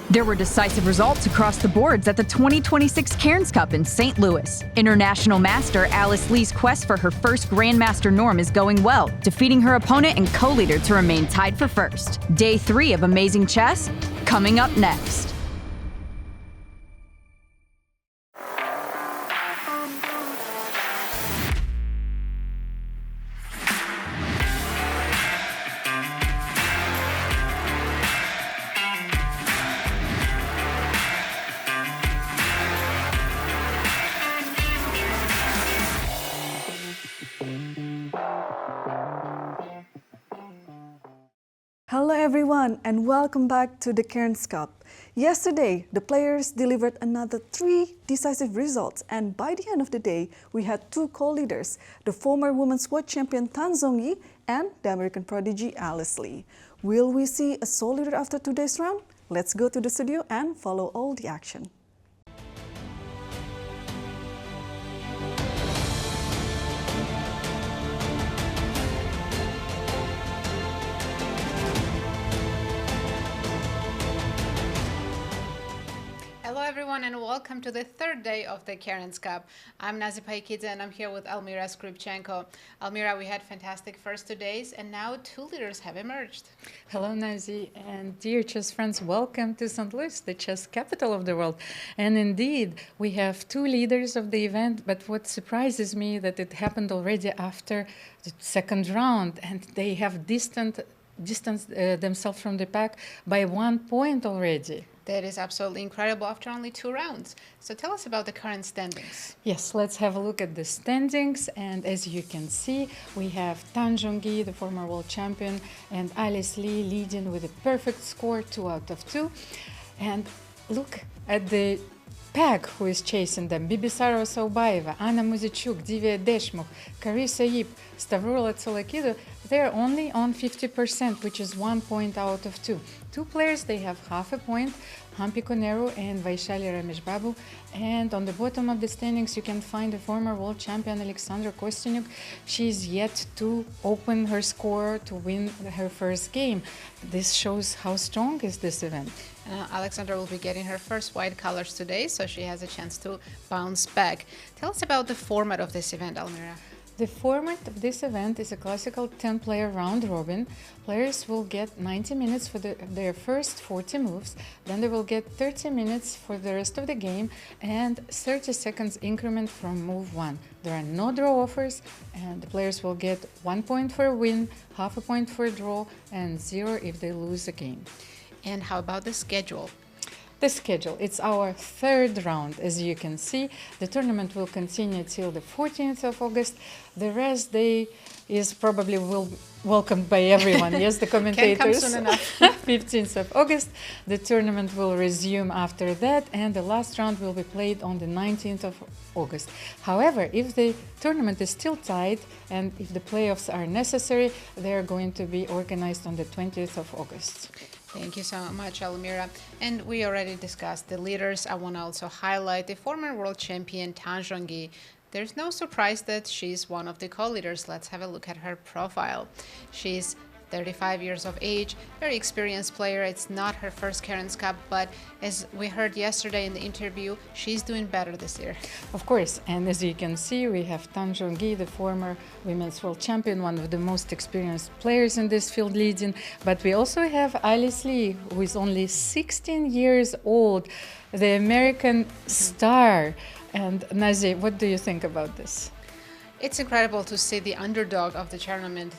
There were decisive results across the boards at the 2026 Cairns Cup in St. Louis. International master Alice Lee's quest for her first Grandmaster norm is going well, defeating her opponent and co-leader to remain tied for first. Day 3 of Amazing Chess, coming up next. Hello everyone and welcome back to the Cairns Cup. Yesterday, the players delivered another 3 decisive results, and by the end of the day, we had 2 co-leaders, the former women's world champion Zhongyi and the American prodigy Alice Lee. Will we see a sole leader after today's round? Let's go to the studio and follow all the action. Hello everyone and welcome to the 3rd day of the Cairns Cup. I'm Paikidze and I'm here with Almira Skripchenko. Almira, we had fantastic first 2 days and now 2 leaders have emerged. Hello Nazi, and dear chess friends, welcome to St. Louis, the chess capital of the world. And indeed, we have 2 leaders of the event, but what surprises me that it happened already after the 2nd round and they have distanced themselves from the pack by 1 point already. That is absolutely incredible after only 2 rounds. So tell us about the current standings. Yes, let's have a look at the standings. And as you can see, we have Zhongyi, the former world champion, and Alice Lee leading with a perfect score, 2 out of 2. And look at the pack who is chasing them. Bibisara, Assaubayeva, Muzychuk, Divya, Deshmukh, Carissa, Stavroula, Tsolakidou. They're only on 50%, which is 1 point out of 2. 2 players, they have half a point, Humpy, Koneru, and Vaishali, Rameshbabu. And on the bottom of the standings, you can find the former world champion Alexandra Kosteniuk. She's yet to open her score to win her first game. This shows how strong is this event. Alexandra will be getting her first white colors today, so she has a chance to bounce back. Tell us about the format of this event, Almira. The format of this event is a classical 10-player round robin. Players will get 90 minutes for their first 40 moves, then they will get 30 minutes for the rest of the game and 30 seconds increment from move 1. There are no draw offers and the players will get 1 point for a win, half a point for a draw and 0 if they lose a game. And how about the schedule? The schedule, it's our 3rd round. As you can see, the tournament will continue till the 14th of August. The rest day is probably welcomed by everyone. Yes, the commentators. Can't come soon enough. 15th of August. The tournament will resume after that, and the last round will be played on the 19th of August. However, if the tournament is still tied and if the playoffs are necessary, they are going to be organized on the 20th of August. Thank you so much, Almira. And we already discussed the leaders. I want to also highlight the former world champion Zhongyi. There's no surprise that she's one of the co-leaders. Let's have a look at her profile. She's 35 years of age, very experienced player. It's not her first Cairns Cup, but as we heard yesterday in the interview, she's doing better this year. Of course, and as you can see, we have Zhongyi, the former women's world champion, one of the most experienced players in this field leading, but we also have Alice Lee, who is only 16 years old, the American star. And Nazi, what do you think about this? It's incredible to see the underdog of the tournament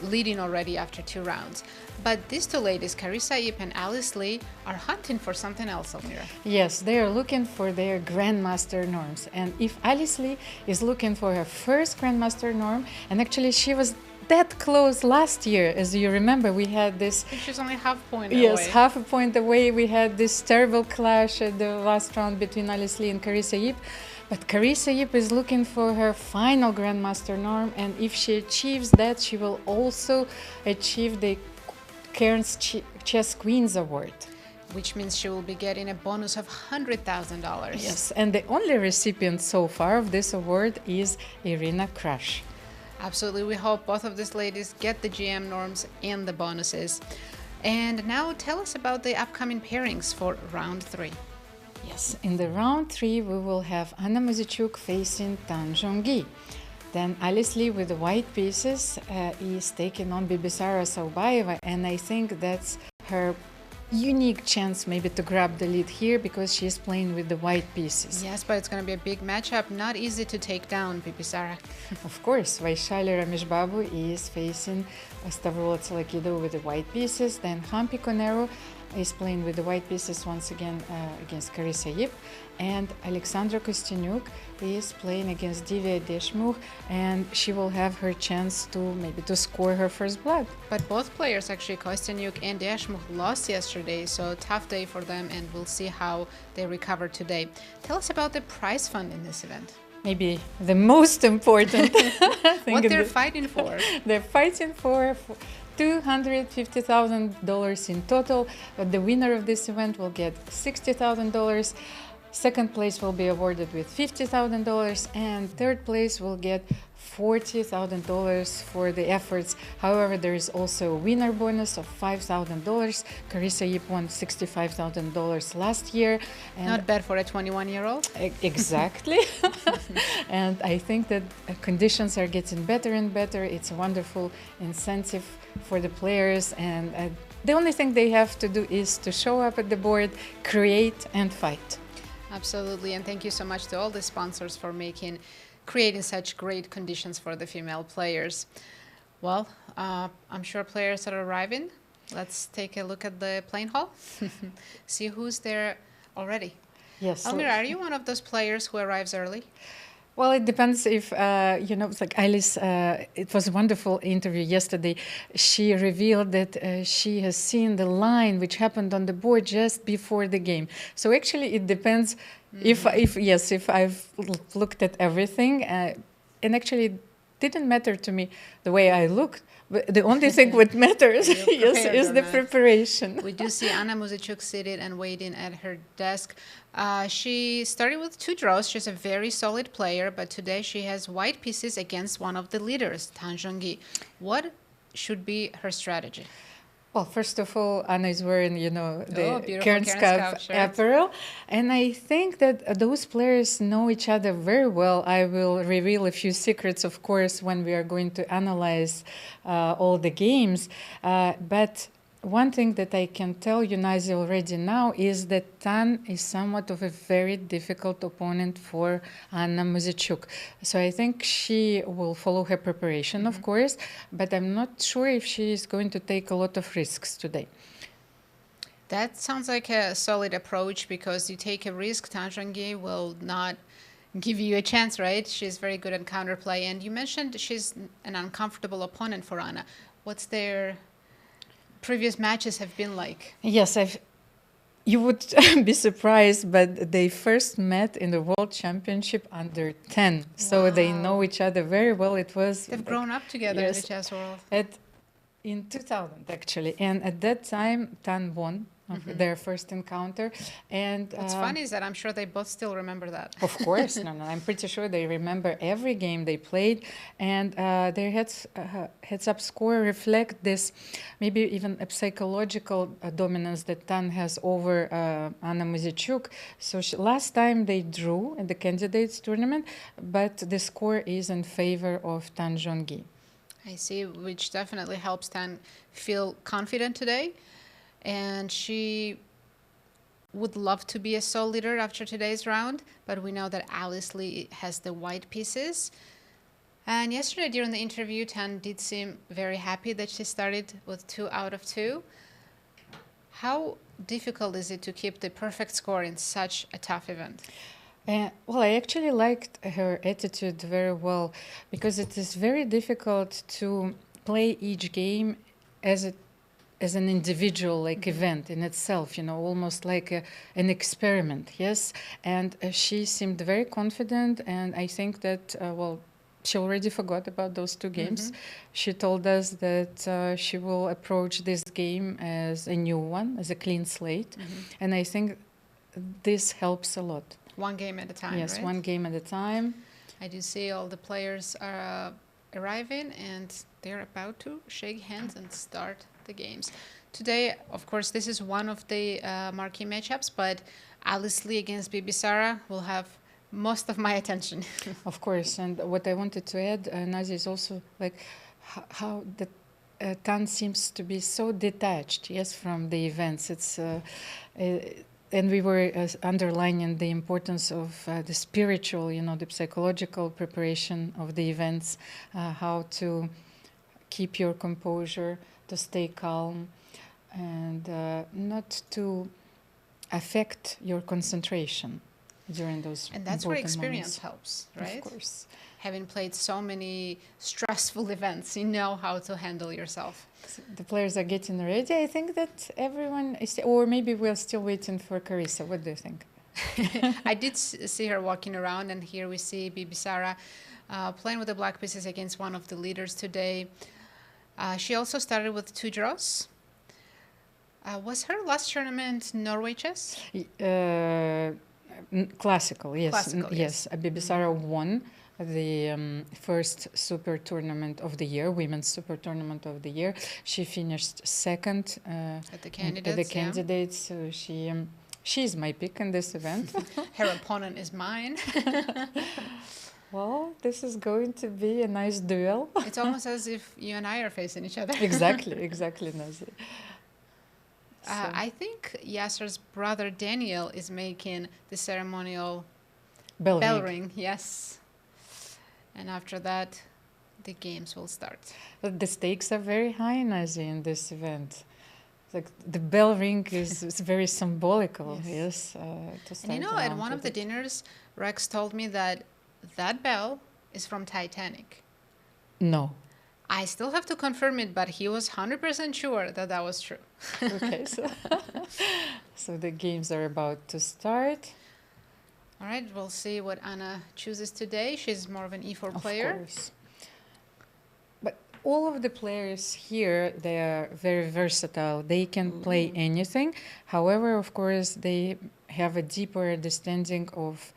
leading already after 2 rounds. But these 2 ladies, Carissa and Alice Lee, are hunting for something else, Almira. Yes, they are looking for their Grandmaster norms. And if Alice Lee is looking for her first Grandmaster norm, and actually she was that close last year, as you remember, we had this... She's only half a point away. Yes, half a point away. We had this terrible clash at the last round between Alice Lee and Carissa. But Carissa is looking for her final Grandmaster norm, and if she achieves that, she will also achieve the Cairns Chess Queens Award. Which means she will be getting a bonus of $100,000. Yes, and the only recipient so far of this award is Irina Krush. Absolutely, we hope both of these ladies get the GM norms and the bonuses. And now tell us about the upcoming pairings for round 3. Yes, in the round 3 we will have Anna Muzychuk facing Zhongyi. Then Alice Lee with the white pieces is taking on Bibisara Assaubayeva, and I think that's her unique chance maybe to grab the lead here because she's playing with the white pieces. Yes, but it's going to be a big matchup. Not easy to take down Bibisara. Of course, Vaishali Rameshbabu is facing Stavroula Tsolakidou with the white pieces. Then Humpy Koneru is playing with the white pieces once again against Carissa. And Alexandra Kosteniuk is playing against Divya Deshmukh, and she will have her chance to maybe to score her first blood. But both players, actually, Kosteniuk and Deshmukh, lost yesterday, so tough day for them, and we'll see how they recover today. Tell us about the prize fund in this event. Maybe the most important thing. What they're fighting for. They're fighting for $250,000 in total, but the winner of this event will get $60,000. Second place will be awarded with $50,000, and third place will get $40,000 for the efforts. However, there is also a winner bonus of $5,000. Carissa won $65,000 last year. And not bad for a 21-year-old. Exactly. And I think that conditions are getting better and better. It's a wonderful incentive for the players, and the only thing they have to do is to show up at the board, create, and fight. Absolutely, and thank you so much to all the sponsors for creating such great conditions for the female players. Well, I'm sure players are arriving. Let's take a look at the playing hall, see who's there already. Yes. Almira, are you one of those players who arrives early? Well, it depends if, it's like Alice, it was a wonderful interview yesterday. She revealed that she has seen the line which happened on the board just before the game. So actually it depends if I've looked at everything. And actually it didn't matter to me the way I looked. But the only thing what matters is the preparation. We do see Anna Muzychuk seated and waiting at her desk. She started with 2 draws. She's a very solid player, but today she has white pieces against one of the leaders, Zhongyi. What should be her strategy? Well, first of all, Anna is wearing, the Cairns Cup shirt. apparel. And I think that those players know each other very well. I will reveal a few secrets, of course, when we are going to analyze all the games. But one thing that I can tell you, Nazi, already now is that Tan is somewhat of a very difficult opponent for Anna Muzychuk. So I think she will follow her preparation, of course, but I'm not sure if she is going to take a lot of risks today. That sounds like a solid approach, because you take a risk, Zhongyi will not give you a chance, right? She's very good at counterplay, and you mentioned she's an uncomfortable opponent for Anna. What's their previous matches have been like? Yes, you would be surprised, but they first met in the World Championship under 10. So they know each other very well. They've grown up together in the chess world. In 2000, actually. And at that time, Tan won their first encounter. And what's funny is that I'm sure they both still remember that. Of course. No, I'm pretty sure they remember every game they played. And their heads-up score reflect this, maybe even a psychological dominance that Tan has over Anna Muzychuk. So last time they drew in the candidates tournament, but the score is in favor of Zhongyi. I see, which definitely helps Tan feel confident today. And she would love to be a sole leader after today's round, but we know that Alice Lee has the white pieces. And yesterday during the interview, Tan did seem very happy that she started with 2 out of 2. How difficult is it to keep the perfect score in such a tough event? Well, I actually liked her attitude very well, because it is very difficult to play each game as an individual event in itself, almost like an experiment, yes? And she seemed very confident, and I think that, she already forgot about those 2 games. She told us that she will approach this game as a new one, as a clean slate, and I think this helps a lot. One game at a time, yes, right? One game at a time. I do see all the players are arriving, and they're about to shake hands and start the games. Today, of course, this is one of the marquee matchups, but Alice Lee against Bibisara will have most of my attention. Of course, and what I wanted to add, Nazi, is also like how the Tan seems to be so detached, yes, from the events. It's and we were underlining the importance of the spiritual, the psychological preparation of the events, how to keep your composure, to stay calm, and not to affect your concentration during those and that's where important experience moments. helps, right? Of course. Having played so many stressful events, you know how to handle yourself. So the players are getting ready. I think that everyone is, or maybe we're still waiting for Carissa. What do you think? I did see her walking around, and here we see Bibisara playing with the black pieces against one of the leaders today. She also started with 2 draws. Was her last tournament Norway chess? Classical, yes. Classical, yes. Bibisara won the first super tournament of the year, women's super tournament of the year. She finished second At the candidates. So she's my pick in this event. Her opponent is mine. Well, this is going to be a nice duel. It's almost as if you and I are facing each other. Exactly, Nazi. I think Yasser's brother Daniel is making the ceremonial bell ring. Yes. And after that, the games will start. But the stakes are very high, Nazi, in this event. Like the bell ring is very symbolical, yes. To start And at one of the dinners, Rex told me that bell is from Titanic. No. I still have to confirm it, but he was 100% sure that was true. Okay, so the games are about to start. All right, we'll see what Anna chooses today. She's more of an e4 player. Of course. But all of the players here, they are very versatile. They can play anything. However, of course, they have a deeper understanding of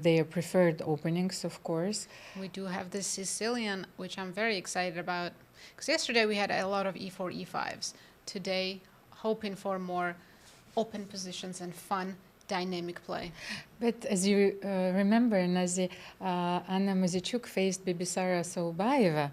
their preferred openings, of course. We do have the Sicilian, which I'm very excited about. Because yesterday we had a lot of e4, e5s. Today, hoping for more open positions and fun, dynamic play. But as you remember, Nazi, Anna Muzychuk faced Bibisara Assaubayeva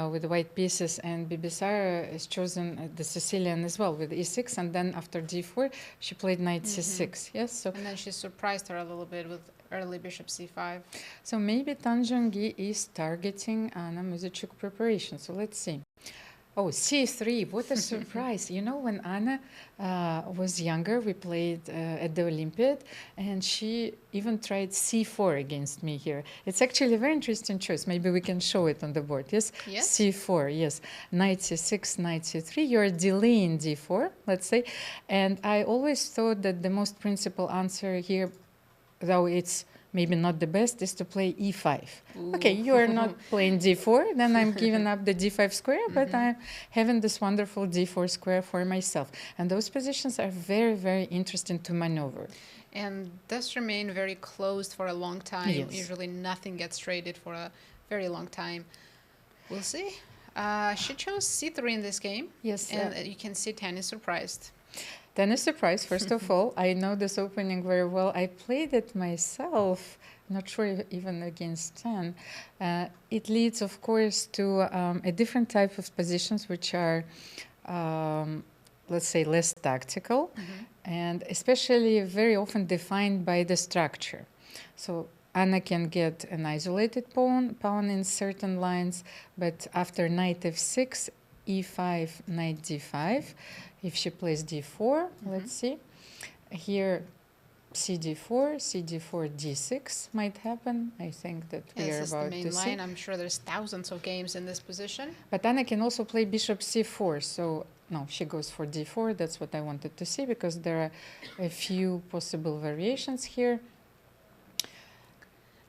with white pieces, and Bibisara has chosen the Sicilian as well with e6, and then after d4, she played knight c6. Yes, so and then she surprised her a little bit with early bishop c5. So maybe Zhongyi is targeting Anna Muzychuk preparation. So let's see. Oh, c3, what a surprise. When Anna was younger, we played at the Olympiad, and she even tried c4 against me here. It's actually a very interesting choice. Maybe we can show it on the board. Yes? C4, yes. Knight c6, knight c3. You're delaying d4, let's say. And I always thought that the most principal answer here, though it's maybe not the best, is to play e5. Ooh. Okay, you are not playing d4, then I'm giving up the d5 square, but I'm having this wonderful d4 square for myself. And those positions are very, very interesting to maneuver. And does remain very closed for a long time. Yes. Usually nothing gets traded for a very long time. We'll see. She chose c3 in this game. Yes. And you can see Tan is surprised. Then a surprise, first of all. I know this opening very well. I played it myself, not sure even against Tan. It leads, of course, to a different type of positions, which are, let's say, less tactical, and especially very often defined by the structure. So Anna can get an isolated pawn in certain lines, but after knight f6, e5, knight d5. If she plays d4, let's see. Here, cd4, cd4, d6 might happen. I think that we are about to see. This is the main line. I'm sure there's thousands of games in this position. But Anna can also play bishop c4. So, no, she goes for d4. That's what I wanted to see, because there are a few possible variations here.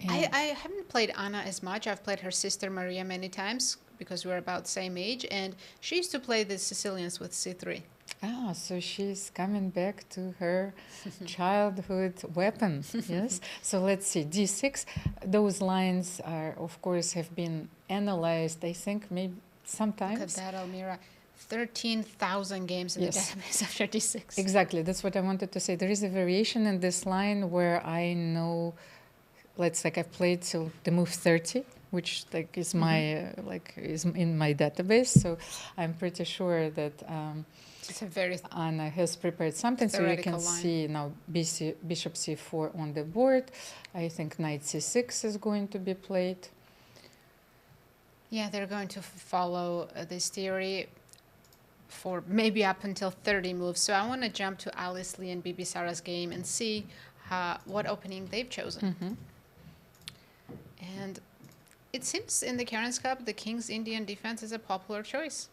I haven't played Anna as much. I've played her sister Maria many times, because we're about the same age, and she used to play the Sicilians with c3. Ah, so she's coming back to her childhood weapon, yes? So let's see, d6, those lines are, of course, have been analyzed, I think, maybe sometimes. Look at that, Almira. 13,000 games in the Yes. database after D6. Exactly, that's what I wanted to say. There is a variation in this line where I know, let's like I've played till the move 30, which like is my is in my database. So I'm pretty sure that It's a very Anna has prepared something. So you can theoretical line. see now bishop c4 on the board. I think knight c6 is going to be played. Yeah, they're going to follow this theory for maybe up until 30 moves. So I want to jump to Alice Lee and Bibisara's game and see what opening they've chosen. And it seems in the Cairns Cup, the King's Indian defense is a popular choice.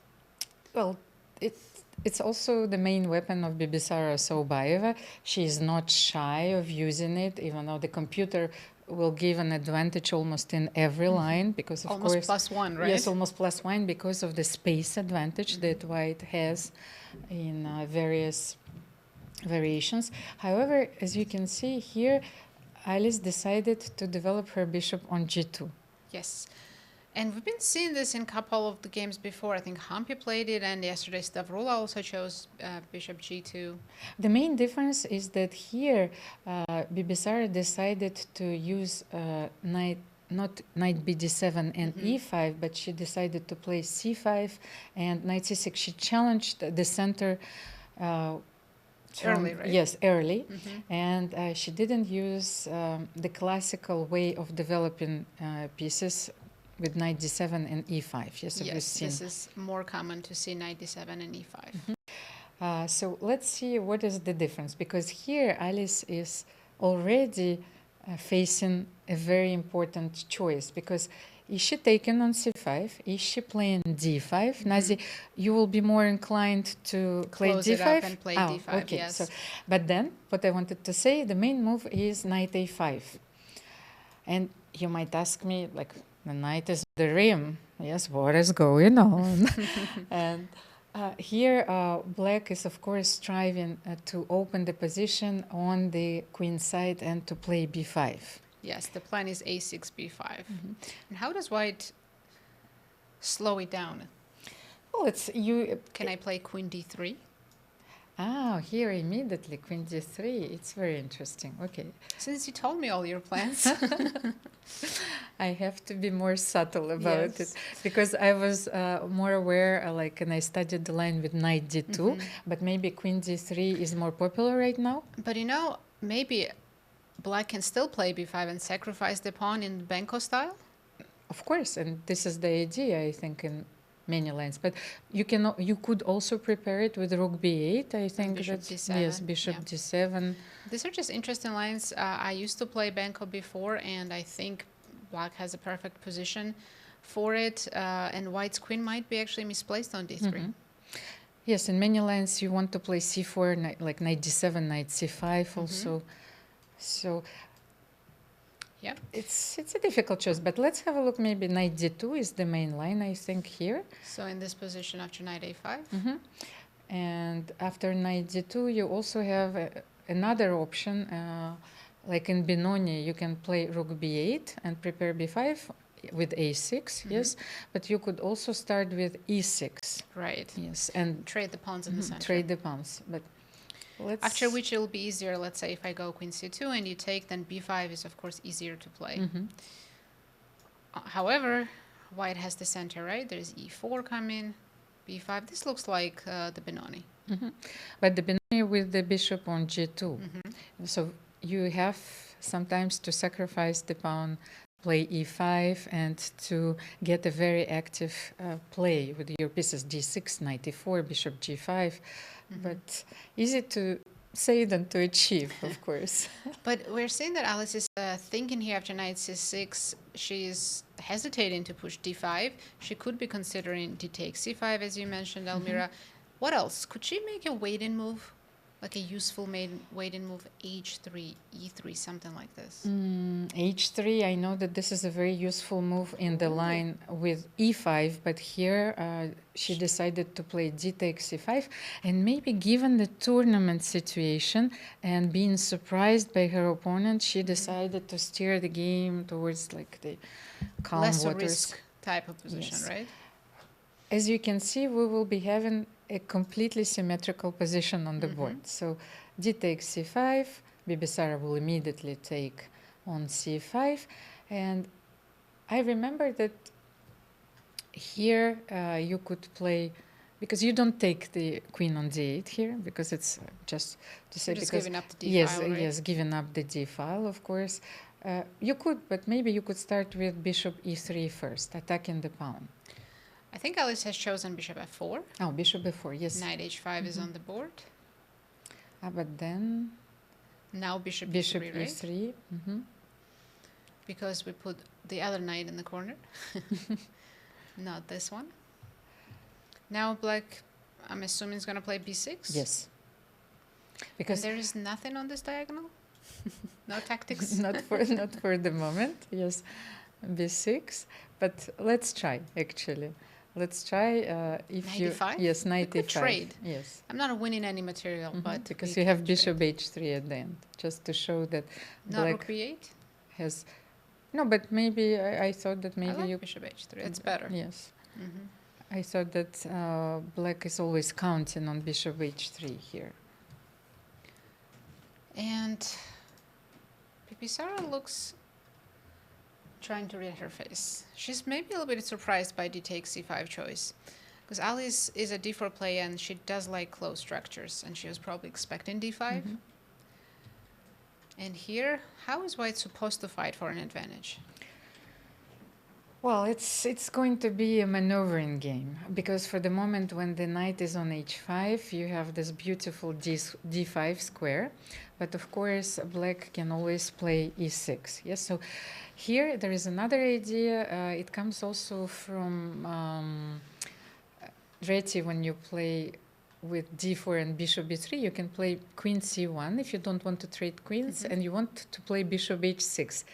Well, it's also the main weapon of Bibisara Assaubayeva. She is not shy of using it, even though the computer will give an advantage almost in every line because, of almost course... +1, right? Yes, almost +1 because of the space advantage that white has in various variations. However, as you can see here, Alice decided to develop her bishop on g2. Yes. And we've been seeing this in a couple of the games before. I think Humpy played it, and yesterday Stavroula also chose bishop g2. The main difference is that here Bibisara decided to use not knight bd7 and e5, but she decided to play c5 and knight c6. She challenged the center early, right? Yes, early. And she didn't use the classical way of developing pieces with knight d7 and e5. Yes, this is more common to see knight d7 and e5. So let's see what is the difference, because here Alice is already facing a very important choice, because is she taken on c5? Is she playing d5? Nazi, you will be more inclined to play Close d5? it up and play d5, okay. yes. So, but then, what I wanted to say, the main move is knight a5. And you might ask me, like, the knight is the rim. Yes, what is going on? And here, black is, of course, striving to open the position on the queen side and to play b5. Yes, the plan is a6, b5. And how does white slow it down? Well, it's you. Can I play queen d3? Ah, here immediately queen d3. It's very interesting. Okay. Since you told me all your plans. I have to be more subtle about Yes. it, because I was more aware, like, and I studied the line with knight d2, but maybe queen d3 is more popular right now. But you know, maybe black can still play b5 and sacrifice the pawn in Benko style? Of course, and this is the idea, I think, in many lines. But you could also prepare it with rook b8. I think bishop that's d7, yes, bishop yeah. d7. These are just interesting lines. I used to play Benko before, and I think black has a perfect position for it. And white's queen might be actually misplaced on d3. Yes, in many lines you want to play c4, like knight d7, knight c5 also. So yeah, it's a difficult choice, but let's have a look. Maybe knight d2 is the main line, I think, here. So in this position after knight a5. And after knight d2, you also have another option. Like in Benoni, you can play rook b8 and prepare b5 with a6, yes. But you could also start with e6. Right. Yes, and Trade the pawns in the center. trade the pawns. But let's... After which it'll be easier. Let's say if I go queen c2 and you take, then b5 is of course easier to play. However, white has the center, right? There's e4 coming, b5. This looks like the Benoni. But the Benoni with the bishop on g2. So you have sometimes to sacrifice the pawn, play e5, and to get a very active play with your pieces d6, knight e4, bishop g5. But easy to say than to achieve, of course. But we're seeing that Alice is thinking here after knight c6. She's hesitating to push d5. She could be considering d takes c5, as you mentioned, Almira. What else? Could she make a wait-in move? Like a useful wait-in move, h3, e3, something like this. h3, I know that this is a very useful move in the line with e5, but here she decided to play d takes c5, and maybe given the tournament situation and being surprised by her opponent, she decided to steer the game towards like the calm Less waters. risk type of position, Yes. right? as you can see, we will be having a completely symmetrical position on the board. So d takes c5, Bibisara will immediately take on c5, and I remember that here you could play, because you don't take the queen on d8 here, because it's just to say, just because giving up the d yes, file, right? yes, giving up the d file, of course. You could, but maybe you could start with bishop e3 first, attacking the pawn. I think Alice has chosen bishop f4. Oh, bishop b4, yes. Knight h5 is on the board. But then Now bishop bishop e3, right? e3. Because we put the other knight in the corner. Not this one. Now black, I'm assuming, is going to play b6. Yes. And Because there is nothing on this diagonal? No tactics? not for the moment. Yes, b6. But let's try, actually. Let's try if Knight you... e5? Yes, knight could e5. trade. Yes. I'm not winning any material, but... Because we you have can bishop trade. h3 at the end, just to show that Not black rook b8? has... No, but maybe I thought that I maybe like you... bishop h3. It's better. Yes. Mhm. I thought that black is always counting on bishop h3 here. And Bibisara looks trying to read her face. She's maybe a little bit surprised by the take c5 choice, because Alice is a d4 player and she does like close structures, and she was probably expecting d5. And here, how is white supposed to fight for an advantage? Well, it's going to be a maneuvering game, because for the moment when the knight is on h5, you have this beautiful d5 square, but of course black can always play e6. Yes, so here there is another idea. It comes also from Dreti. When you play with d4 and bishop b3, you can play queen c1 if you don't want to trade queens, and you want to play bishop h6.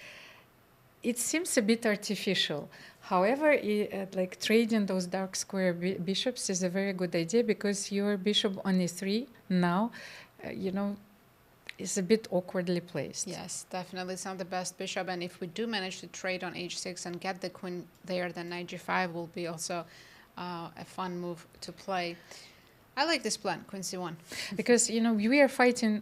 It seems a bit artificial. However, like trading those dark square bishops is a very good idea, because your bishop on e3 now, is a bit awkwardly placed. Yes, definitely. It's not the best bishop. And if we do manage to trade on h6 and get the queen there, then knight g5 will be also a fun move to play. I like this plan, queen c1. Because, we are fighting,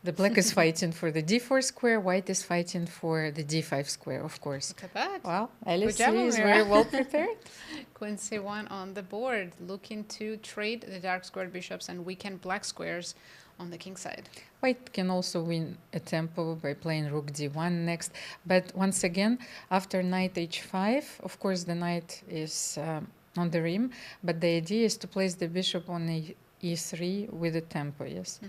the black is fighting for the d4 square, white is fighting for the d5 square, of course. Look at that. Well, Alice job, is Almira. very well prepared. Queen c1 on the board, looking to trade the dark squared bishops and weaken black squares on the king side. White can also win a tempo by playing rook d1 next. But once again, after knight h5, of course the knight is on the rim, but the idea is to place the bishop on e3 with a tempo, yes?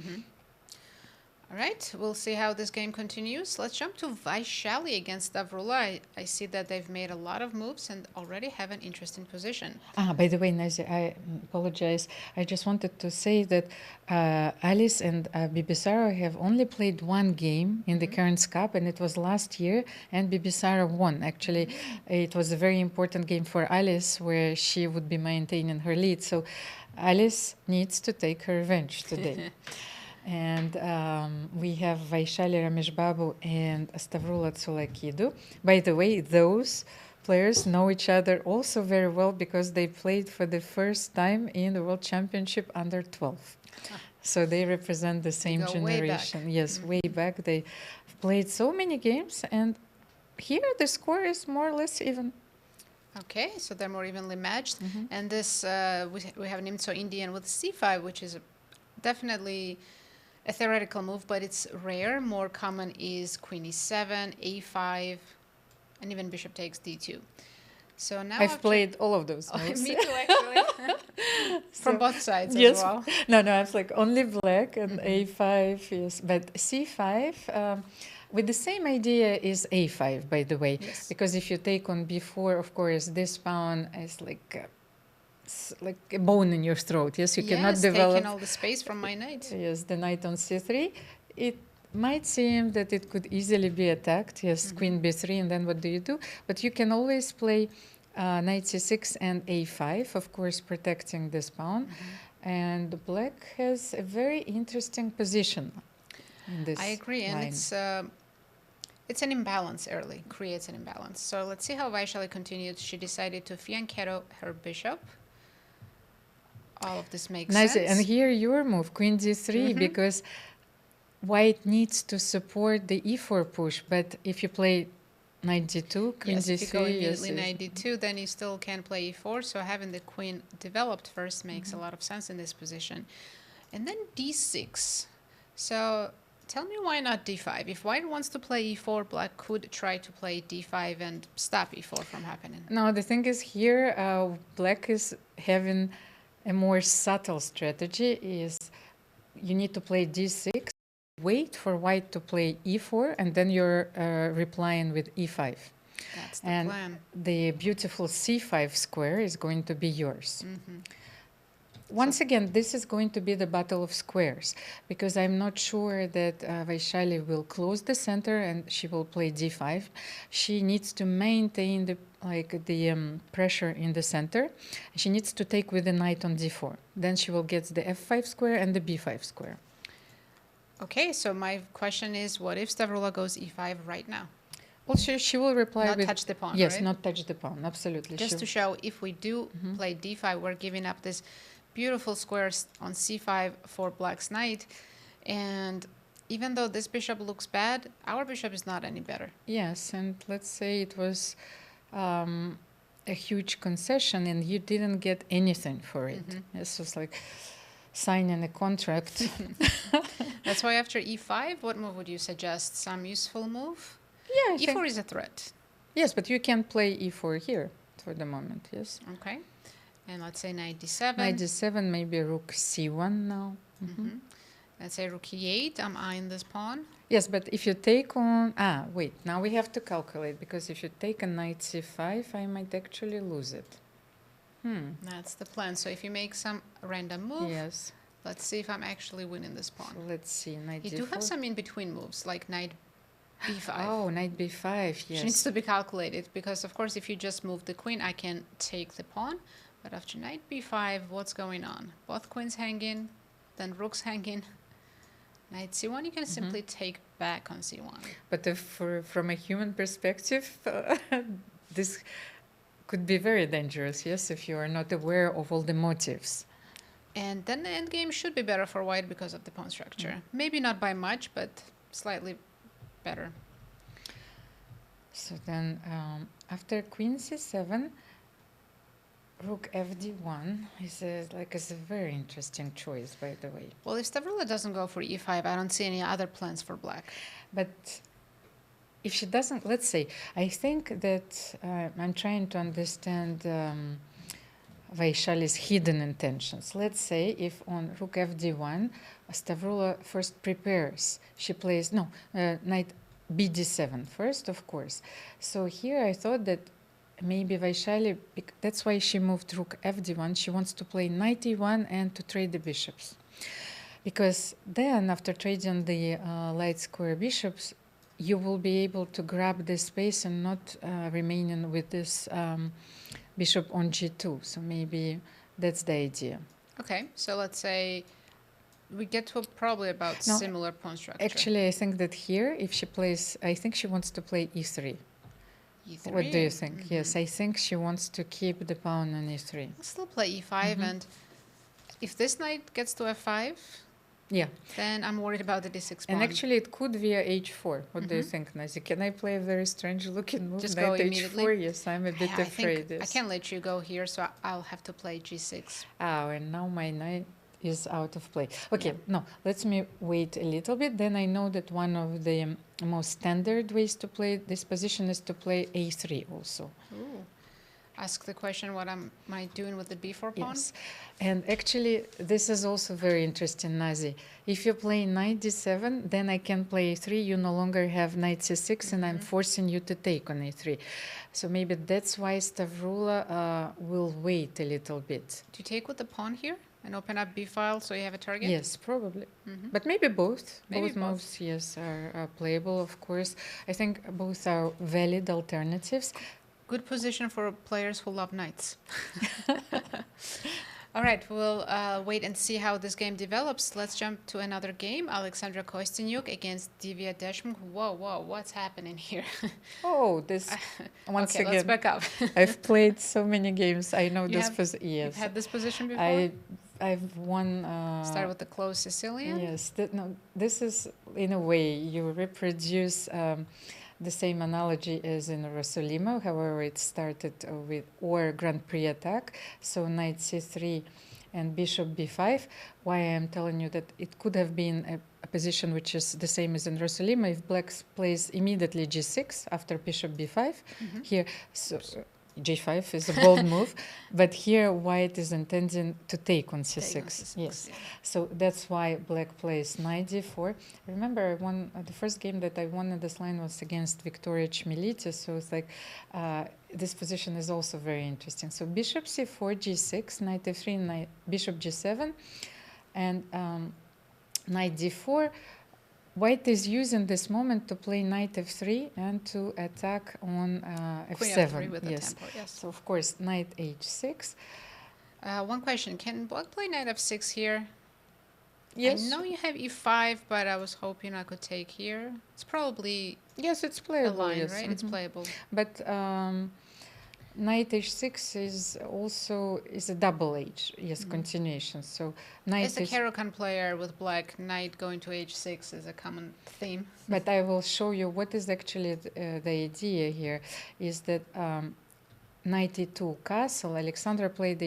All right, we'll see how this game continues. Let's jump to Vaishali against Stavroula. I see that they've made a lot of moves and already have an interesting position. By the way, Nazi, I apologize. I just wanted to say that Alice and Bibisara have only played one game in the Cairns Cup, and it was last year, and Bibisara won. Actually, it was a very important game for Alice, where she would be maintaining her lead. So Alice needs to take her revenge today. And we have Vaishali, Rameshbabu, and Stavroula, Tsolakidou. By the way, those players know each other also very well, because they played for the first time in the World Championship under 12. So they represent the same go way generation. back. Yes, way back. They played so many games, and here the score is more or less even. Okay, so they're more evenly matched. And this, we have Nimzo Indian with c5, which is definitely a theoretical move, but it's rare. More common is queen e7, a5, and even bishop takes d2. So now I've played all of those moves. Me too, actually. From both sides Yes. as well. No, I was like only black and a5, yes. But c5, with the same idea is a5, by the way. Yes. Because if you take on b4, of course, this pawn is like a bone in your throat. Yes, you cannot develop. Taking all the space from my knight. Yes, the knight on c3. It might seem that it could easily be attacked. Yes, queen b3, and then what do you do? But you can always play knight c6 and a5, of course, protecting this pawn. And black has a very interesting position in this I agree, and line. it's an imbalance early, creates an imbalance. So let's see how Vaishali continued. She decided to fianchetto her bishop all of this makes Nice. sense. And here your move, queen d3, because white needs to support the e4 push. But if you play knight d2, queen Yes, d3, if you go immediately yes, knight d2, then you still can play e4. So having the queen developed first makes a lot of sense in this position. And then d6. So tell me why not d5? If white wants to play e4, black could try to play d5 and stop e4 from happening. No, the thing is here, black is having a more subtle strategy. Is you need to play d6, wait for white to play e4, and then you're replying with e5. That's the And plan. the beautiful c5 square is going to be yours. Once again, this is going to be the battle of squares, because I'm not sure that Vaishali will close the center and she will play d5. She needs to maintain the pressure in the center. She needs to take with the knight on d4. Then she will get the f5 square and the b5 square. Okay, so my question is, what if Stavroula goes e5 right now? Well, she will reply Not with... touch the pawn, Yes, right? not touch the pawn, absolutely. Just to show, if we do play d5, we're giving up this beautiful squares on c5 for black's knight. And even though this bishop looks bad, our bishop is not any better. Yes, and let's say it was a huge concession and you didn't get anything for it. It was like signing a contract. That's why after e5, what move would you suggest? Some useful move? Yeah, I e4 think, is a threat. yes, but you can play e4 here for the moment, yes. Okay. And let's say knight d7. Knight d7, maybe rook c1 now. Let's say rook e8. I'm eyeing this pawn. Yes, but if you take on... wait, now we have to calculate, because if you take a knight c5, I might actually lose it. That's the plan. So if you make some random move, Yes. let's see if I'm actually winning this pawn. So let's see, knight You d4. do have some in-between moves, like knight b5. Oh, knight b5, Which needs yes. to be calculated, because of course if you just move the queen, I can take the pawn. But after knight b5, what's going on? Both queens hanging, then rooks hanging. Knight c1, you can simply take back on c1. But from a human perspective, this could be very dangerous, yes, if you are not aware of all the motives. And then the endgame should be better for white because of the pawn structure. Maybe not by much, but slightly better. So then after queen c7, rook fd1 is a very interesting choice, by the way. Well, if Stavroula doesn't go for e5, I don't see any other plans for black. But if she doesn't, let's say, I think that I'm trying to understand Vaishali's hidden intentions. Let's say if on rook fd1, Stavroula first prepares. She plays, knight bd7 first, of course. So here I thought that maybe Vaishali, that's why she moved rook fd1. She wants to play knight e1 and to trade the bishops. Because then, after trading the light square bishops, you will be able to grab this space and not remaining with this bishop on g2. So maybe that's the idea. Okay, so let's say we get to probably about similar pawn structure. Actually, I think that here, if she plays, I think she wants to play e3. E3. What do you think? Yes, I think she wants to keep the pawn on e3. I'll still play e5, and if this knight gets to f5, Yeah. then I'm worried about the d6 pawn. And actually, it could via h4. What do you think, Nazi? Can I play a very strange looking move? Just Knight go h4? immediately? Yes, I'm a bit I afraid. think I Yes. can't let you go here, so I'll have to play g6. Oh, and now my knight is out of play. Okay, no, let me wait a little bit. Then I know that one of the most standard ways to play this position is to play a3 also. Ooh. Ask the question, what am I doing with the b4 pawn? Yes, and actually this is also very interesting, Nazi. If you play knight d7, then I can play a3. You no longer have knight c6, and I'm forcing you to take on a3. So maybe that's why Stavroula will wait a little bit. Do you take with the pawn here and open up b file so you have a target? Yes, probably. But maybe both. Maybe both both. moves, yes, are playable, of course. I think both are valid alternatives. Good position for players who love knights. All right, we'll wait and see how this game develops. Let's jump to another game. Alexandra Kosteniuk against Divya Deshmukh. Whoa, what's happening here? Oh, this, once Okay, let's again, back up. I've played so many games. I know You this have- position. Yes. You've had this position before? I I've won. Start with the closed Sicilian. Yes, no, this is in a way you reproduce the same analogy as in Rossolimo. However, it started with or Grand Prix attack, so knight c3 and bishop b5. Why I'm telling you that it could have been a position which is the same as in Rossolimo if black plays immediately g6 after bishop b5 here. So g5 is a bold move, but here white is intending to take on c6. Yes, yeah. so that's why black plays knight d4. Remember, I won the first game that I won in this line was against Victoria Chmielidze, so it's like this position is also very interesting. So bishop c4, g6, knight f3, knight, bishop g7, and knight d4. White is using this moment to play knight f3 and to attack on Queen f7. f3 with the Yes. tempo, yes. So of course knight h6. One question: can black play knight f6 here? Yes. I know you have e5, but I was hoping I could take here. It's probably Yes, it's a playable. line, Yes. right? It's playable. But knight h6 is a double h. Yes, continuation. So knight As a is. Caro-Kann player with black, knight going to h6 is a common theme. But I will show you what is actually the idea here is that knight e2 castle, Alexandra played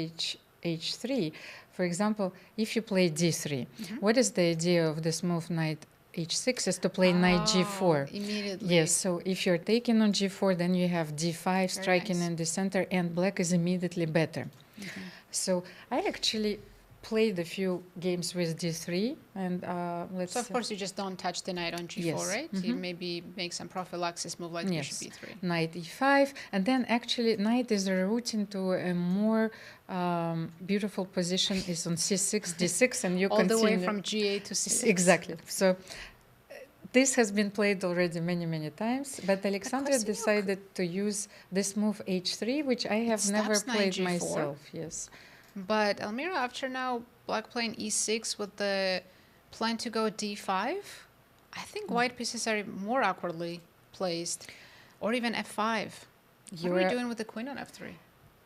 h3. For example, if you play d3, what is the idea of this move knight h6 is to play knight g4. Immediately. Yes, so if you're taking on g4, then you have d5 striking nice. in the center, and black is immediately better. So I actually played a few games with d3, and let's. So of course you just don't touch the knight on g4, Yes. right? You maybe make some prophylaxis move like Yes. bishop e3. Knight e5, and then actually knight is routing to a more beautiful position is on c6, d6, and you All continue. the way from g8 to c6. Exactly. So this has been played already many times, but Alexandra Kosteniuk. decided to use this move h3, which I have never stops knight played g4. myself. Yes. But Almira, after now black playing e6 with the plan to go d5, I think white pieces are more awkwardly placed, or even f5. What are we doing with the queen on f3?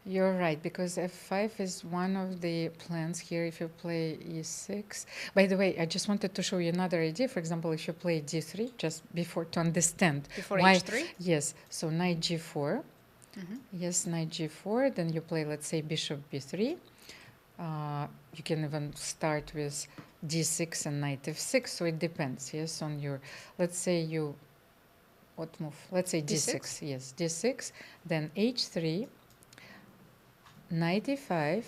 You're right, because f5 is one of the plans here if you play e6. By the way, I just wanted to show you another idea. For example, if you play d3, just before to understand. Before why, h3? Yes, so knight g4. Yes, knight g4, then you play, let's say, bishop b3. You can even start with d6 and knight f6, so it depends, yes, on your, let's say you, what move? Let's say d6, yes, d6, then h3, knight e5,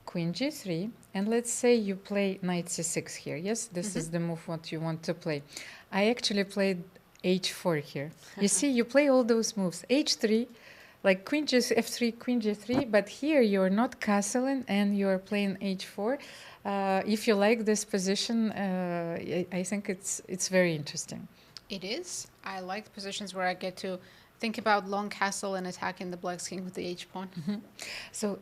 queen g3, and let's say you play knight c6 here, yes, this is the move what you want to play. I actually played h4 here. You see, you play all those moves, h3, like queen f3, queen g3, but here you're not castling and you're playing h4. If you like this position, I think it's very interesting. It is. I like positions where I get to think about long castle and attacking the black's king with the h-pawn. So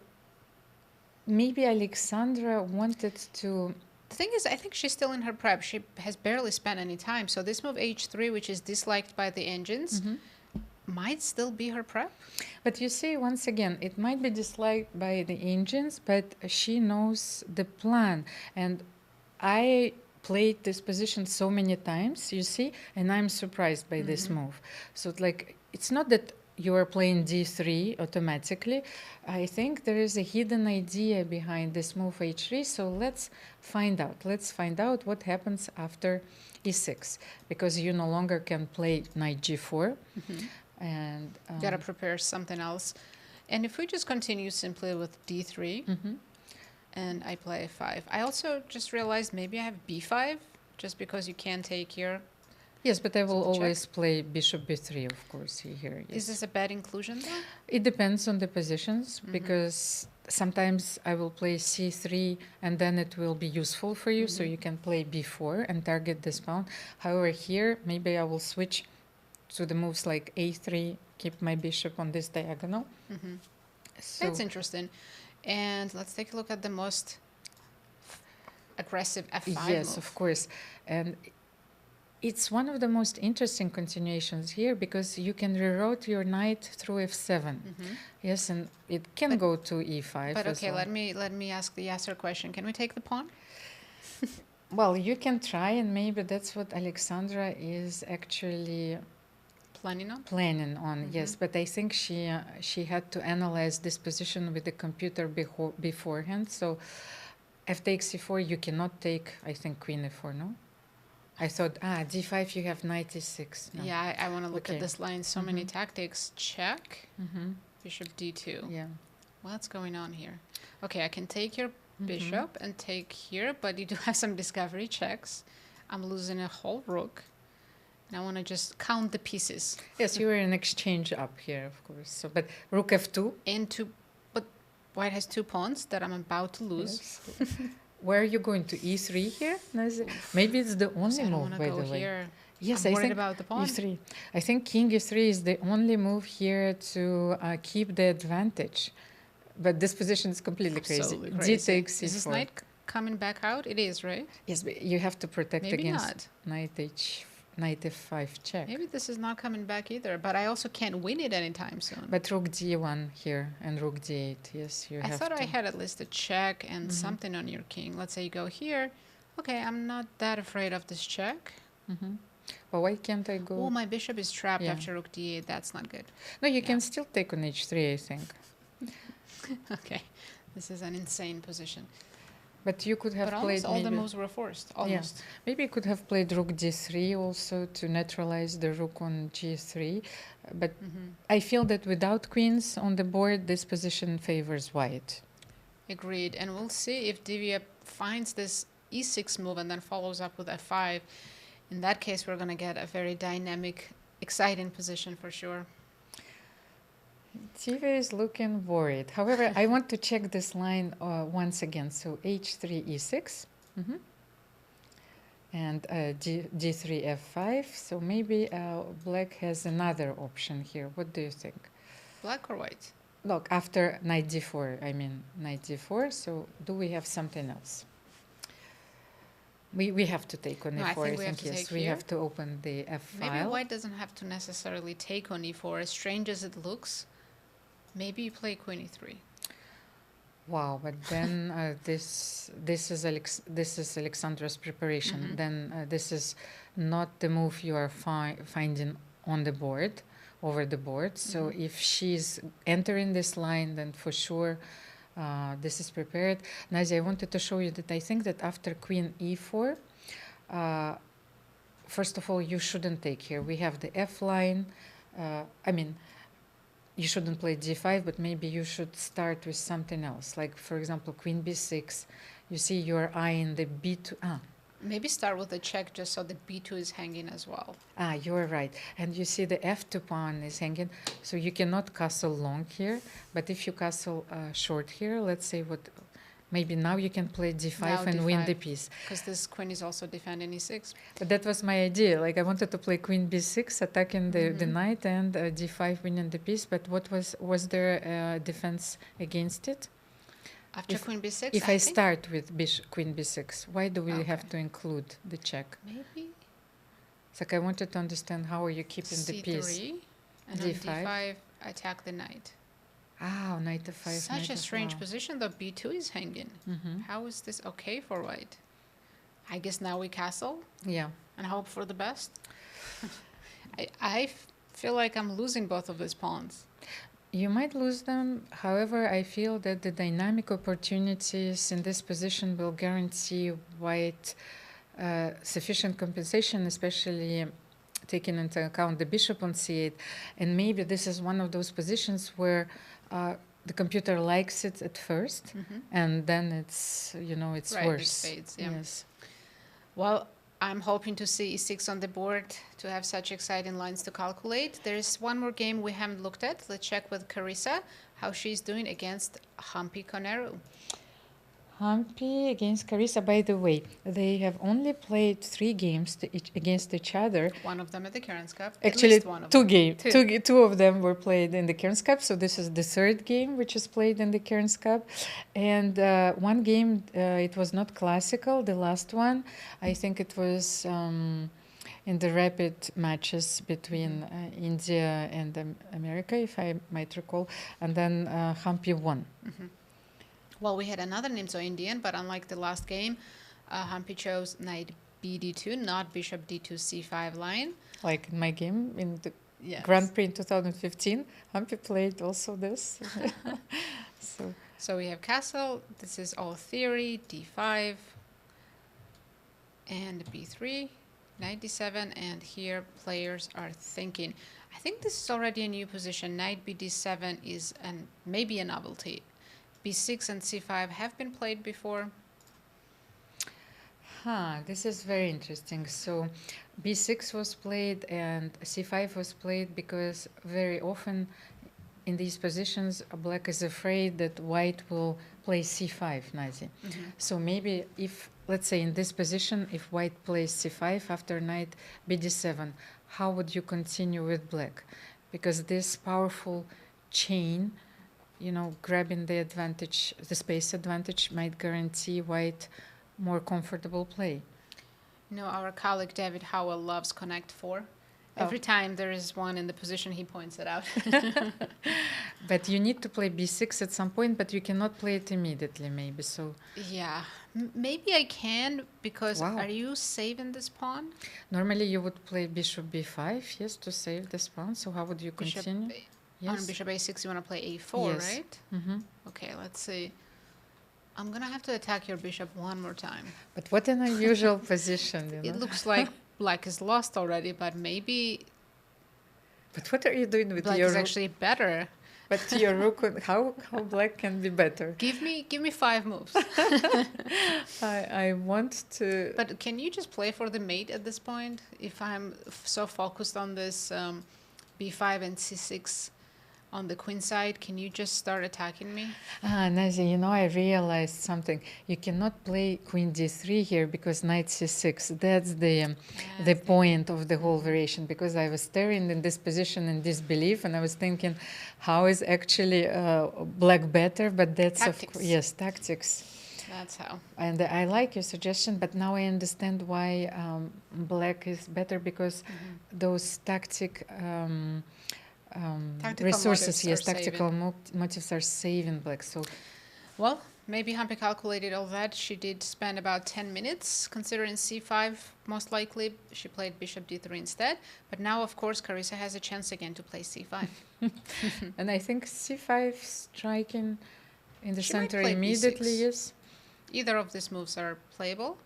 maybe Alexandra wanted to... The thing is, I think she's still in her prep. She has barely spent any time. So this move h3, which is disliked by the engines, might still be her prep. But you see, once again, it might be disliked by the engines, but she knows the plan. And I played this position so many times, you see, and I'm surprised by this move. So like, it's not that you are playing d3 automatically. I think there is a hidden idea behind this move h3. So let's find out. Let's find out what happens after e6, because you no longer can play knight g4. And Gotta prepare something else. And if we just continue simply with d3 and I play f5, I also just realized maybe I have b5 just because you can't take here. yes, but I will So check. always play bishop b3, of course, here. Yes. Is this a bad inclusion though? It depends on the positions, because sometimes I will play c3 and then it will be useful for you, so you can play b4 and target this pawn. However, here maybe I will switch to the moves like a3, keep my bishop on this diagonal. So That's interesting. And let's take a look at the most aggressive f5 yes, move. of course. And It's one of the most interesting continuations here because you can reroute your knight through f7. Yes, and it can go to e5. But as okay, well. let me ask the answer question. Can we take the pawn? Well, you can try, and maybe that's what Alexandra is actually planning on. Yes, but I think she had to analyze this position with the computer beforehand. So f takes e4, you cannot take, I think, queen e4, no? I thought, d5, you have knight e6. No. Yeah, I want to look Okay. at this line. So many tactics. Check. Bishop d2. Yeah. What's going on here? Okay, I can take your bishop and take here, but you do have some discovery checks. I'm losing a whole rook. And I want to just count the pieces. Yes, you were in exchange up here, of course. So, but rook f2. But white has 2 pawns that I'm about to lose. Yes. Where are you going to e3 here? Maybe it's the only I don't move, want to by go the way. here. Yes, I'm I worried think about the pawn. e3. I think king e3 is the only move here to keep the advantage. But this position is completely Absolutely crazy. crazy. D takes c4. Is this knight coming back out? It is, right? Yes, but you have to protect Maybe against knight f5 check. Maybe this is not coming back either, but I also can't win it anytime soon. But rook d1 here and rook d8. Yes, you I have thought to. I had at least a check and something on your king. Let's say you go here. Okay, I'm not that afraid of this check. But why can't I go? Oh, my bishop is trapped Yeah. after rook d8. That's not good. No, you can still take on h3, I think. Okay, this is an insane position. But you could have But played almost all the maybe. moves were forced. Almost. Maybe you could have played rook d3 also to neutralize the rook on g3. But I feel that without queens on the board, this position favors white. Agreed. And we'll see if Divya finds this e6 move and then follows up with f5. In that case, we're going to get a very dynamic, exciting position for sure. Divya is looking worried. However, I want to check this line once again. So h3, e6. And d3, f5. So maybe black has another option here. What do you think? Black or white? Look, after knight d4, I mean knight d4. So do we have something else? We have to take on No, e4. I think we have to yes. take We here. have to open the f Maybe file. white doesn't have to necessarily take on e4, as strange as it looks. Maybe you play queen e3. Wow, but then this is Alexandra's preparation. Then this is not the move you are finding on the board, over the board. So if she's entering this line, then for sure this is prepared. Nadia, I wanted to show you that I think that after queen e4, first of all, you shouldn't take here. We have the f line. I mean, you shouldn't play d5, but maybe you should start with something else. Like, for example, queen b6. You see you're eyeing the b2. Maybe start with a check just so the b2 is hanging as well. You're right. And you see the f2 pawn is hanging. So you cannot castle long here. But if you castle short here, let's say what... Maybe now you can play d5 Now and win d5. the piece. Because this queen is also defending e6. But that was my idea. Like I wanted to play queen b6, attacking the knight, and d5 winning the piece. But what was there a defense against it? After queen b6, If I think start with queen b6, why do we have Okay. to include the check? maybe It's like I wanted to understand how are you keeping the piece. c3, and on d5. d5, attack the knight. Knight f5. Such knight a strange f5. position, though b2 is hanging. How is this okay for white? I guess now we castle Yeah. and hope for the best. I feel like I'm losing both of these pawns. You might lose them. However, I feel that the dynamic opportunities in this position will guarantee white sufficient compensation, especially taking into account the bishop on c8. And maybe this is one of those positions where the computer likes it at first, and then it's, it's Right, it worse. fades, yeah. Yes. Well, I'm hoping to see e6 on the board to have such exciting lines to calculate. There's one more game we haven't looked at. Let's check with Carissa how she's doing against Humpy Koneru. Humpy against Carissa. By the way, they have only played 3 games against each other. One of them at the Cairns Cup. At Actually, least one of them. two of them were played in the Cairns Cup. So this is the 3rd game which is played in the Cairns Cup. And one game, it was not classical. The last one, I think it was in the rapid matches between India and America, if I might recall, and then Humpy won. Well, we had another Nimzo Indian, but unlike the last game, Humpy chose knight bd2, not bishop d2 c5 line. Like in my game in the Yes. Grand Prix in 2015, Humpy played also this. So we have castle. This is all theory. d5 and b3, knight d7, and here players are thinking. I think this is already a new position. Knight bd7 is maybe a novelty. b6 and c5 have been played before. This is very interesting. So b6 was played and c5 was played because very often in these positions black is afraid that white will play c5, Nazi. So maybe if, let's say in this position, if white plays c5 after knight bd7, how would you continue with black? Because this powerful chain, you know, grabbing the advantage, the space advantage, might guarantee white more comfortable play. You know, our colleague David Howell loves Connect 4. Every time there is one in the position, he points it out. But you need to play b6 at some point, but you cannot play it immediately, maybe. So Yeah, maybe I can, because Wow. are you saving this pawn? normally you would play bishop b5, yes, to save this pawn. So how would you Bishop continue? On Yes. bishop a6, you want to play a4, Yes. right? Mm-hmm. Okay, let's see. I'm going to have to attack your bishop one more time. But what an unusual position, you know. It looks like black is lost already, but maybe But what are you doing with black your is rook? actually better. But your rook, how black can be better? Give me 5 moves. I want to. But can you just play for the mate at this point? If I'm so focused on this b5 and c6 on the queen side, can you just start attacking me? Nazi, you know, I realized something. You cannot play queen d3 here because knight c6. That's the point of the whole variation. Because I was staring in this position in disbelief, and I was thinking, how is actually black better? But that's Tactics. Yes, tactics. That's how. And I like your suggestion, but now I understand why black is better, because those tactical resources, motives yes, are tactical motives are saving black. So, Well, maybe Humpy calculated all that. She did spend about 10 minutes considering c5, most likely. She played bishop d3 instead. But now, of course, Carissa has a chance again to play c5. and I think c5 striking in the She might center play immediately, b6. yes. Either of these moves are playable.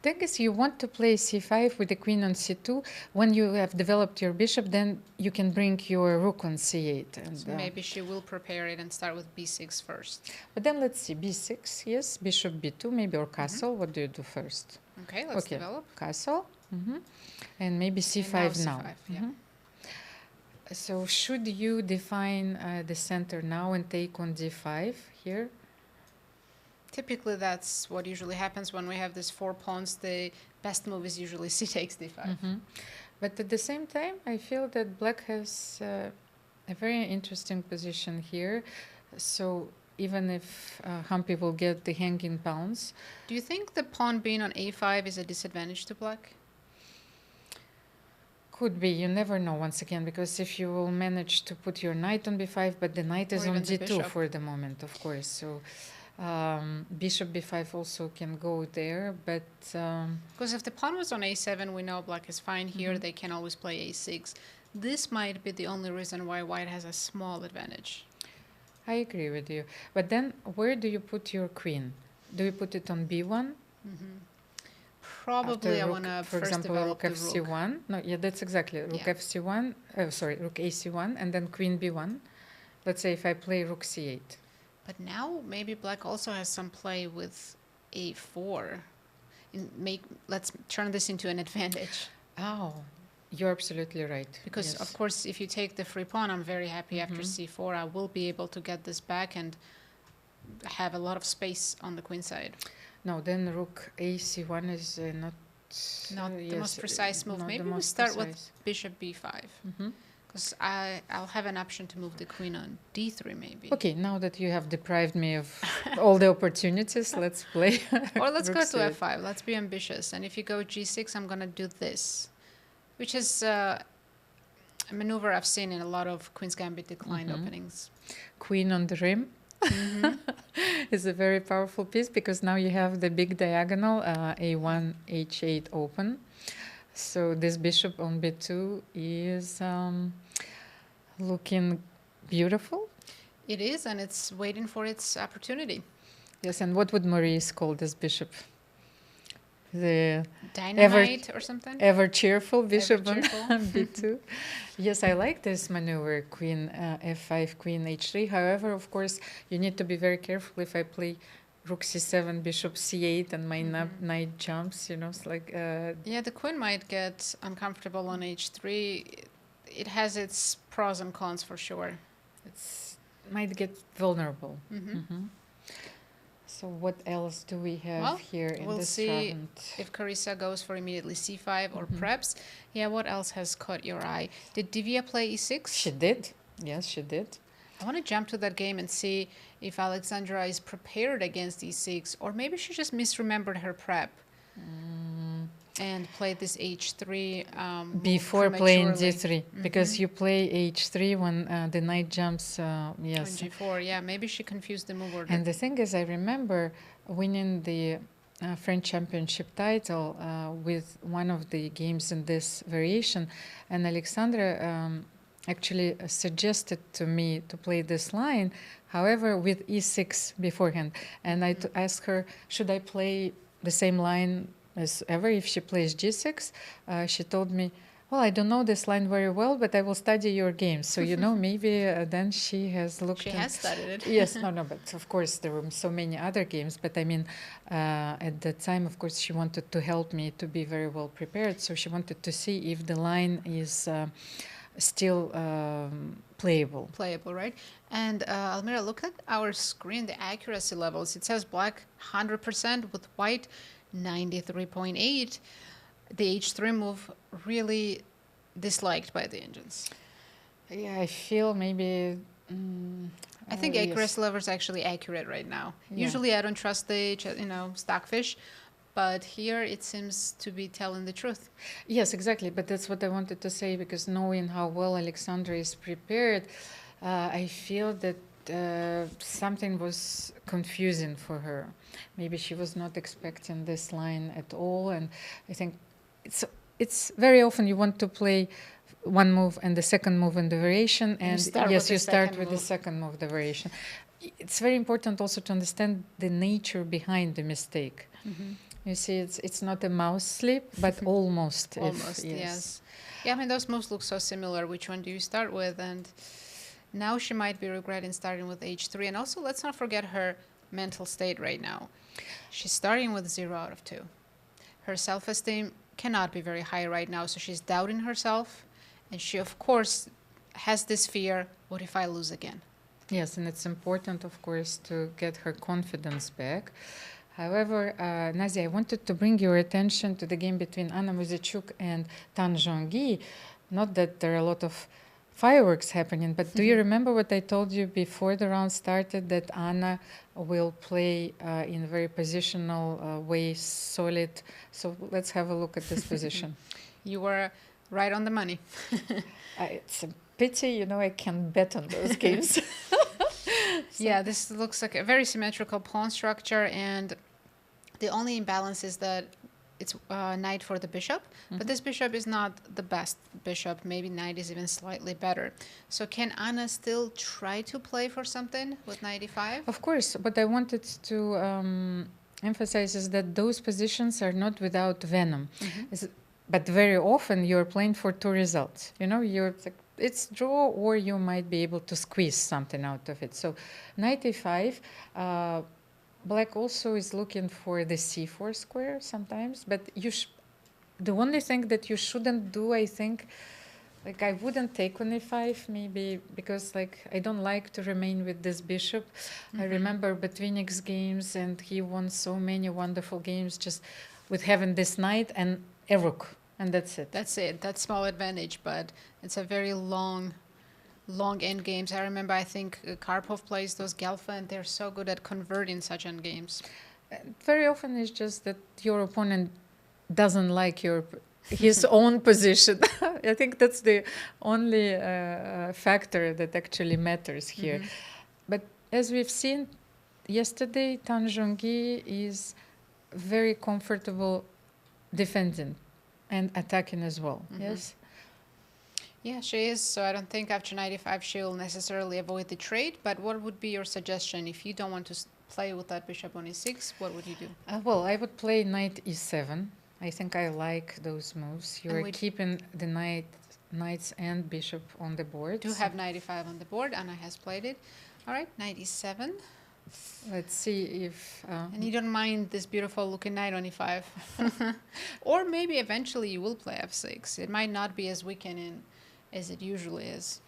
Thing is, you want to play c5 with the queen on c2. When you have developed your bishop, then you can bring your rook on c8. And, So maybe she will prepare it and start with b6 first. But then let's see, b6, yes, bishop b2, maybe, or castle. What do you do first? Okay, let's develop. Castle, and maybe c5 now. c5, yeah. So should you define the center now and take on d5 here? Typically, that's what usually happens when we have these 4 pawns. The best move is usually c takes d5. But at the same time, I feel that black has a very interesting position here. So even if Humpy will get the hanging pawns. Do you think the pawn being on a5 is a disadvantage to black? Could be, you never know, once again, because if you will manage to put your knight on b5, but the knight is Or on even the d2 bishop. for the moment, of course. So bishop b5 also can go there, but Because if the pawn was on a7, we know black is fine here. They can always play a6. This might be the only reason why white has a small advantage. I agree with you. But then where do you put your queen? Do you put it on b1? Probably I After want to for first example, develop rook the rook. fc1. No, yeah, that's exactly rook Yeah. fc1. Sorry, rook ac1, and then queen b1. Let's say if I play rook c8. But now maybe black also has some play with a4. Let's turn this into an advantage. Oh, you're absolutely right. Because, yes. of course, if you take the free pawn, I'm very happy after c4. I will be able to get this back and have a lot of space on the queen side. No, then rook ac1 is not Not the yes, most precise move. not the Maybe we most start with precise. bishop b5. Because Because I'll have an option to move the queen on d3 maybe. Okay, now that you have deprived me of all the opportunities, let's play. Or let's go rook to c8. f5. Let's be ambitious. And if you go g6, I'm going to do this, which is a maneuver I've seen in a lot of Queen's Gambit declined openings. Queen on the rim. Is a very powerful piece because now you have the big diagonal a1, h8 open. So this bishop on b2 is looking beautiful. It is, and it's waiting for its opportunity. Yes, and what would Maurice call this bishop? The Dynamite or something? ever cheerful bishop on cheerful. b2. Yes, I like this maneuver, queen f5, queen h3. However, of course, you need to be very careful if I play rook c7, bishop c8, and my knight jumps, you know, it's like... Yeah, the queen might get uncomfortable on h3. It has its pros and cons for sure. It's might get vulnerable. So what else do we have Well, here in we'll this see round? if Carissa goes for immediately c5 or preps. Yeah, what else has caught your eye? Did Divya play e6? She did. Yes, she did. I want to jump to that game and see if Alexandra is prepared against e6, or maybe she just misremembered her prep and played this h3 move Before playing prematurely. d3, because you play h3 when the knight jumps, yes. On g4, yeah, maybe she confused the move order. And the thing is, I remember winning the French championship title with one of the games in this variation, and Alexandra actually suggested to me to play this line, however, with e6 beforehand. And I asked her, should I play the same line as ever if she plays g6? She told me, well, I don't know this line very well, but I will study your game. So, you know, maybe then she has looked... She has studied it. Yes, no, but of course there were so many other games. But I mean, at that time, of course, she wanted to help me to be very well prepared. So she wanted to see if the line is still playable. Playable, right? And Almira, look at our screen, the accuracy levels. It says black 100% with white 93.8. The h3 move really disliked by the engines. Yeah, I feel maybe... I think accuracy level is actually accurate right now. Yeah. Usually I don't trust the stockfish, but here it seems to be telling the truth. Yes, exactly. But that's what I wanted to say, because knowing how well Alexandra is prepared, I feel that something was confusing for her. Maybe she was not expecting this line at all. And I think it's very often you want to play one move and the second move in the variation. And yes, you start with the second move, the variation. It's very important also to understand the nature behind the mistake. You see, it's not a mouse slip, but almost. Almost, yes. Yeah, I mean, those moves look so similar. Which one do you start with? And now she might be regretting starting with h3. And also, let's not forget her mental state right now. She's starting with 0 out of 2. Her self-esteem cannot be very high right now, so she's doubting herself. And she, of course, has this fear, what if I lose again? Yes, and it's important, of course, to get her confidence back. However, Nadia, I wanted to bring your attention to the game between Anna Muzychuk and Zhongyi. Not that there are a lot of fireworks happening, but do you remember what I told you before the round started, that Anna will play in a very positional way, solid? So let's have a look at this position. You were right on the money. It's a pity, you know, I can bet on those games. Yeah, this looks like a very symmetrical pawn structure, and the only imbalance is that it's knight for the bishop, but this bishop is not the best bishop. Maybe knight is even slightly better. So can Anna still try to play for something with knight e5? Of course, what I wanted to emphasize is that those positions are not without venom. But very often you're playing for two results. You know, it's draw, or you might be able to squeeze something out of it. So knight e5, black also is looking for the c4 square sometimes, but the only thing that you shouldn't do, I think, like I wouldn't take on e5 maybe, because like I don't like to remain with this bishop. I remember Botvinnik's games, and he won so many wonderful games just with having this knight and a rook. And that's it. That's it. That small advantage, but it's a very long end games. I remember, I think Karpov plays those Galfa, and they're so good at converting such end games. Very often it's just that your opponent doesn't like his own position. I think that's the only factor that actually matters here. But as we've seen yesterday, Zhongyi is very comfortable defending and attacking as well. Yes. Yeah, she is. So I don't think after 95 she will necessarily avoid the trade. But what would be your suggestion if you don't want to play with that bishop on e6? What would you do? Well, I would play knight e7. I think I like those moves. You are keeping the knights and bishop on the board. Do have knight e5 on the board. Anna has played it. All right, knight e7. Let's see if... and you don't mind this beautiful looking knight on e5. Or maybe eventually you will play f6. It might not be as weakening as it usually is.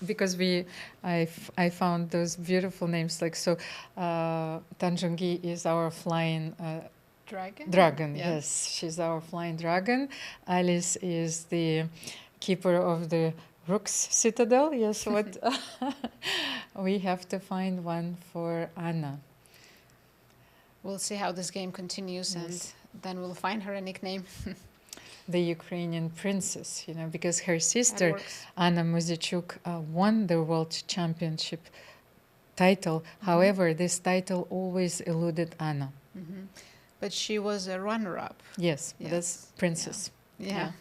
Because I found those beautiful names, like, so Zhongyi is our flying dragon. Yes, she's our flying dragon. Alice is the keeper of the Rook's Citadel. Yes, what we have to find one for Anna. We'll see how this game continues, and then we'll find her a nickname. The Ukrainian princess, because her sister Anna Muzychuk won the world championship title. However, this title always eluded Anna. But she was a runner-up. Yes, that's princess. Yeah.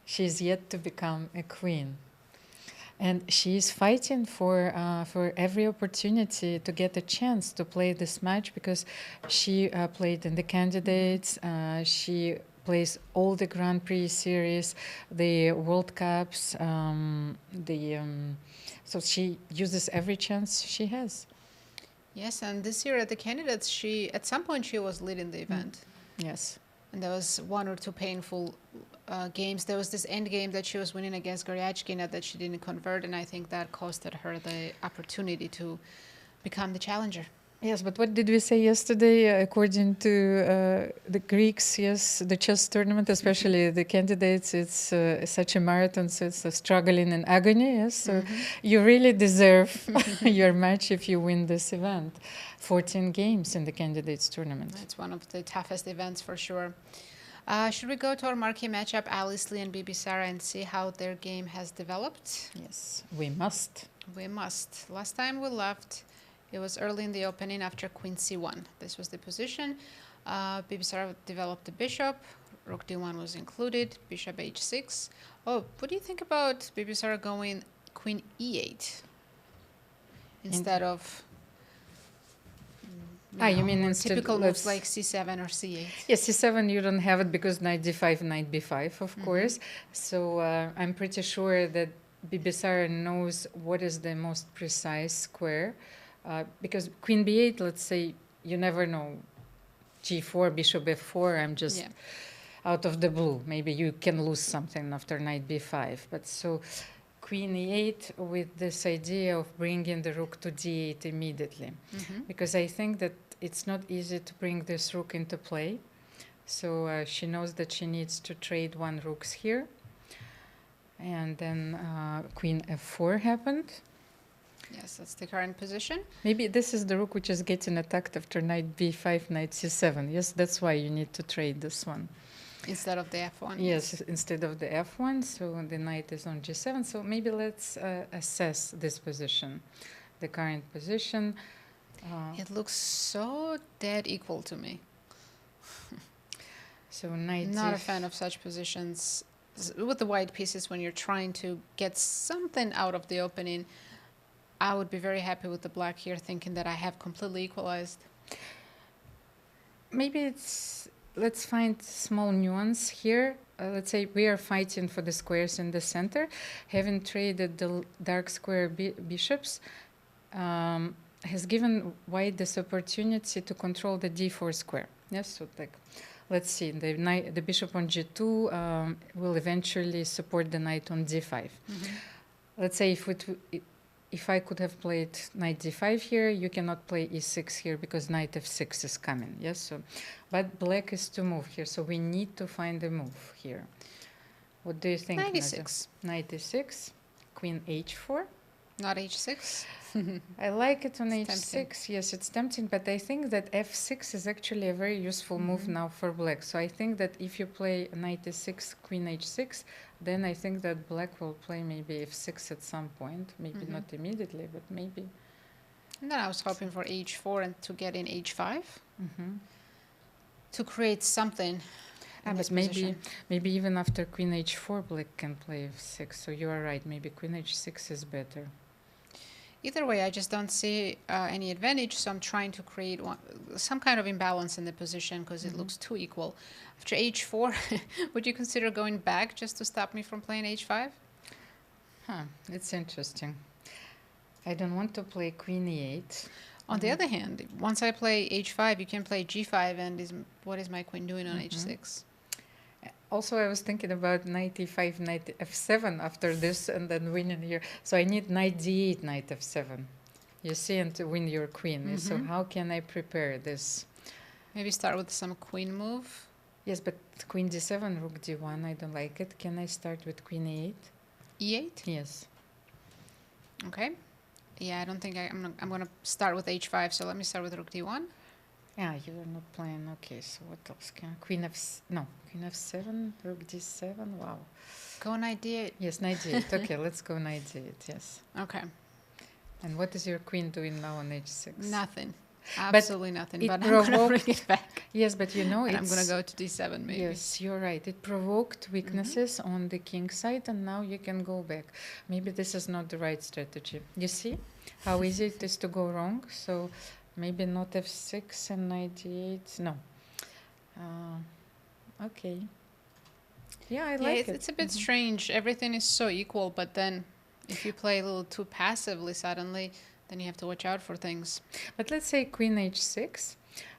She's yet to become a queen. And she's fighting for every opportunity to get a chance to play this match, because she played in the candidates. She plays all the Grand Prix series, the World Cups. So she uses every chance she has. Yes, and this year at the candidates, at some point she was leading the event. Yes. And there was one or two painful games. There was this end game that she was winning against Goryachkina that she didn't convert, and I think that costed her the opportunity to become the challenger. Yes, but what did we say yesterday? According to the Greeks, yes, the chess tournament, especially the candidates, it's such a marathon, so it's a struggling in agony, yes? So you really deserve your match if you win this event. 14 games in the candidates tournament. It's one of the toughest events for sure. Should we go to our marquee matchup, Alice Lee and Bibisara, and see how their game has developed? Yes, we must. We must. Last time we left, it was early in the opening after queen c1. This was the position. Bibisara developed the bishop. Rook d1 was included. Bishop h6. Oh, what do you think about Bibisara going queen e8 instead of... you mean instead typical moves like c7 or c8? Yes, c7 you don't have it because knight d5, knight b5, of course. So I'm pretty sure that Bibisara knows what is the most precise square. Because queen b8, let's say, you never know. g4, bishop f4, I'm just out of the blue. Maybe you can lose something after knight b5. But so queen e8 with this idea of bringing the rook to d8 immediately. Because I think that it's not easy to bring this rook into play. So she knows that she needs to trade one rooks here. And then queen f4 happened. Yes, that's the current position. Maybe this is the rook which is getting attacked after knight b5, knight c7. Yes, that's why you need to trade this one. Instead of the f1. Yes, instead of the f1, so the knight is on g7. So maybe let's assess this position, the current position. It looks so dead equal to me. So knight... Not a fan of such positions with the white pieces when you're trying to get something out of the opening. I would be very happy with the black here, thinking that I have completely equalized. Maybe let's find small nuance here. Let's say we are fighting for the squares in the center. Having traded the dark square bishops has given white this opportunity to control the d4 square. Yes, so like, let's see, the bishop on g2 will eventually support the knight on d5. Let's say if if I could have played knight d5 here, you cannot play e6 here because knight f6 is coming. Yes, so, but black is to move here, so we need to find a move here. What do you think? Knight e6. Knight e6, queen h4. Not h6. I like it on It's h6. tempting. Yes, it's tempting, but I think that f6 is actually a very useful move now for black. So I think that if you play knight e6, queen h6, then I think that black will play maybe f6 at some point. Maybe not immediately, but maybe. And then I was hoping for h4 and to get in h5 to create something. In this But maybe, position. maybe even after queen h4, black can play f6. So you are right. Maybe queen h6 is better. Either way, I just don't see any advantage, so I'm trying to create some kind of imbalance in the position because it looks too equal. After h4, would you consider going back just to stop me from playing h5? Huh, it's interesting. I don't want to play queen e8. On the other hand, once I play h5, you can play g5, and what is my queen doing on h6? Also, I was thinking about knight e5, knight f7 after this, and then winning here. So I need knight d8, knight f7. You see, and to win your queen. So how can I prepare this? Maybe start with some queen move. Yes, but queen d7, rook d1, I don't like it. Can I start with queen e8? e8? Yes. Okay. Yeah, I don't think I'm going to start with h5, so let me start with rook d1. Yeah, you are not playing. Okay, so what else can queen f7, rook d7. Wow. Go knight d8. Yes, knight d8. Okay, let's go knight d8. Yes. Okay. And what is your queen doing now on h6? Nothing. Absolutely nothing. it But I'm going to provoked- bring it back. Yes, but you know, And I'm it's going to go to d7 maybe. Yes, you're right. It provoked weaknesses on the king side, and now you can go back. Maybe this is not the right strategy. You see how easy it is to go wrong? So maybe not f6 and knight d8. No. Okay. Yeah, I like it. It's a bit strange. Everything is so equal, but then if you play a little too passively suddenly, then you have to watch out for things. But let's say queen h6,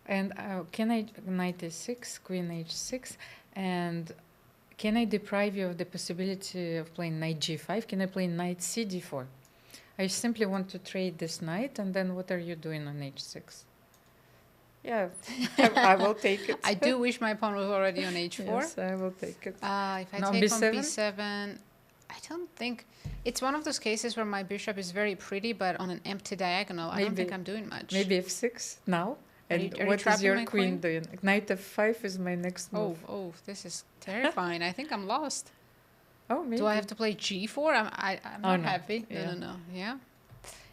and can I knight e6, queen h6, and can I deprive you of the possibility of playing knight g5? Can I play knight cd4? I simply want to trade this knight, and then what are you doing on h6? Yeah, I will take it. I do wish my pawn was already on h4. Yes, I will take it. If I No, take b7? on b7, I don't think... It's one of those cases where my bishop is very pretty, but on an empty diagonal, I don't Maybe- think I'm doing much. Maybe f6 now. Are And you what is trapping your my queen queen? doing? Knight f5 is my next move. Oh, this is terrifying. I think I'm lost. Oh, maybe. Do I have to play g4? I'm Oh, not no. happy. Yeah. No. Yeah.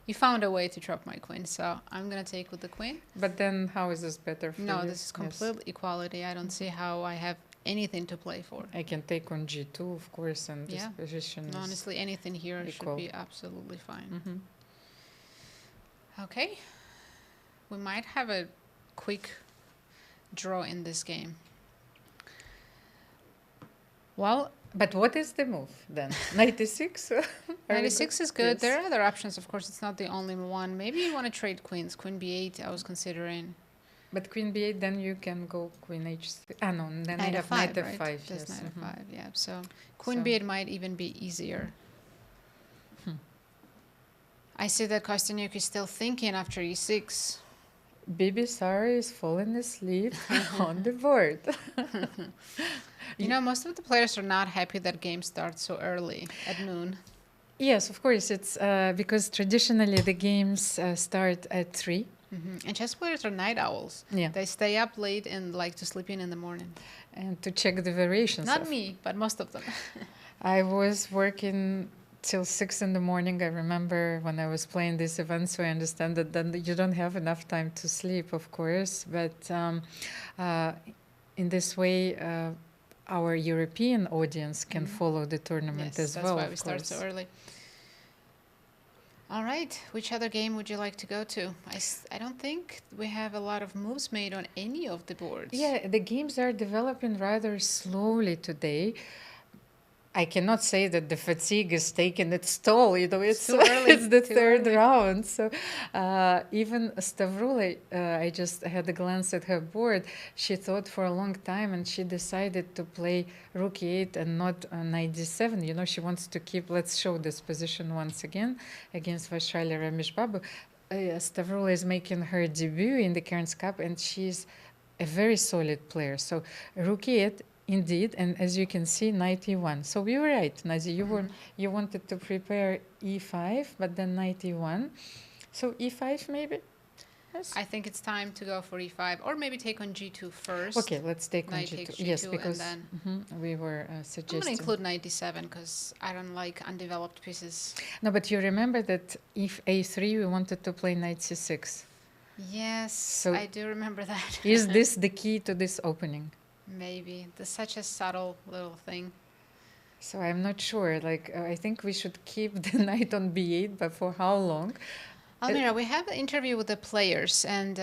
You found a way to drop my queen, so I'm going to take with the queen. But then how is this better for you? No, this is Yes. complete equality. I don't see how I have anything to play for. I can take on g2, of course, and this Yeah. position is... Honestly, anything here equal. should be absolutely fine. Mhm. Okay. We might have a quick draw in this game. Well, But what is the move then? 96? 96 is good. Yes. There are other options, of course. It's not the only one. Maybe you want to trade queens. Queen b8, I was considering. But queen b8, then you can go queen h6. Ah, no, then Knight I have f5, knight right? f5. Just Yes. knight mhm. f5, yeah. So queen So- b8 might even be easier. I see that Kosteniuk is still thinking after e6. Bibisara is falling asleep on the board. You know, most of the players are not happy that game starts so early at noon. Yes, of course. It's because traditionally the games start at 3. And chess players are night owls. Yeah. They stay up late and like to sleep in the morning. And to check the variations. Not of- me, but most of them. I was working till 6 in the morning. I remember when I was playing this event, so I understand that then you don't have enough time to sleep, of course. But in this way, our European audience can follow the tournament Yes, as that's well. why of we start so course. early. All right, which other game would you like to go to? I don't think we have a lot of moves made on any of the boards. Yeah, the games are developing rather slowly today. I cannot say that the fatigue is taking its toll. It's too early. It's the Too third early. round. So even Stavroula, I just had a glance at her board. She thought for a long time, and she decided to play rook e8 and not knight d7. She wants to keep. Let's show this position once again against Vaishali Rameshbabu. Stavroula is making her debut in the Cairns Cup, and she's a very solid player. So rook e8. Indeed, and as you can see, knight e1. So you were right, Nazi. You wanted to prepare e5, but then knight e1. So e5 maybe? Yes. I think it's time to go for e5, or maybe take on g2 first. Okay, let's take on Knight g2. takes Yes, g2, because and then we were I'm suggesting. going to include knight d7 because I don't like undeveloped pieces. No, but you remember that if a3, we wanted to play knight c6. Yes, So I do remember that. Is this the key to this opening? Maybe. There's such a subtle little thing. So I'm not sure. I think we should keep the knight on b8, but for how long? Almira, we have an interview with the players, and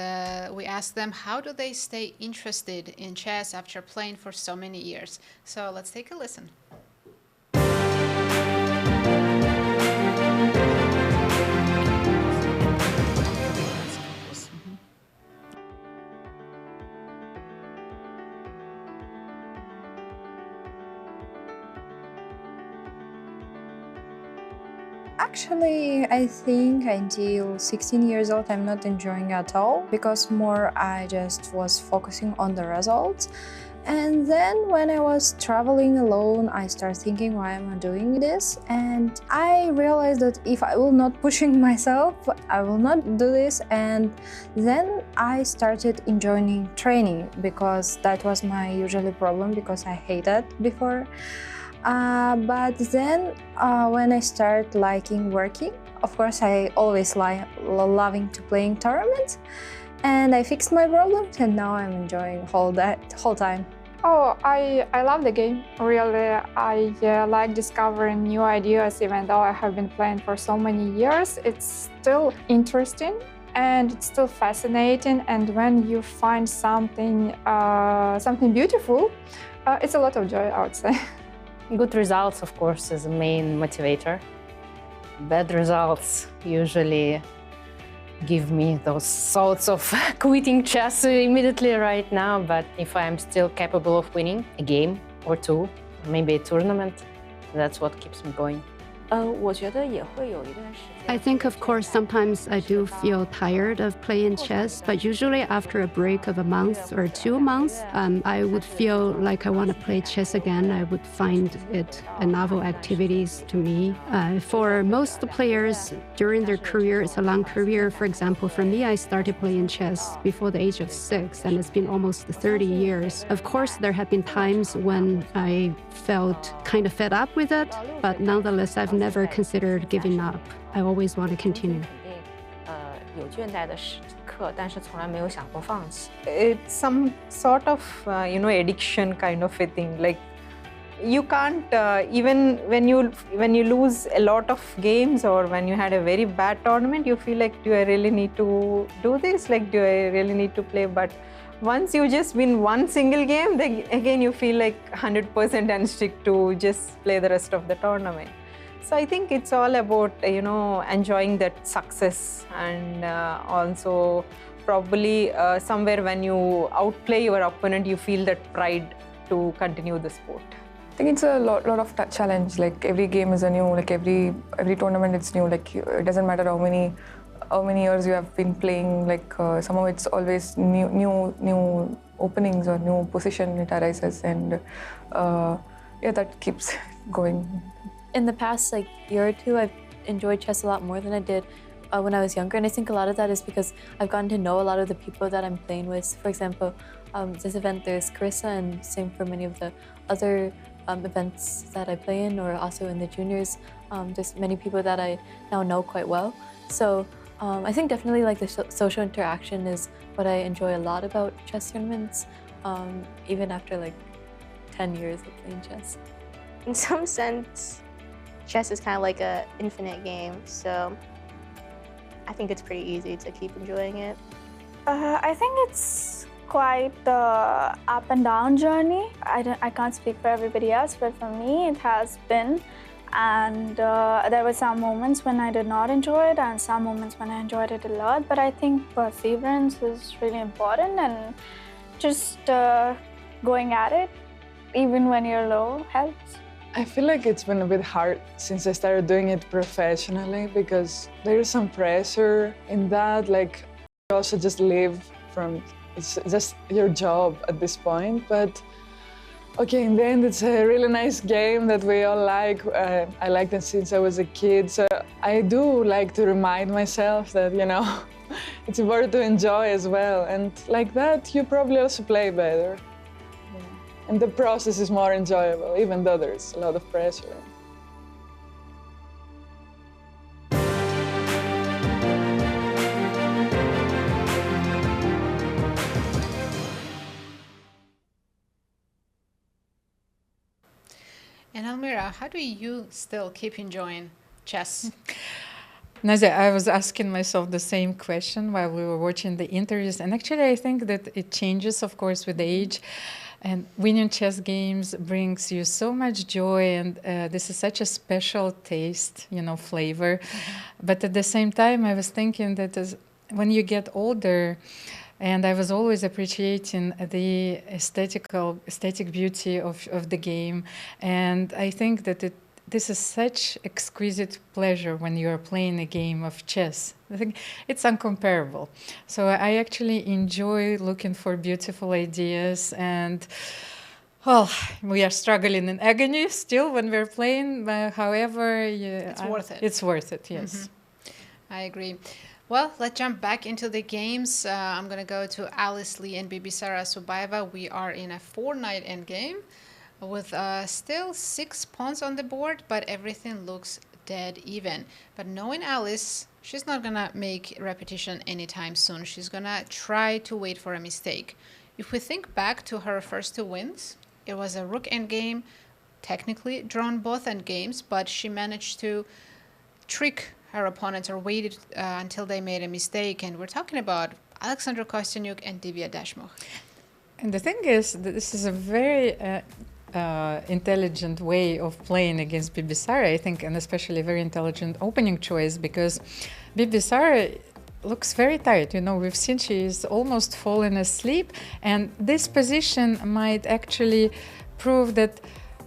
we asked them how do they stay interested in chess after playing for so many years. So let's take a listen. Actually, I think until 16 years old, I'm not enjoying at all because more I just was focusing on the results. And then when I was traveling alone, I started thinking, why am I doing this? And I realized that if I will not pushing myself, I will not do this. And then I started enjoying training because that was my usually problem because I hated before. But then when I start liking working, of course I always loving to playing tournaments, and I fixed my problems and now I'm enjoying whole time. Oh, I love the game. Really, I like discovering new ideas even though I have been playing for so many years. It's still interesting and it's still fascinating, and when you find something beautiful, it's a lot of joy, I would say. Good results, of course, is the main motivator. Bad results usually give me those thoughts of quitting chess immediately right now, but if I'm still capable of winning a game or two, maybe a tournament, that's what keeps me going. I think, of course, sometimes I do feel tired of playing chess, but usually after a break of a month or 2 months, I would feel like I want to play chess again. I would find it a novel activities to me. For most players during their career, it's a long career. For example, for me, I started playing chess before the age of 6, and it's been almost 30 years. Of course, there have been times when I felt kind of fed up with it, but nonetheless, I've never considered giving up. I always want to continue. It's some sort of addiction kind of a thing. Like you can't even when you lose a lot of games or when you had a very bad tournament, you feel like, do I really need to do this? Like, do I really need to play? But once you just win one single game, then again you feel like 100% and stick to just play the rest of the tournament. So I think it's all about enjoying that success, and also probably somewhere when you outplay your opponent, you feel that pride to continue the sport. I think it's a lot of challenge. Like every game is a new. Like every tournament, it's new. Like it doesn't matter how many years you have been playing. Like somehow it's always new openings or new position it arises, and that keeps going. In the past year or two, I've enjoyed chess a lot more than I did when I was younger, and I think a lot of that is because I've gotten to know a lot of the people that I'm playing with. For example, this event there's Carissa, and same for many of the other events that I play in, or also in the juniors. There's many people that I now know quite well. So I think definitely the social interaction is what I enjoy a lot about chess tournaments, even after 10 years of playing chess. In some sense, chess is kind of like an infinite game, so I think it's pretty easy to keep enjoying it. I think it's quite the up and down journey. I can't speak for everybody else, but for me it has been. And there were some moments when I did not enjoy it and some moments when I enjoyed it a lot. But I think perseverance is really important, and just going at it, even when you're low, helps. I feel like it's been a bit hard since I started doing it professionally, because there is some pressure in that. Like, you also just live from, it's just your job at this point. But okay, in the end, it's a really nice game that we all like. I liked it since I was a kid. So I do like to remind myself that, you know, it's important to enjoy as well. And like that, you probably also play better. And the process is more enjoyable, even though there's a lot of pressure. And Almira, how do you still keep enjoying chess? Nazia, I was asking myself the same question while we were watching the interviews. And actually, I think that it changes, of course, with age. And winning chess games brings you so much joy, and this is such a special taste, you know, flavor. But at the same time, I was thinking that when you get older, and I was always appreciating the aesthetic beauty of the game, and I think that this is such exquisite pleasure when you are playing a game of chess. I think it's incomparable. So I actually enjoy looking for beautiful ideas, and well, we are struggling in agony still when we're playing. However, it's worth it. It's worth it, yes. Mm-hmm. I agree. Well, let's jump back into the games. I'm going to go to Alice Lee and Bibisara Assaubayeva. We are in a 4-night endgame with still 6 pawns on the board, but everything looks dead even. But knowing Alice, she's not gonna make repetition anytime soon. She's gonna try to wait for a mistake. If we think back to her first 2 wins, it was a rook endgame, technically drawn both endgames, but she managed to trick her opponents or waited until they made a mistake. And we're talking about Alexandra Kosteniuk and Divya Deshmukh. And the thing is that this is a very intelligent way of playing against Bibisara, I think, and especially very intelligent opening choice, because Bibisara looks very tired. You know, we've seen she is almost fallen asleep, and this position might actually prove that,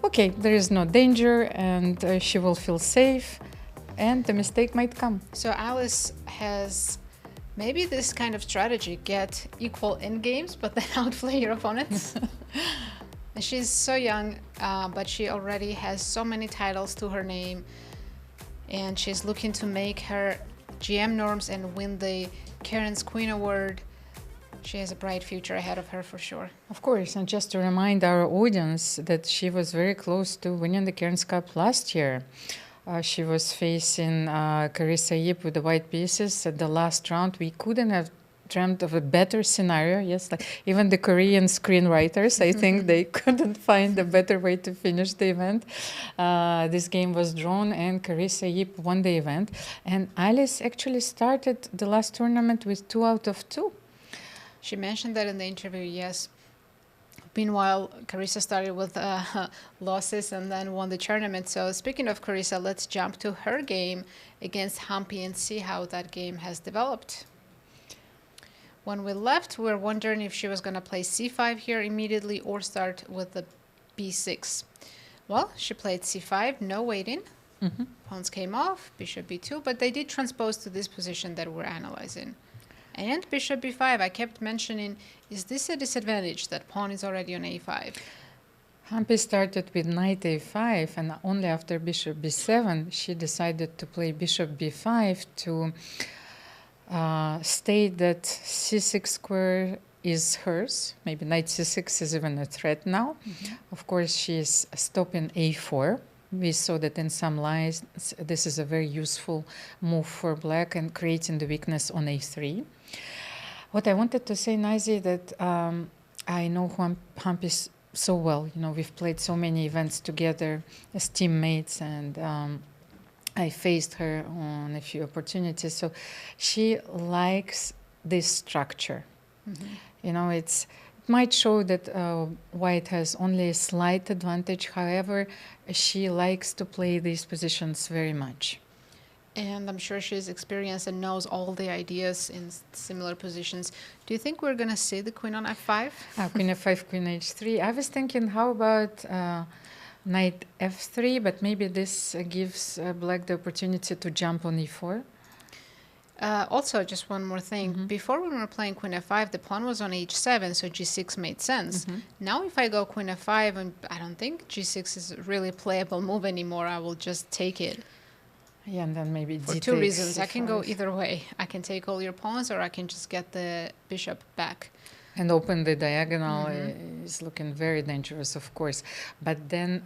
okay, there is no danger and she will feel safe, and the mistake might come. So Alice has maybe this kind of strategy, get equal end games, but then outplay your opponents. She's so young, but she already has so many titles to her name, and she's looking to make her GM norms and win the Cairns Queen Award. She has a bright future ahead of her for sure. Of course, and just to remind our audience that she was very close to winning the Cairns Cup last year. She was facing Carissa with the white pieces at the last round. We couldn't have dreamt of a better scenario. Yes, like even the Korean screenwriters, I think they couldn't find a better way to finish the event. This game was drawn and Carissa won the event. And Alice actually started the last tournament with 2 out of 2. She mentioned that in the interview, yes. Meanwhile, Carissa started with losses and then won the tournament. So speaking of Carissa, let's jump to her game against Humpy and see how that game has developed. When we left, we were wondering if she was going to play c5 here immediately or start with the b6. Well, she played c5, no waiting. Pawns came off, bishop b2, but they did transpose to this position that we're analyzing. And bishop b5, I kept mentioning, is this a disadvantage that pawn is already on a5? Humpy started with knight a5, and only after bishop b7, she decided to play bishop b5 to state that c6 square is hers. Maybe knight c6 is even a threat now. Of course, she is stopping a4. We saw that in some lines, this is a very useful move for black and creating the weakness on a3. What I wanted to say, Nazi, that I know Humpy so well. You know, we've played so many events together as teammates, and I faced her on a few opportunities. So she likes this structure. You know, it might show that white has only a slight advantage. However, she likes to play these positions very much. And I'm sure she's experienced and knows all the ideas in similar positions. Do you think we're going to see the queen on f5? Queen f5, queen h3. I was thinking, how about knight f3, but maybe this gives black the opportunity to jump on e4. Also, just one more thing. Before when we were playing queen f5, the pawn was on h7, so g6 made sense. Now if I go queen f5, and I don't think g6 is a really playable move anymore. I will just take it. Yeah, and then maybe for two reasons. I can go either way. I can take all your pawns, or I can just get the bishop back. And open the diagonal is looking very dangerous, of course. But then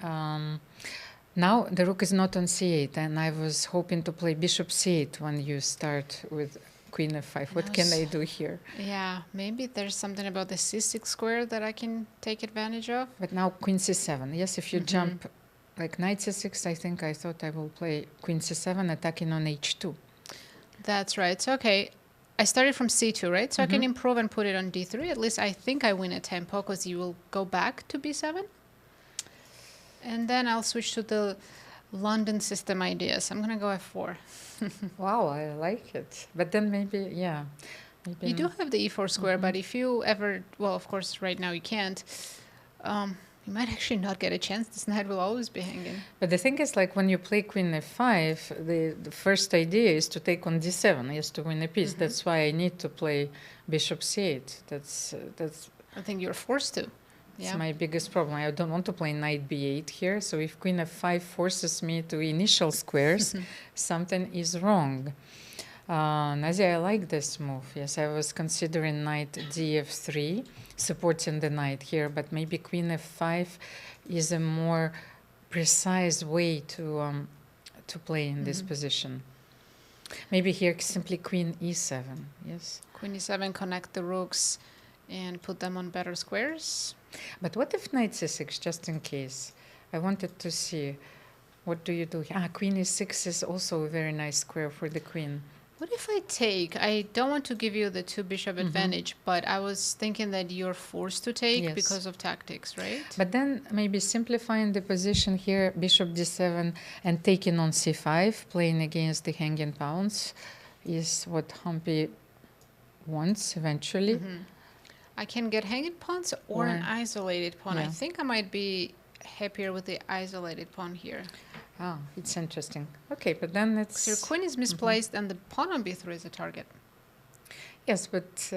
now the rook is not on c8, and I was hoping to play bishop c8 when you start with queen f5. What can I do here? Yeah, maybe there's something about the c6 square that I can take advantage of. But now queen c7. Yes, if you jump like knight c6, I thought I will play queen c7 attacking on h2. That's right. So, okay, I started from c2, right? So I can improve and put it on d3. At least I think I win a tempo because you will go back to b7. And then I'll switch to the London system ideas. I'm going to go f4. Wow, I like it. But then maybe, yeah. Maybe you do have the e4 square, but if you ever, well, of course, right now you can't. You might actually not get a chance. This knight will always be hanging. But the thing is, like when you play queen f5, the first idea is to take on d7, yes, to win a piece. That's why I need to play bishop c8. That's. I think you're forced to. It's my biggest problem. I don't want to play knight b8 here. So if queen f5 forces me to initial squares, something is wrong. Nadia, I like this move. Yes, I was considering knight df3, supporting the knight here, but maybe queen f5 is a more precise way to play in this position. Maybe here simply queen e7. Yes. Queen e7, connect the rooks and put them on better squares. But what if knight c6, just in case? I wanted to see. What do you do here? Queen e6 is also a very nice square for the queen. What if I take? I don't want to give you the two bishop advantage, but I was thinking that you're forced to take because of tactics, right? But then maybe simplifying the position here, bishop d7 and taking on c5, playing against the hanging pawns, is what Humpy wants eventually. I can get hanging pawns or an isolated pawn. I think I might be happier with the isolated pawn here. Oh, it's interesting. Okay, but then it's... So your queen is misplaced and the pawn on b3 is a target. Yes, but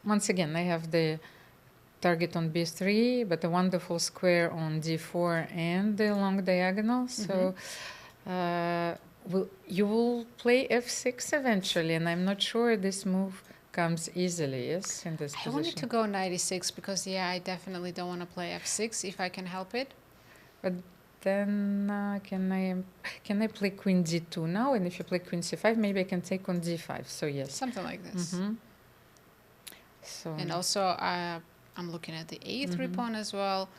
once again, I have the target on b3, but a wonderful square on d4 and the long diagonal. So you will play f6 eventually, and I'm not sure this move comes easily, yes, in this position. I wanted to go knight e6 because, I definitely don't want to play f6 if I can help it. But then can I play queen d2 now? And if you play queen c5, maybe I can take on d5. So yes. Something like this. So. And also I'm looking at the a3 pawn as well.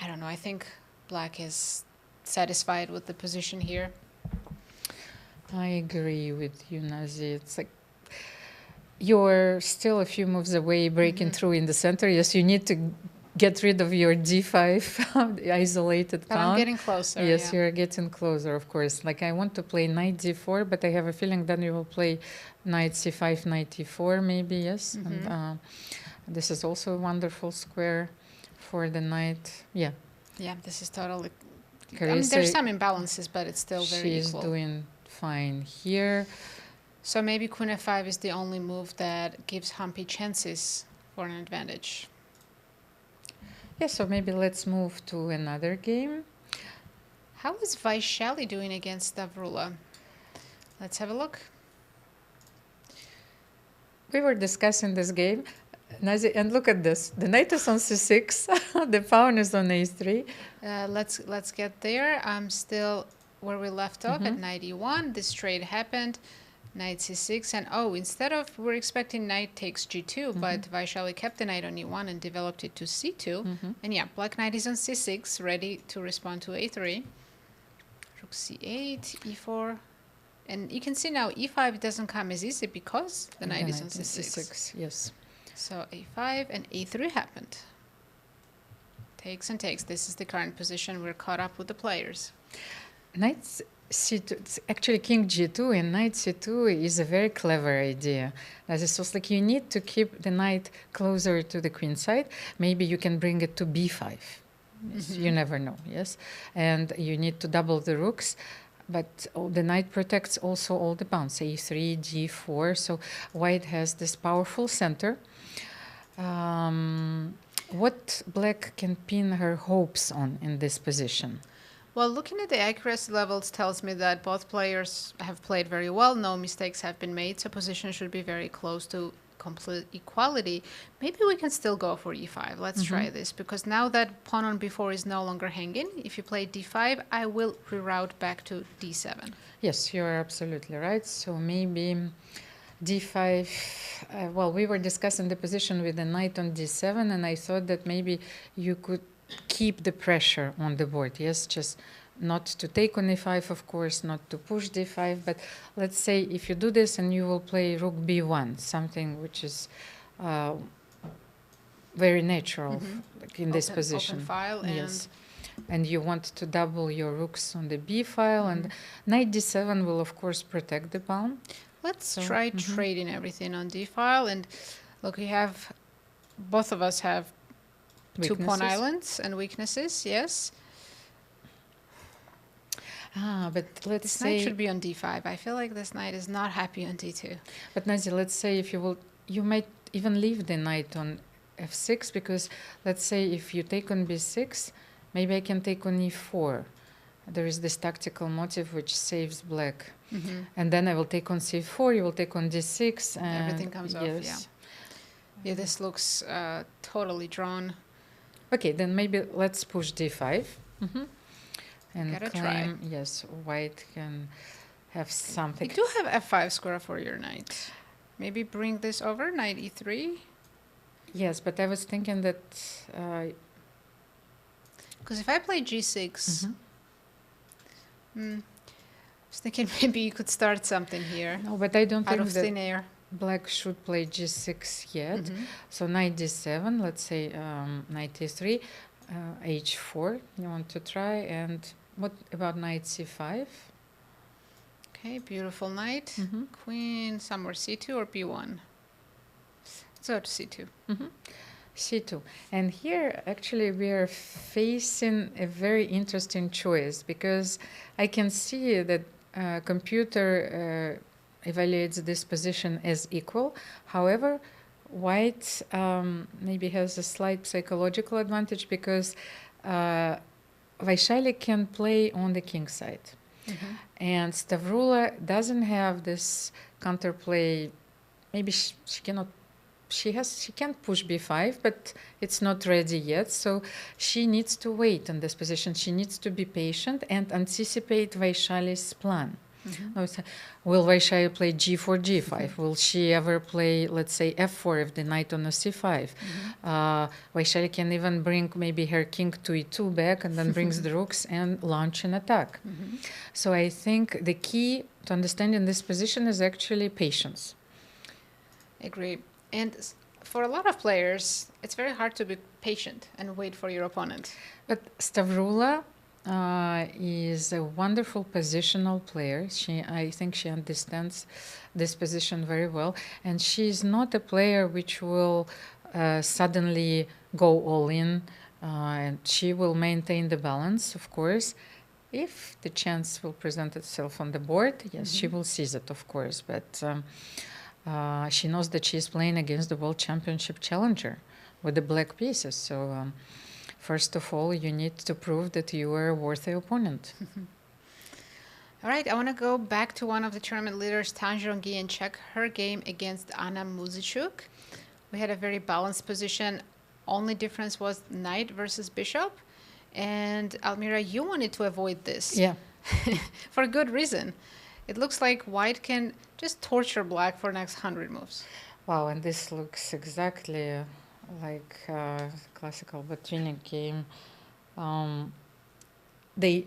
I don't know. I think black is satisfied with the position here. I agree with you, Nazi. It's like you're still a few moves away breaking through in the center. Yes, you need to get rid of your d5 the isolated pawn. I'm getting closer. Yes, you're getting closer, of course. Like I want to play knight d4, but I have a feeling then you will play knight c5, knight e4 maybe, yes. And this is also a wonderful square for the knight. Yeah, this is totally... Carissa, there's some imbalances, but it's still very equal. She's doing fine here. So maybe queen f5 is the only move that gives Humpy chances for an advantage. Yeah, so maybe let's move to another game. How is Vaishali doing against Stavroula? Let's have a look. We were discussing this game, and look at this. The knight is on c6, the pawn is on a3. Let's get there. I'm still where we left off at knight e1. This trade happened. Knight c6, and instead of, we're expecting knight takes g2, but Vaishali kept the knight on e1 and developed it to c2. And black knight is on c6, ready to respond to a3. Rook c8, e4. And you can see now e5 doesn't come as easy because the knight is on c6. Yes. So a5 and a3 happened. Takes and takes. This is the current position. We're caught up with the players. Knight c2, actually king g2 and knight c2 is a very clever idea. As it was like you need to keep the knight closer to the queen side. Maybe you can bring it to b5. Yes, you never know, yes? And you need to double the rooks. But the knight protects also all the pawns, a3, g4. So white has this powerful center. What black can pin her hopes on in this position? Well, looking at the accuracy levels tells me that both players have played very well. No mistakes have been made, so position should be very close to complete equality. Maybe we can still go for e5. Let's try this, because now that pawn on b4 is no longer hanging, if you play d5, I will reroute back to d7. Yes, you're absolutely right. So maybe d5, well, we were discussing the position with the knight on d7, and I thought that maybe you could keep the pressure on the board. Yes, just not to take on e5, of course, not to push d5, but let's say if you do this and you will play rook b1, something which is very natural like in this position. Open file, yes. And you want to double your rooks on the b file, and knight d7 will, of course, protect the pawn. Let's try trading everything on d file. And look, we have, both of us have Weaknesses. 2 pawn islands and weaknesses, yes. But let's This say knight should be on d5. I feel like this knight is not happy on d2. But Nadia, let's say if you will, you might even leave the knight on f6, because let's say if you take on b6, maybe I can take on e4. There is this tactical motive which saves black. And then I will take on c4, you will take on d6. And Everything comes off, yeah. Yeah, this looks totally drawn. Okay, then maybe let's push d5. And Gotta claim, yes, white can have something. You do have f5 square for your knight. Maybe bring this over, knight e3. Yes, but I was thinking that... Because if I play g6, I was thinking maybe you could start something here. No, but I don't out think of that thin air. Black should play g6 yet. So knight d7, let's say knight e3, h4, you want to try, and what about knight c5? Okay, beautiful knight. Queen, somewhere c2 or b1? Let's go to c2. c2. And here, actually, we are facing a very interesting choice, because I can see that computer evaluates this position as equal. However, white maybe has a slight psychological advantage, because Vaishali can play on the king side. And Stavroula doesn't have this counterplay. Maybe she cannot. She can't push b5, but it's not ready yet. So she needs to wait on this position. She needs to be patient and anticipate Vaishali's plan. Will Vaishali play g4, g5? Will she ever play, let's say, f4 if the knight on a c5? Vaishali can even bring maybe her king to e2 back, and then brings the rooks and launch an attack. So I think the key to understanding this position is actually patience. Agree. And for a lot of players, it's very hard to be patient and wait for your opponent. But Stavroula is a wonderful positional player. I think she understands this position very well. And she is not a player which will suddenly go all in. And she will maintain the balance, of course. If the chance will present itself on the board, yes, she will seize it, of course. But she knows that she is playing against the World Championship challenger with the black pieces. So first of all, you need to prove that you are a worthy opponent. All right, I want to go back to one of the tournament leaders, Zhongyi, and check her game against Anna Muzychuk. We had a very balanced position. Only difference was knight versus bishop. And Almira, you wanted to avoid this. Yeah. For a good reason. It looks like white can just torture black for the next 100 moves. Wow, and this looks exactly like classical Botvinnik game. The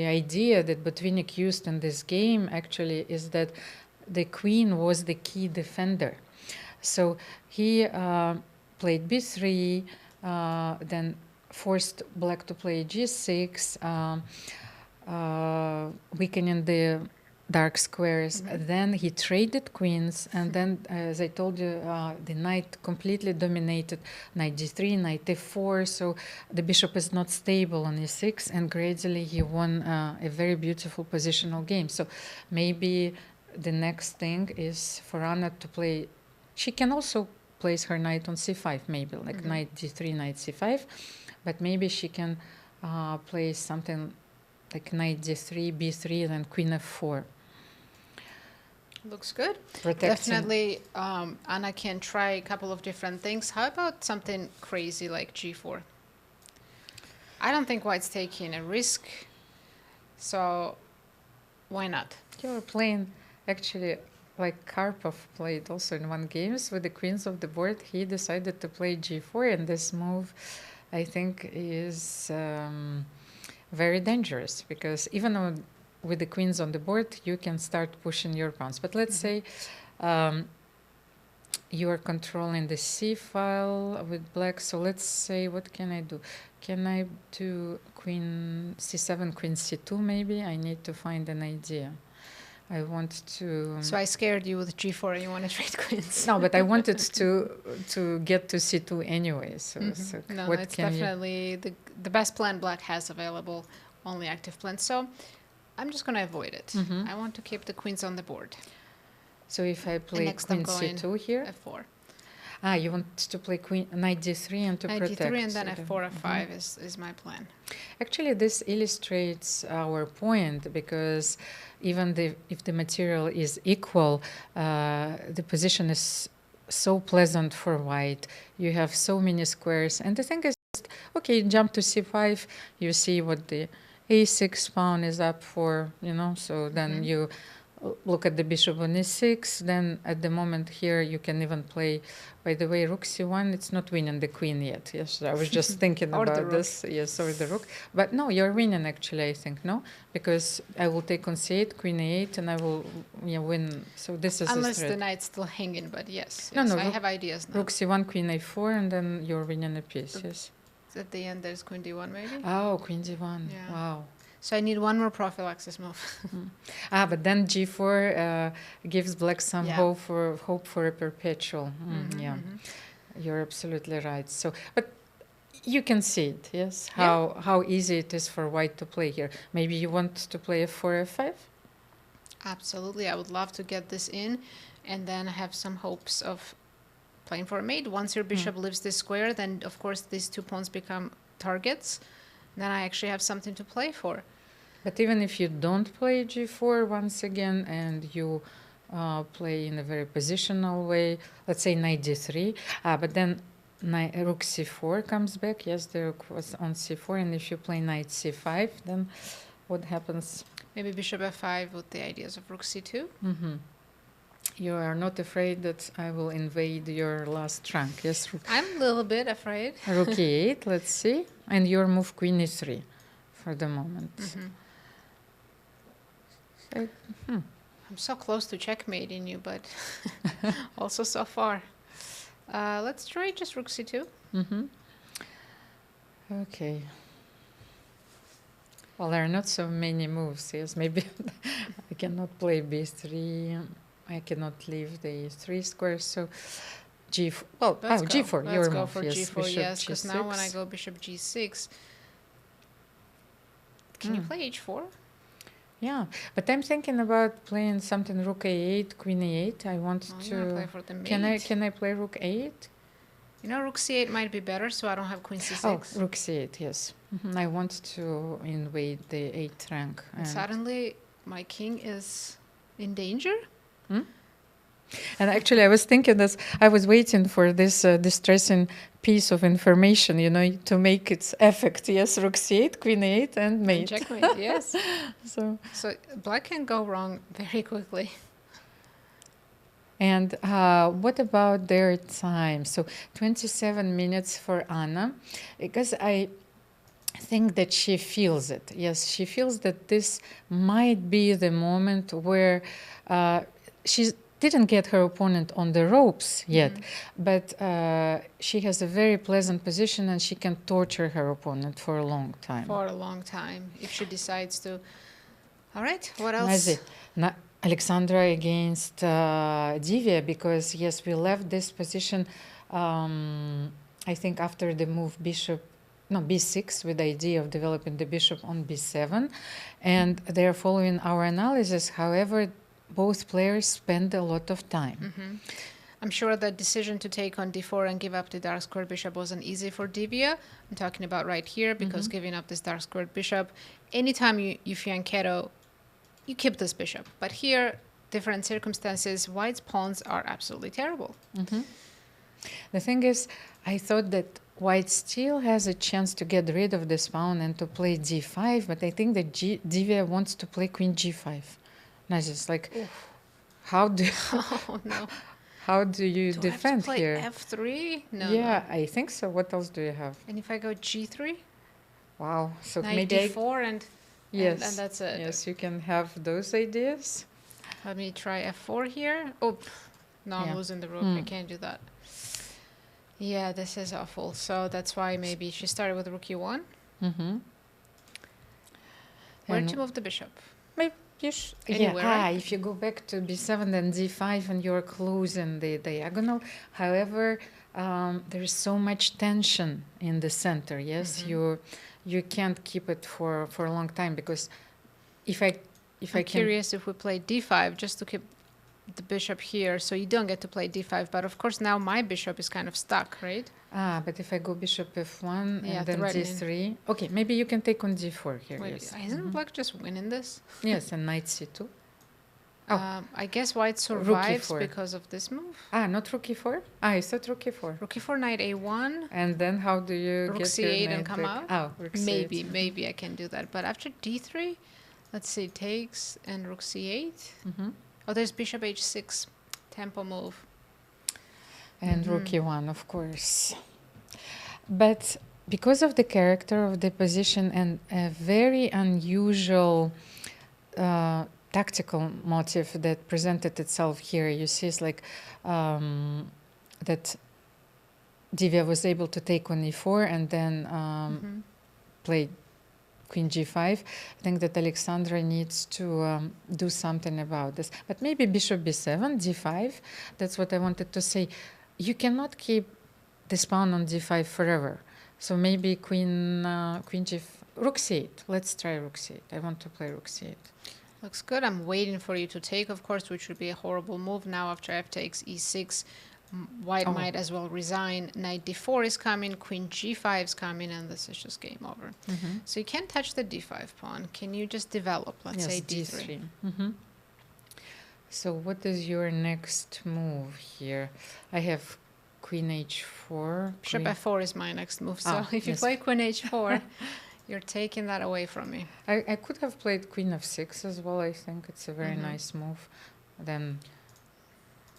idea that Botvinnik used in this game actually is that the queen was the key defender. So he played b3, then forced black to play g6, weakening the dark squares. Then he traded queens, and then, as I told you, the knight completely dominated knight g3, knight f4, so the bishop is not stable on e6, and gradually he won a very beautiful positional game. So maybe the next thing is for Anna to play. She can also place her knight on c5, maybe like knight d3, knight c5, but maybe she can play something like knight d3, b3, then queen f4. Looks good. Protecting. Definitely, Anna can try a couple of different things. How about something crazy like g4? I don't think White's taking a risk, so why not? You're playing actually like Karpov played also in one games with the queens of the board. He decided to play g4, and this move, I think, is very dangerous, because even though with the queens on the board, you can start pushing your pawns. But let's say you are controlling the c file with black. So let's say, what can I do? Can I do queen c7, queen c2 maybe? I need to find an idea. I want to... So I scared you with g4 and you want to trade queens. No, but I wanted to get to c2 anyway. So, so no, what it's can definitely the best plan black has available, only active plan. So I'm just going to avoid it. I want to keep the queens on the board. So if I play queen c2 here? f4. Ah, you want to play queen knight d3 and to knight protect. d3 and then f4, f5 is my plan. Actually, this illustrates our point, because even if the material is equal, the position is so pleasant for white. You have so many squares. And the thing is, okay, jump to c5, you see what the a6 pawn is up for, you know, so then you look at the bishop on e6, then at the moment here you can even play, by the way, rook c1, it's not winning the queen yet. Yes, I was just thinking about this. Yes, or the rook. But no, you're winning actually, I think, no? Because I will take on c8, queen a8, and I will win. So this is unless the knight's still hanging, but yes, no, I have ideas now. Rook c1, queen a4, and then you're winning a piece, yes. At the end there's queen d1 maybe? Oh, queen d1, yeah. Wow. So I need one more prophylaxis move. But then g4 gives black some hope for a perpetual. You're absolutely right. So, but you can see it, yes, how easy it is for white to play here. Maybe you want to play f4, f5? Absolutely, I would love to get this in, and then have some hopes of playing for a mate. Once your bishop leaves this square, then of course these two pawns become targets. Then I actually have something to play for. But even if you don't play g4 once again, and you play in a very positional way, let's say knight d3, but then rook c4 comes back. Yes, the rook was on c4, and if you play knight c5, then what happens? Maybe bishop f5 with the ideas of rook c2. You are not afraid that I will invade your last trunk, yes? I'm a little bit afraid. Rook e8, let's see. And your move queen e3 for the moment. So, I'm so close to checkmating you, but also so far. Let's try just rook c2. Okay. Well, there are not so many moves, yes. Maybe I cannot play b3. I cannot leave the 3 squares, so g4. Well, g4. Let's go for g4, yes, because now when I go bishop g6, can you play h4? Yeah, but I'm thinking about playing something rook a8, queen a8. I want to play for the mate. Can I play rook a8? You know, rook c8 might be better, so I don't have queen c6. Oh, rook c8, yes. I want to invade the 8th rank. And suddenly, my king is in danger? And actually, I was thinking that I was waiting for this distressing piece of information, you know, to make its effect. Yes, rook c8, queen a8, and mate. Checkmate, yes. So black can go wrong very quickly. And what about their time? So 27 minutes for Anna, because I think that she feels it. Yes, she feels that this might be the moment where she's didn't get her opponent on the ropes yet, but she has a very pleasant position and she can torture her opponent for a long time. For a long time, if she decides to. All right, what else? Nazi. Alexandra against Divya, because yes, we left this position, I think after the move b6 with the idea of developing the bishop on b7, and they're following our analysis. However, both players spend a lot of time. I'm sure the decision to take on d4 and give up the dark squared bishop wasn't easy for Divya. I'm talking about right here, because giving up this dark squared bishop, anytime you fianchetto, you keep this bishop. But here, different circumstances, white's pawns are absolutely terrible. The thing is, I thought that white still has a chance to get rid of this pawn and to play d5, but I think that Divya wants to play queen g5. Nice, it's like, how do how do you defend I have to play here? f3? No. Yeah, I think so. What else do you have? And if I go g3? Wow, so Knight maybe d4 and that's it. Yes, you can have those ideas. Let me try f4 here. Oh, no, I'm losing the rook. I can't do that. Yeah, this is awful. So that's why maybe she started with rook e1. Where to move the bishop? Maybe you anywhere, right? if you go back to b7 then d5 and you're closing the diagonal. However, there is so much tension in the center. Yes, you can't keep it for a long time, because I'm curious if we play d5 just to keep the bishop here, so you don't get to play d5. But of course now my bishop is kind of stuck, right? But if I go bishop f1 and then d3, okay, maybe you can take on d4 here. Wait, yes. Isn't black just winning this? Yes, and knight c2. I guess white survives because of this move. Not rook e4? I thought rook e4. Rook e4, knight a1. And then how do you rook get c8 your and come out? Oh, rook c8. Maybe I can do that. But after d3, let's see, takes and rook c8. Oh, there's bishop h6, tempo move. And rook e1, of course. But because of the character of the position and a very unusual tactical motive that presented itself here, you see it's like that Divya was able to take on e4 and then play queen g5. I think that Alexandra needs to do something about this. But maybe bishop b7, d5. That's what I wanted to say. You cannot keep this pawn on d5 forever. So maybe queen g5, rook c8. Let's try rook c8. I want to play rook c8. Looks good. I'm waiting for you to take, of course, which would be a horrible move. Now after f takes e6, white might as well resign. Knight d4 is coming, queen g5 is coming, and this is just game over. So you can't touch the d5 pawn. Can you just develop, let's say, d3? So what is your next move here? I have queen h4. Bishop f4 is my next move. So if you play queen h4, you're taking that away from me. I could have played queen f6 as well. I think it's a very nice move. Then...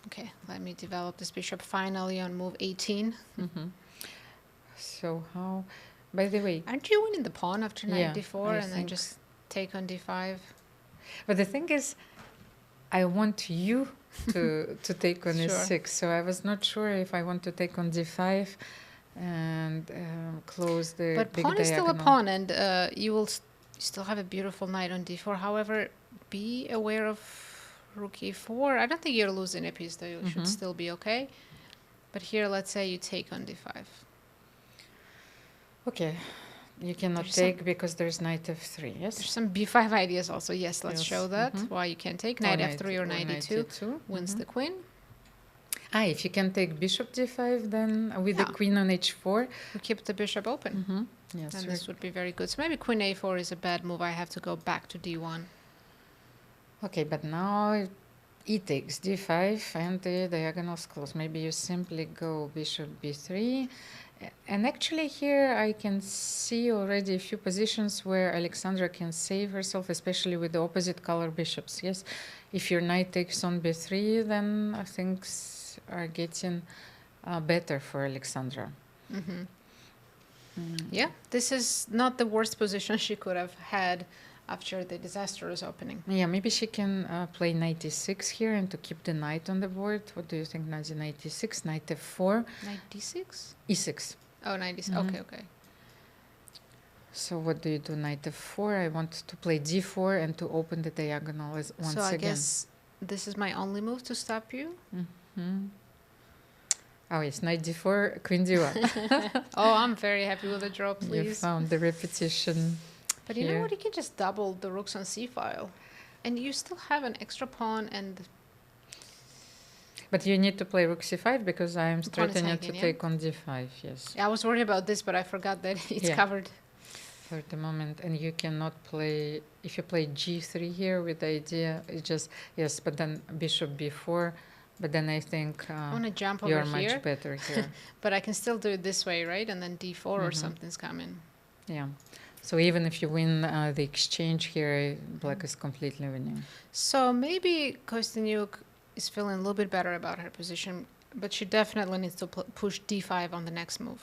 Okay, let me develop this bishop finally on move 18. So how, by the way... Aren't you winning the pawn after knight d4 and then just take on d5? But the thing is, I want you to take on e6, so I was not sure if I want to take on d5 and close the but big pawn is still a diagonal. pawn, and you will still have a beautiful knight on d4. However, be aware of rook e4. I don't think you're losing a piece, though. You should still be okay. But here, let's say you take on d5. Okay. You cannot take because there's knight f3, yes? There's some b5 ideas also. Yes, let's show that. Why you can take knight f3 or knight d2. Wins the queen. If you can take bishop d5, then with the queen on h4. We keep the bishop open. Yes, and this would be very good. So maybe queen a4 is a bad move. I have to go back to d1. Okay, but now e takes d5 and the diagonals close. Maybe you simply go bishop b3. And actually here I can see already a few positions where Alexandra can save herself, especially with the opposite color bishops. Yes, if your knight takes on b3, then things are getting better for Alexandra. Yeah, this is not the worst position she could have had. after the disastrous opening. Yeah, maybe she can play knight e6 here and to keep the knight on the board. What do you think, Nadia? Knight e6, knight f4. Knight d6? E6. Oh, knight d6. Mhm. Okay, okay. So what do you do? Knight f4. I want to play d4 and to open the diagonal once again. So I guess this is my only move to stop you? Mm-hmm. Oh, yes, knight d4, queen d1. Oh, I'm very happy with the draw, please. You found the repetition. But you know what? You can just double the rooks on c-file. And you still have an extra pawn and... But you need to play rook c5 because I am The pawn is threatening hanging, to yeah? take on d5, yes. Yeah, I was worried about this, but I forgot that it's Yeah. covered. For the moment, and you cannot play, if you play g3 here with the idea, it's just, yes, but then bishop b4, but then I think I want to jump over you're here. much better here. But I can still do it this way, right? And then d4 or Mhm. something's coming. Yeah. So even if you win the exchange here, black is completely winning. So maybe Kosteniuk is feeling a little bit better about her position, but she definitely needs to push d5 on the next move.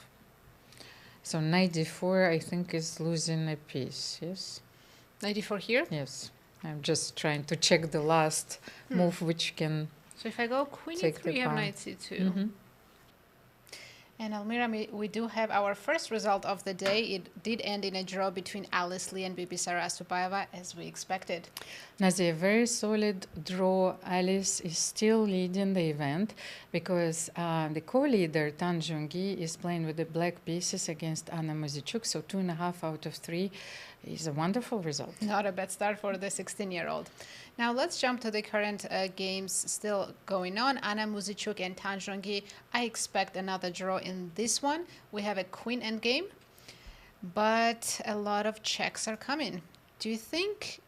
So knight d4, I think, is losing a piece, yes? Knight d4 here? Yes. I'm just trying to check the last move, which can So if I go queen take e3, the you have pawn. knight c2. Mhm. And Almira, we do have our first result of the day. It did end in a draw between Alice Lee and Bibisara Assaubayeva, as we expected. Nadia, very solid draw. Alice is still leading the event because the co-leader, Tan Zhongyi, is playing with the black pieces against Anna Muzychuk, so 2.5 out of 3 is a wonderful result. Not a bad start for the 16-year-old. Now let's jump to the current games still going on. Anna Muzychuk and Tan Zhongyi. I expect another draw in this one. We have a queen endgame, but a lot of checks are coming. Do you think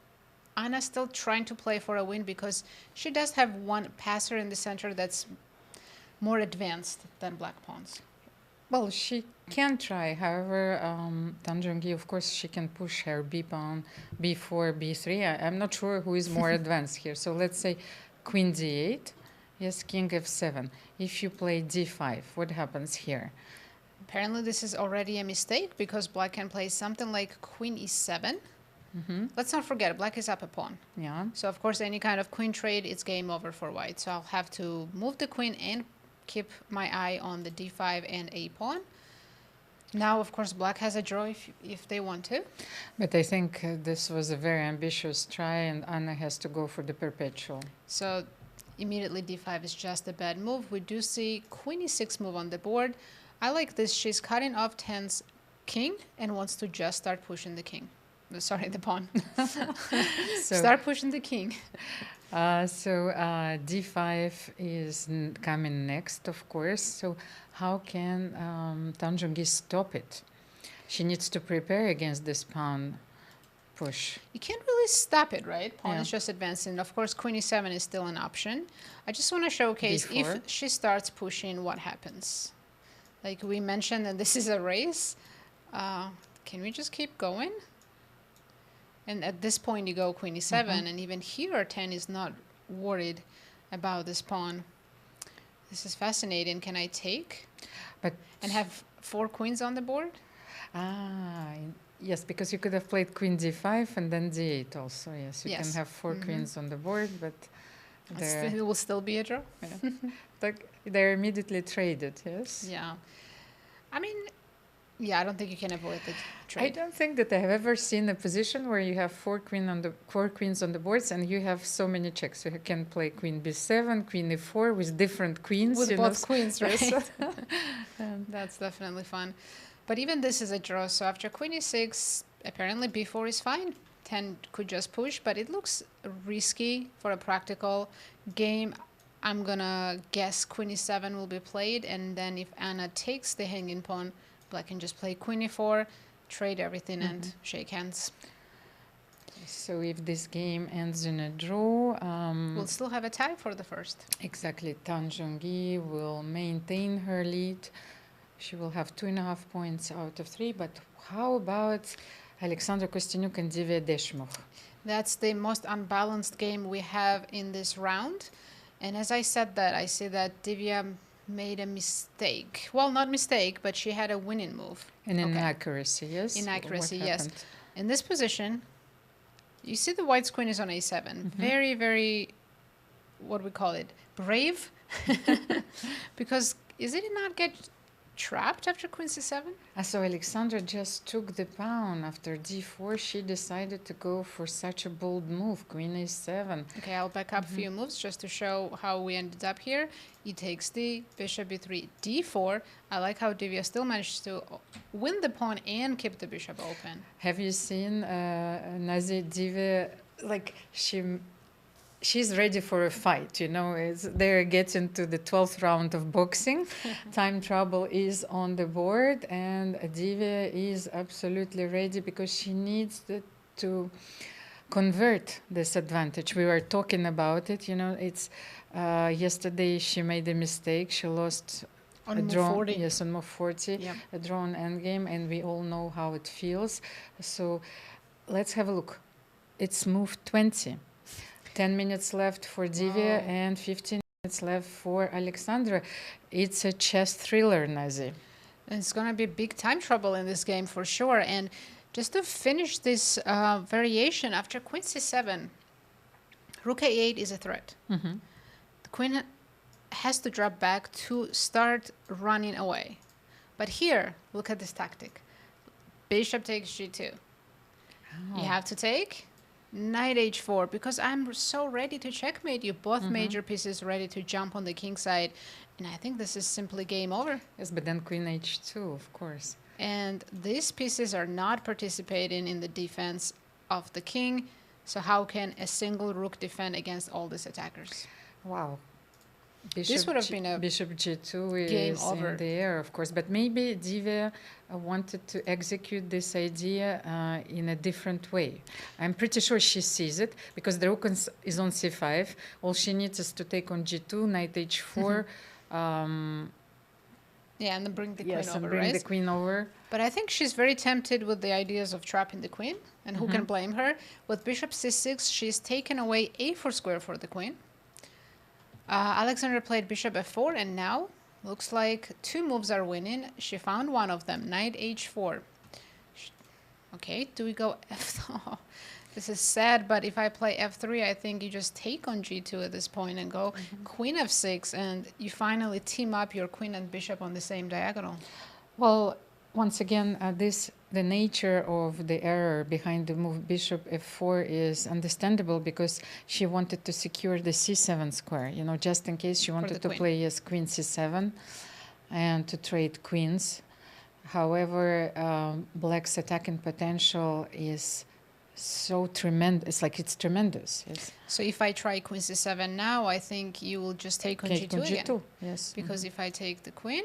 Anna's still trying to play for a win? Because she does have one passer in the center that's more advanced than black pawns. Well, she can try. However, Tan Zhongyi, of course, she can push her b pawn, b4, b3. I'm not sure who is more advanced here. So let's say queen d8. Yes, king f7. If you play d5, what happens here? Apparently, this is already a mistake because black can play something like queen e7. Mm-hmm. Let's not forget, black is up a pawn. Yeah. So, of course, any kind of queen trade, it's game over for white. So I'll have to move the queen and keep my eye on the d5 and a pawn. Now, of course, black has a draw if they want to. But I think this was a very ambitious try, and Anna has to go for the perpetual. So immediately d5 is just a bad move. We do see queen e6 move on the board. I like this. She's cutting off Tan's king and wants to just start pushing the king. Sorry, the pawn. Start pushing the king. So d5 is coming next, of course. So how can Tan Zhongyi stop it? She needs to prepare against this pawn push. You can't really stop it, right? Pawn Yeah. is just advancing. Of course, queen e7 is still an option. I just want to showcase D4. if she starts pushing, what happens. Like we mentioned, and this is a race. Can we just keep going? And at this point, you go queen e7, and even here, 10 is not worried about this pawn. This is fascinating. Can I take? But and have 4 queens on the board? Yes, because you could have played queen d5 and then d8 also. Yes, you can Yes. have 4 queens on the board, but It will still be a draw. they're immediately traded, yes? Yeah. I mean, yeah, I don't think you can avoid the trade. I don't think that I have ever seen a position where you have 4 queens on the boards and you have so many checks. You can play queen b7, queen e4 with different queens. With both queens, right? And that's definitely fun. But even this is a draw. So after queen e6, apparently b4 is fine. 10 could just push, but it looks risky for a practical game. I'm gonna guess queen e7 will be played, and then if Anna takes the hanging pawn, black can just play queen e4, trade everything, and shake hands. So if this game ends in a draw... we'll still have a tie for the first. Exactly. Tan Zhongyi will maintain her lead. She will have 2.5 points out of 3. But how about Alexandra Kosteniuk and Divya Deshmukh? That's the most unbalanced game we have in this round. And as I said that, I see that Divya made a mistake. Well, not mistake, but she had a winning move. An inaccuracy, yes? Inaccuracy, What yes. happened? In this position, You see the white's queen is on a7. Very, very, what we call it, brave. Because is it not get trapped after queen c7? So Alexandra just took the pawn after d4. She decided to go for such a bold move, queen a7. Okay, I'll back up a few moves just to show how we ended up here. E takes d, bishop b3, d4. I like how Divya still managed to win the pawn and keep the bishop open. Have you seen Nazi Divya? Like she's ready for a fight, you know. They're getting to the 12th round of boxing. Time trouble is on the board, and Divya is absolutely ready because she needs to convert this advantage. We were talking about it, you know. It's yesterday she made a mistake. She lost on a move draw, 40. yes, on move 40, Yep. a drawn endgame, and we all know how it feels. So let's have a look. It's move 20. 10 minutes left for Divya and 15 minutes left for Alexandra. It's a chess thriller, Nazi. And it's going to be big time trouble in this game for sure. And just to finish this variation, after queen c7, rook a8 is a threat. The queen has to drop back to start running away. But here, look at this tactic. Bishop takes g2. You have to take knight h4, because I'm so ready to checkmate you. Both major pieces ready to jump on the king side. And I think this is simply game over. Yes, but then queen h2, of course. And these pieces are not participating in the defense of the king. So how can a single rook defend against all these attackers? Wow. This would have been a bishop g2 game is over. in the air, of course. But maybe Divya wanted to execute this idea in a different way. I'm pretty sure she sees it because the rook is on c5. All she needs is to take on g2, knight h4. Yeah, and then bring the Yes, queen and over, bring right? the queen over. But I think she's very tempted with the ideas of trapping the queen, and who can blame her? With bishop c6, she's taken away a4 square for the queen. Alexandra played bishop f4, and now looks like two moves are winning. She found one of them, knight h4. Okay, do we go f? Oh, this is sad, but if I play f3, I think you just take on g2 at this point and go queen f6, and you finally team up your queen and bishop on the same diagonal. Well, once again, the nature of the error behind the move bishop f4 is understandable because she wanted to secure the c7 square, you know, just in case she wanted to play as queen c7 and to trade queens. However, black's attacking potential is so tremendous. It's tremendous. Yes. So if I try queen c7 now, I think you will just take on g2 again. Yes. Because if I take the queen,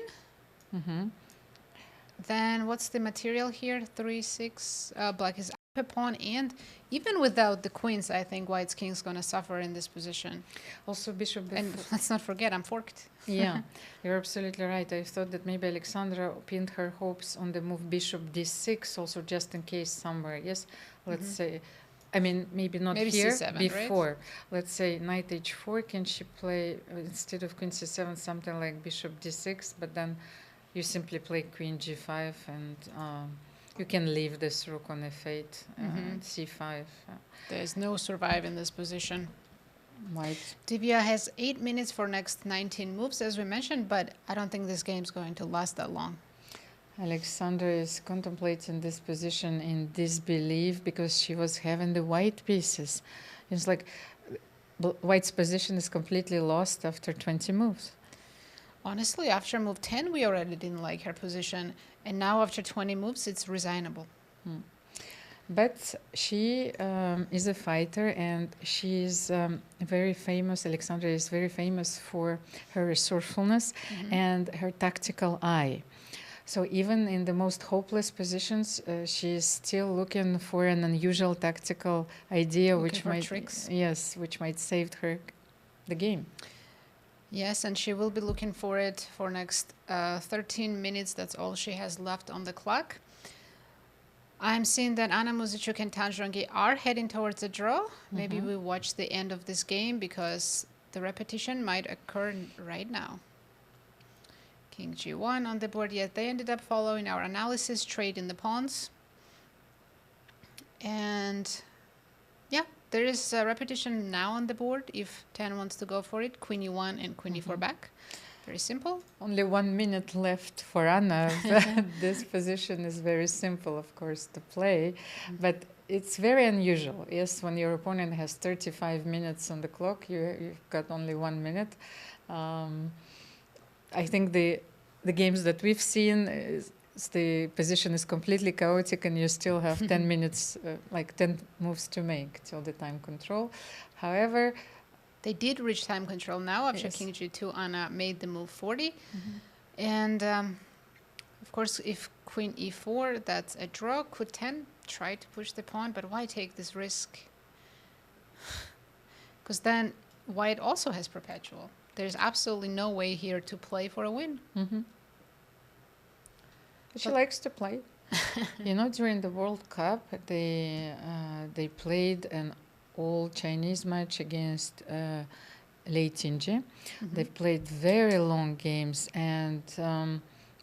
then what's the material here? 3-6. Black is up a pawn, and even without the queens, I think white's king is going to suffer in this position. Also, bishop. And let's not forget, I'm forked. Yeah, you're absolutely right. I thought that maybe Alexandra pinned her hopes on the move bishop d6, also just in case somewhere. Yes, let's say. I mean, maybe not here, c7, before. right? Let's say knight h4. Can she play, instead of queen c7, something like bishop d6, but then you simply play queen g5, and you can leave this rook on f8, c5. There's no survive in this position. White. Divya has 8 minutes for next 19 moves, as we mentioned, but I don't think this game's going to last that long. Alexandra is contemplating this position in disbelief because she was having the white pieces. It's like white's position is completely lost after 20 moves. Honestly, after move 10, we already didn't like her position. And now after 20 moves, it's resignable. But she is a fighter, and she is very famous. Alexandra is very famous for her resourcefulness and her tactical eye. So even in the most hopeless positions, she is still looking for an unusual tactical idea, which might save her the game. Yes, and she will be looking for it for next 13 minutes. That's all she has left on the clock. I'm seeing that Anna Muzychuk and Zhongyi are heading towards a draw. Maybe we watch the end of this game because the repetition might occur right now. King g1 on the board. Yet they ended up following our analysis, trading the pawns. And Yeah, there is a repetition now on the board if Tan wants to go for it. Queen e1 and queen e4 back. Very simple. Only 1 minute left for Anna. This position is very simple, of course, to play, but it's very unusual. Yes, when your opponent has 35 minutes on the clock, you've got only 1 minute. I think the games that we've seen, the position is completely chaotic and you still have 10 minutes, like 10 moves to make till the time control. However, they did reach time control now. After king g2, Anna made the move 40. And of course, if queen e4, that's a draw. Could 10 try to push the pawn, but why take this risk? Because then white also has perpetual. There's absolutely no way here to play for a win. She likes to play. You know, during the World Cup, they played an all Chinese match against Lei Tinji. They played very long games, and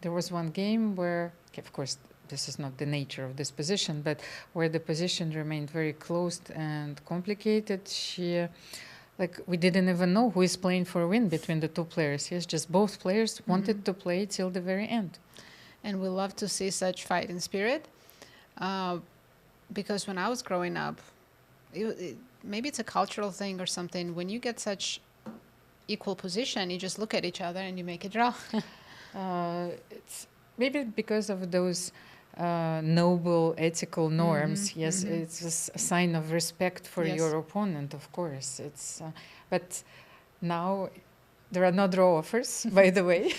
there was one game where, of course, this is not the nature of this position, but where the position remained very closed and complicated. We didn't even know who is playing for a win between the two players. Yes, just both players wanted to play till the very end. And we love to see such fighting spirit, because when I was growing up, maybe it's a cultural thing or something. When you get such equal position, you just look at each other and you make a draw. It's maybe because of those noble ethical norms. Yes, it's a sign of respect for your opponent, of course. It's but now there are no draw offers, by the way.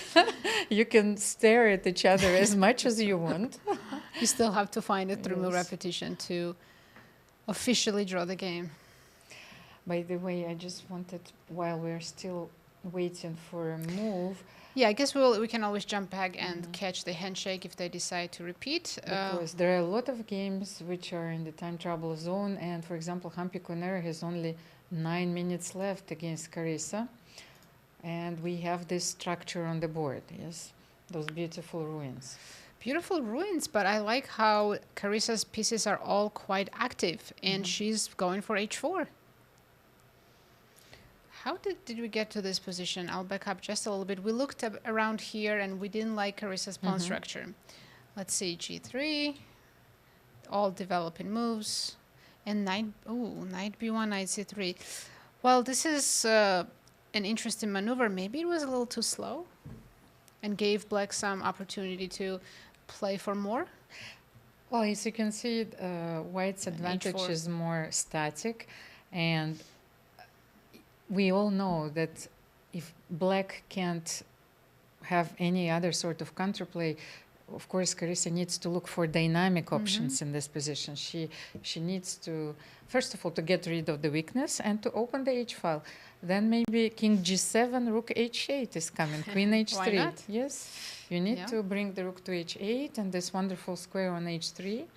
You can stare at each other as much as you want. You still have to find it through repetition to officially draw the game. By the way, I just wanted, while we're still waiting for a move. Yeah, I guess we can always jump back and catch the handshake if they decide to repeat. Because there are a lot of games which are in the time trouble zone, and for example, Humpy Koneru has only 9 minutes left against Carissa, and we have this structure on the board. Yes, those beautiful ruins. Beautiful ruins, but I like how Carissa's pieces are all quite active, and she's going for h4. How did we get to this position? I'll back up just a little bit. We looked around here and we didn't like Carissa's pawn structure. Let's see, g3, all developing moves, and knight b1, knight c3. Well, this is an interesting maneuver. Maybe it was a little too slow and gave black some opportunity to play for more. Well, as you can see, white's advantage is more static, and we all know that if black can't have any other sort of counterplay, of course, Carissa needs to look for dynamic options in this position. She needs to, first of all, to get rid of the weakness and to open the h-file. Then maybe king g7, rook h8 is coming, queen h3. Why not? Yes, you need to bring the rook to h8 and this wonderful square on h3.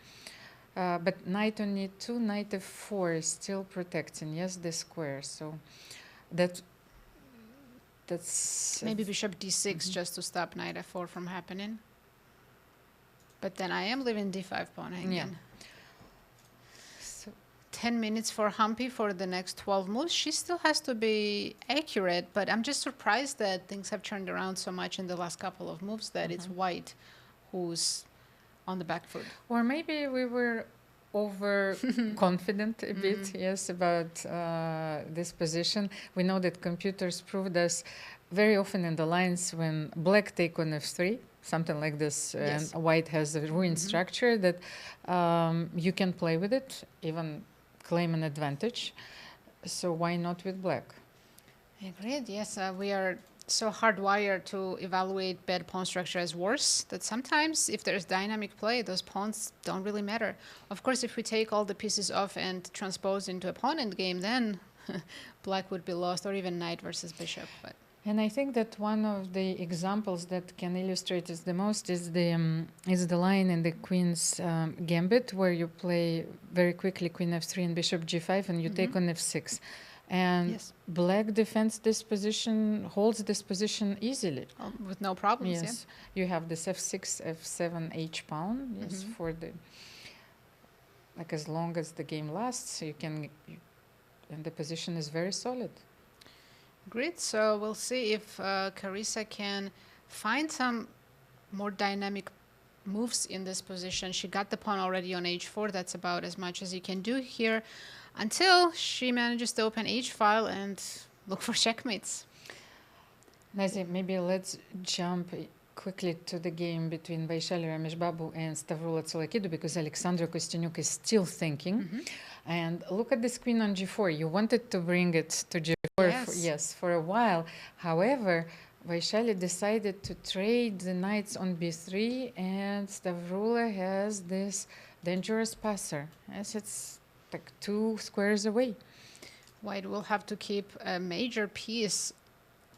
But knight on e2, knight f4 is still protecting, yes, the square. So that's maybe bishop d6 just to stop knight f4 from happening. But then I am leaving d5 pawn hanging. Yeah. So 10 minutes for Humpy for the next 12 moves. She still has to be accurate, but I'm just surprised that things have turned around so much in the last couple of moves that it's white who's on the back foot. Or maybe we were overconfident a bit, yes, about this position. We know that computers proved us very often in the lines when black take on f3, something like this, and white has a ruined structure, that you can play with it, even claim an advantage. So why not with black? Agreed, yes. We are so hardwired to evaluate bad pawn structure as worse that sometimes if there's dynamic play, those pawns don't really matter. Of course, if we take all the pieces off and transpose into a pawn endgame, then black would be lost, or even knight versus bishop. But and I think that one of the examples that can illustrate this the most is the line in the queen's gambit, where you play very quickly queen f3 and bishop g5, and you take on f6. And black defends this position, holds this position easily. With no problems, yes. You have this f6, f7, h pawn, yes, for the... like as long as the game lasts, and the position is very solid. Great. So we'll see if Carissa can find some more dynamic moves in this position. She got the pawn already on h4. That's about as much as you can do here until she manages to open h-file and look for checkmates. Nazi, maybe let's jump quickly to the game between Vaishali Rameshbabu and Stavroula Tsolakidou, because Alexandra Kosteniuk is still thinking. And look at this queen on g4. You wanted to bring it to g4 for a while. However, Vaishali decided to trade the knights on b3, and Stavroula has this dangerous passer, as it's like 2 squares away. White will have to keep a major piece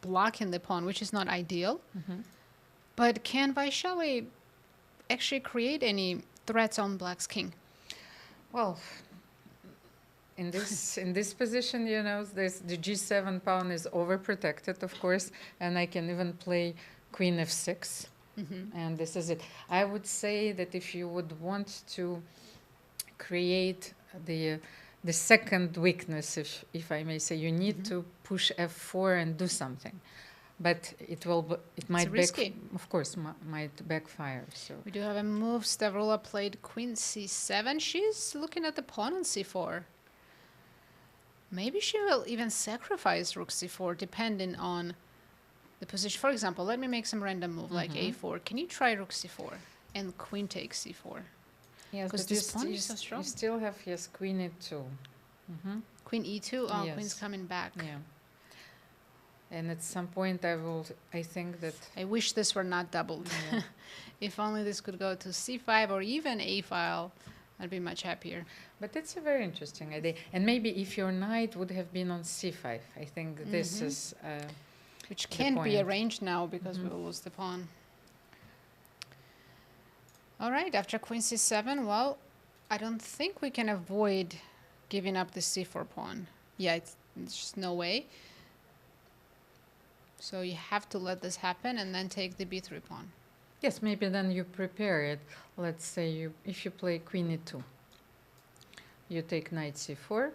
blocking the pawn, which is not ideal. But can Vaishali actually create any threats on Black's king? Well, in this position, you know, there's the g7 pawn is overprotected, of course, and I can even play queen f6, and this is it. I would say that if you would want to create the second weakness, if I may say, you need to push f4 and do something. But it might of course, might backfire. So we do have a move. Stavroula played queen c7. She's looking at the pawn on c4. Maybe she will even sacrifice rook c4, depending on the position. For example, let me make some random move like a4. Can you try rook c4 and queen takes c4? Yes, because this pawn is so strong. You still have queen e2. Queen e2. Oh, yes. Queen's coming back. Yeah. And at some point, I think that I wish this were not doubled. Yeah. If only this could go to c5 or even a-file, I'd be much happier. But it's a very interesting idea. And maybe if your knight would have been on c5, I think this is which can't be arranged now because we will lose the pawn. All right, after queen c7, well, I don't think we can avoid giving up the c4 pawn. Yeah, it's just no way. So you have to let this happen and then take the b3 pawn. Yes, maybe then you prepare it. Let's say if you play queen e2, you take knight c4.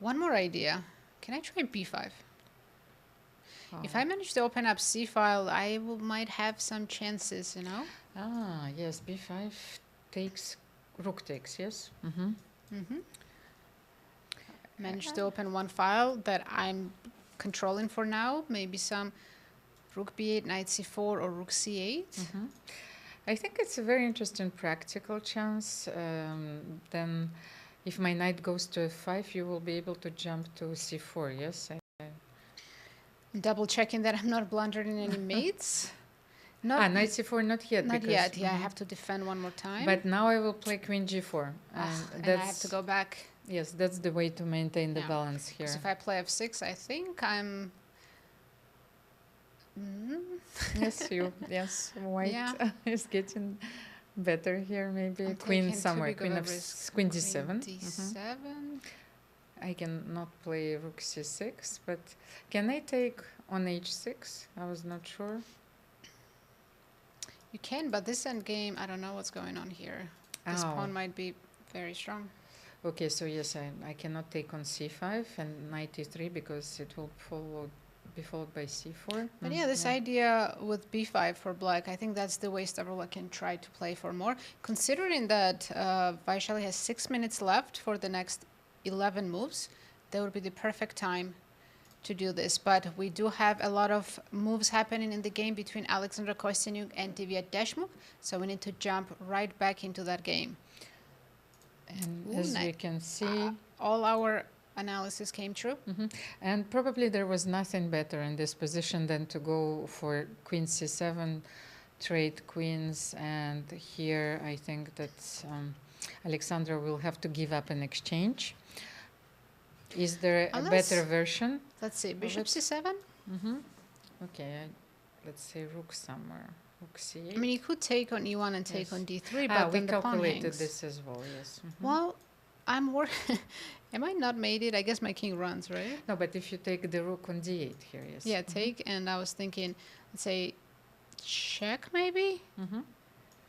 One more idea. Can I try b5? If I manage to open up c-file, I might have some chances, you know? Ah, yes, b5 takes, rook takes, yes? Managed to open one file that I'm controlling for now. Maybe some rook b8, knight c4, or rook c8. I think it's a very interesting practical chance. Then if my knight goes to f5, you will be able to jump to c4, yes? Double checking that I'm not blundering any mates. Knight c4, not yet. Not yet, yeah, I have to defend one more time. But now I will play queen g4. And I have to go back. Yes, that's the way to maintain the balance here. Because if I play f6, I think I'm... Yes, white is getting better here, maybe. I'm queen somewhere, queen d7. d7. I cannot play rook c6, but can I take on h6? I was not sure. You can, but this endgame, I don't know what's going on here. This pawn might be very strong. Okay, so yes, I cannot take on c5 and knight e3 because it will be followed by c4. But yeah, this idea with b5 for black, I think that's the way Stavroula can try to play for more. Considering that Vaishali has 6 minutes left for the next 11 moves, that would be the perfect time to do this. But we do have a lot of moves happening in the game between Alexandra Kosteniuk and Divya Deshmukh, so we need to jump right back into that game. And as we can see, all our analysis came true. And probably there was nothing better in this position than to go for queen c7, trade queens, and here I think that Alexandra will have to give up an exchange. Is there a better version? Let's see, bishop c7? Okay, let's say rook somewhere. Rook c8. I mean, you could take on e1 and take on d3, but we then the pawn calculated hangs. this as well, yes. Well, I'm worried. Am I not made it? I guess my king runs, right? No, but if you take the rook on d8 here, yes. Yeah, take, and I was thinking, let's say, check maybe?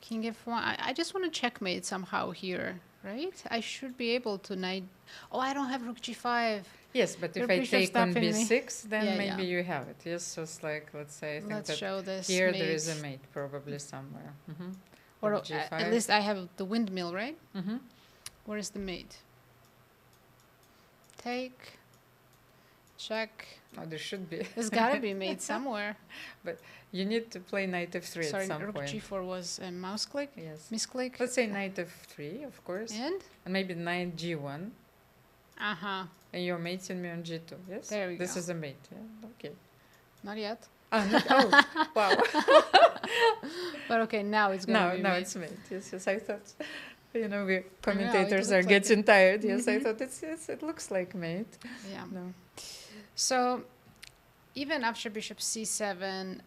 King f1. I just want to checkmate somehow here. right? I should be able to knight. Oh, I don't have rook g5. Yes, but Your if I bishop's take on stopping me. b6, then Yeah, maybe yeah. you have it. Yes, so it's like, let's say, I think Let's that show this here there is a mate. mate probably somewhere. Or Rook g5. at least I have the windmill, right? Mm-hmm. Where is the mate? Take. Check. Oh, there should be. There's gotta be mate somewhere. But you need to play knight f3 Sorry, at some rook point. g4 was a mouse click? Yes. Misclick? Let's say knight f3, of course. And? And maybe knight g1. Uh-huh. And you're mating me on g2, yes? There we This go. is a mate, yeah? Okay. Not yet. Oh, wow. But okay, now it's gonna be Now mate. it's mate. Yes, yes, I thought, we it commentators are looks like getting it. tired. Yes, I thought it looks like mate. Yeah. No. So even after bishop c7,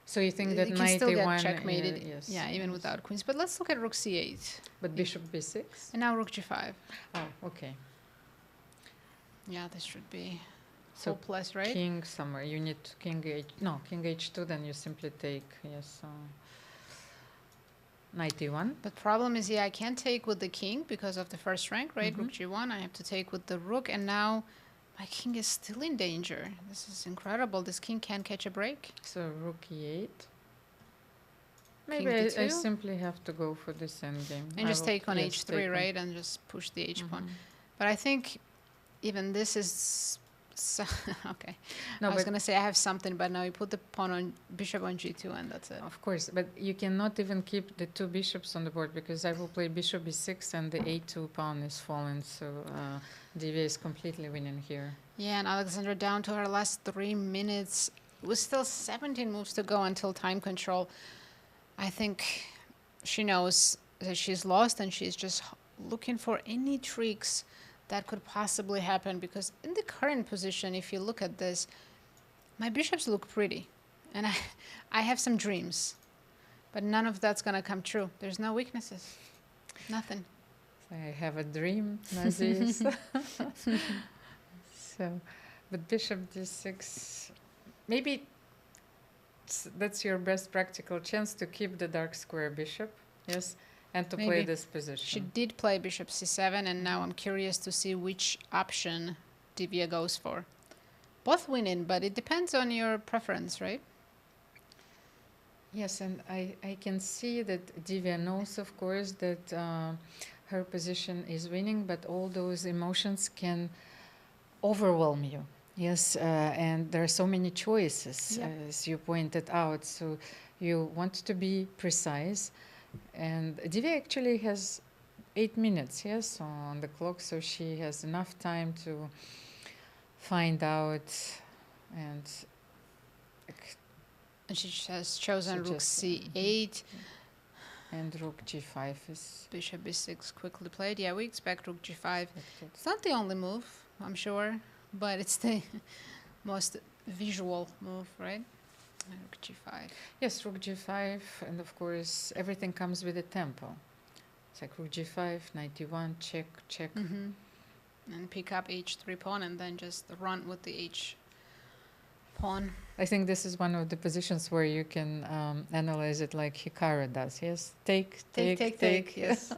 So you think that it can knight still get a1, checkmated. yes. Yeah, even without queens. But let's look at rook c8. But bishop b6? And now rook g5. Oh, okay. Yeah, this should be So hopeless, right? king somewhere. You need king h2, then you simply take, yes, knight e1. But problem is, yeah, I can't take with the king because of the first rank, right? Mm-hmm. Rook g1. I have to take with the rook, and now my king is still in danger. This is incredible. This king can't catch a break. So rook e8. King Maybe I d2. simply have to go for this endgame. And just take on yes, h3, take on- right? And just push the h pawn. Mhm. But I think even this is... okay. No, I was but- going to say I have something, but now you put the pawn on bishop on g2 and that's it. Of course, but you cannot even keep the two bishops on the board because I will play bishop b6 and the a2 pawn is fallen. So Divya is completely winning here. Yeah, and Alexandra down to her last 3 minutes. With still 17 moves to go until time control. I think she knows that she's lost and she's just looking for any tricks that could possibly happen, because in the current position, if you look at this, my bishops look pretty and I have some dreams, but none of that's gonna come true. There's no weaknesses, nothing. So I have a dream, Nazis. So, but bishop d6, maybe that's your best practical chance to keep the dark square bishop, yes, and to play Maybe. this position. She did play bishop c7, and now I'm curious to see which option Divya goes for. Both winning, but it depends on your preference, right? Yes, and I can see that Divya knows, of course, that her position is winning, but all those emotions can overwhelm you. Yes, and there are so many choices, as you pointed out. So you want to be precise. And Divya actually has 8 minutes, yes, on the clock, so she has enough time to find out and she has chosen rook suggest- c8. And rook g5 is Bishop b6 quickly played. Yeah, we expect rook g5. It's not the only move, I'm sure, but it's the most visual move, right? Rook g5. Yes, rook g5, and of course everything comes with a tempo. It's like rook g5, knight e1, check, check. And pick up h3 pawn and then just run with the h pawn. I think this is one of the positions where you can analyze it like Hikaru does. Yes, take, Yes.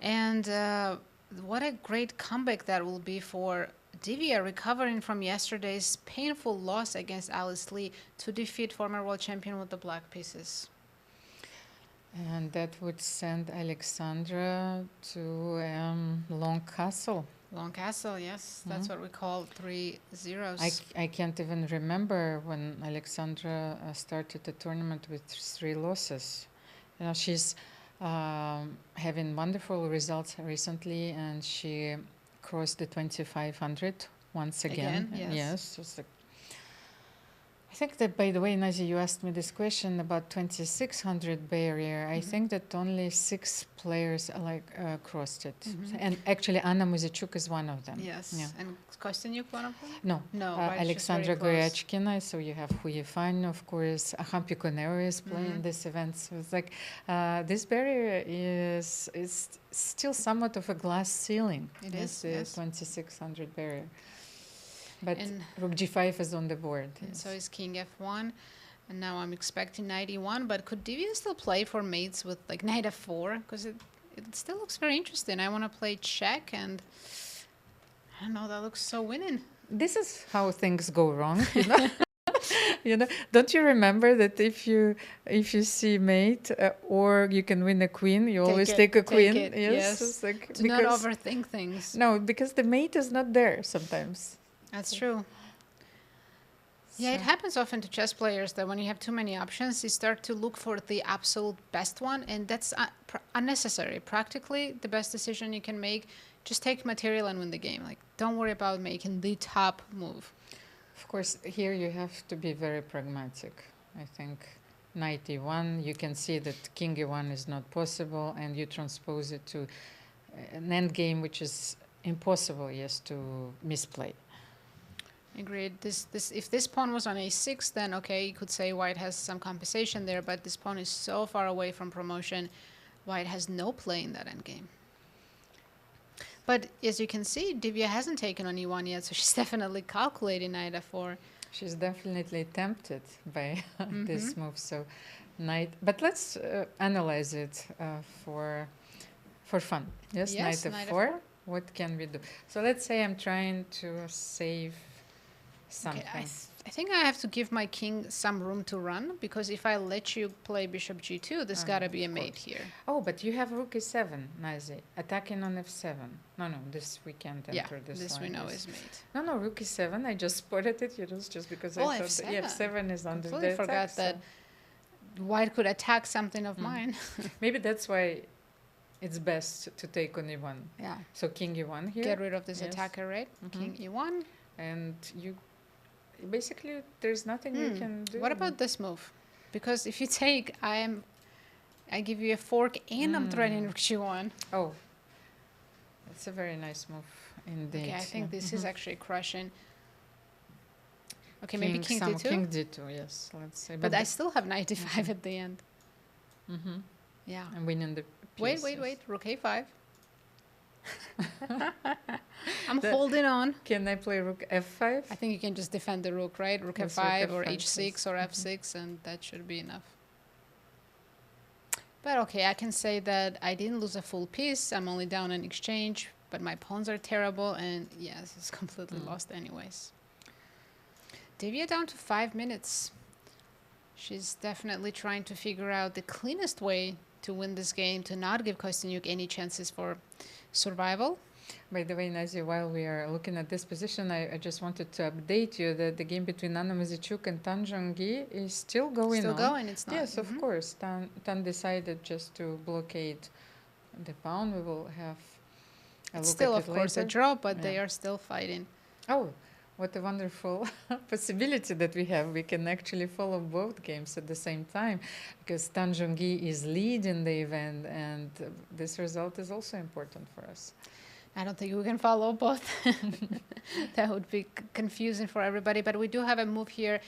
And what a great comeback that will be for Divya, recovering from yesterday's painful loss against Alice Lee to defeat former world champion with the black pieces. And that would send Alexandra to Long Castle. Long Castle, yes, that's what we call 3 zeros. I can't even remember when Alexandra started the tournament with 3 losses. You know, she's having wonderful results recently, and she crossed the 2500 once again. Yes. It's like, I think that, by the way, Nazi, you asked me this question about 2600 barrier. I think that only 6 players crossed it. And actually, Anna Muzychuk is one of them. Yes. Yeah. And Kosteniuk one of them? No. No, right, she's Alexandra very close. Goryachkina. So you have Huyefan, of course. Humpy Koneru is playing this event. So it's like this barrier is still somewhat of a glass ceiling. It is, yes. 2600 barrier. But And rook g5 is on the board. And Yes. so is king f1. And now I'm expecting knight e1, but could Divya still play for mates with like knight f4? Because it still looks very interesting. I want to play check, and I don't know, that looks so winning. This is how things go wrong, you know. You know, don't you remember that if you see mate or you can win a queen, you always take a queen? Yes. It's like, Do not overthink things. No, because the mate is not there sometimes. That's true. Yeah, it happens often to chess players that when you have too many options, you start to look for the absolute best one, and that's unnecessary. Practically, the best decision you can make, just take material and win the game. Like, don't worry about making the top move. Of course, here you have to be very pragmatic. I think knight e1, you can see that king e1 is not possible, and you transpose it to an endgame which is impossible, yes, to misplay. Agreed. If this pawn was on a6, then okay, you could say white has some compensation there, but this pawn is so far away from promotion, white has no play in that endgame. But as you can see, Divya hasn't taken on e1 yet, so she's definitely calculating knight f4. She's definitely tempted by this move. So knight, but let's analyze it for fun. Yes, knight f4. What can we do? So let's say I'm trying to save something. Okay, I think I have to give my king some room to run, because if I let you play bishop g2, there's got to be a mate here. Oh, but you have rook e7, Nazi, attacking on f7. No, this we can't enter this this line. We know is mate. No, rook e7, I just spotted it, just because I thought f7. that f7 is under the Completely attack. Forgot that white could attack something of mine. Maybe that's why it's best to take on e1. Yeah. So king e1 here. Get rid of this attacker, right? King e1. And you... Basically, there's nothing you can do. What about this move? Because if you take, I give you a fork and I'm threatening rook g1. Oh, that's a very nice move indeed. Okay, I think this is actually crushing. Okay, King, maybe king d2. King d2, yes, let's say. But I still have knight d5 at the end. Yeah. I'm winning the piece. Wait, rook a5. I'm holding on. Can I play rook f5? I think you can just defend the rook, right? Rook yes, f5 rook or f5, h6 or f6, and that should be enough. But okay, I can say that I didn't lose a full piece. I'm only down in exchange, but my pawns are terrible, and yes, it's completely lost anyways. Divya down to 5 minutes. She's definitely trying to figure out the cleanest way to win this game, to not give Kosteniuk any chances for survival. By the way, Nazi, while we are looking at this position, I just wanted to update you that the game between Anna Muzychuk and Zhongyi is still going on. Still going, it's not. Yes, of course. Tan decided just to blockade the pawn. We will have a look still, at it of course, later. a draw, but they are still fighting. Oh, what a wonderful possibility that we have. We can actually follow both games at the same time, because Zhongyi is leading the event, and this result is also important for us. I don't think we can follow both. That would be confusing for everybody. But we do have a move here.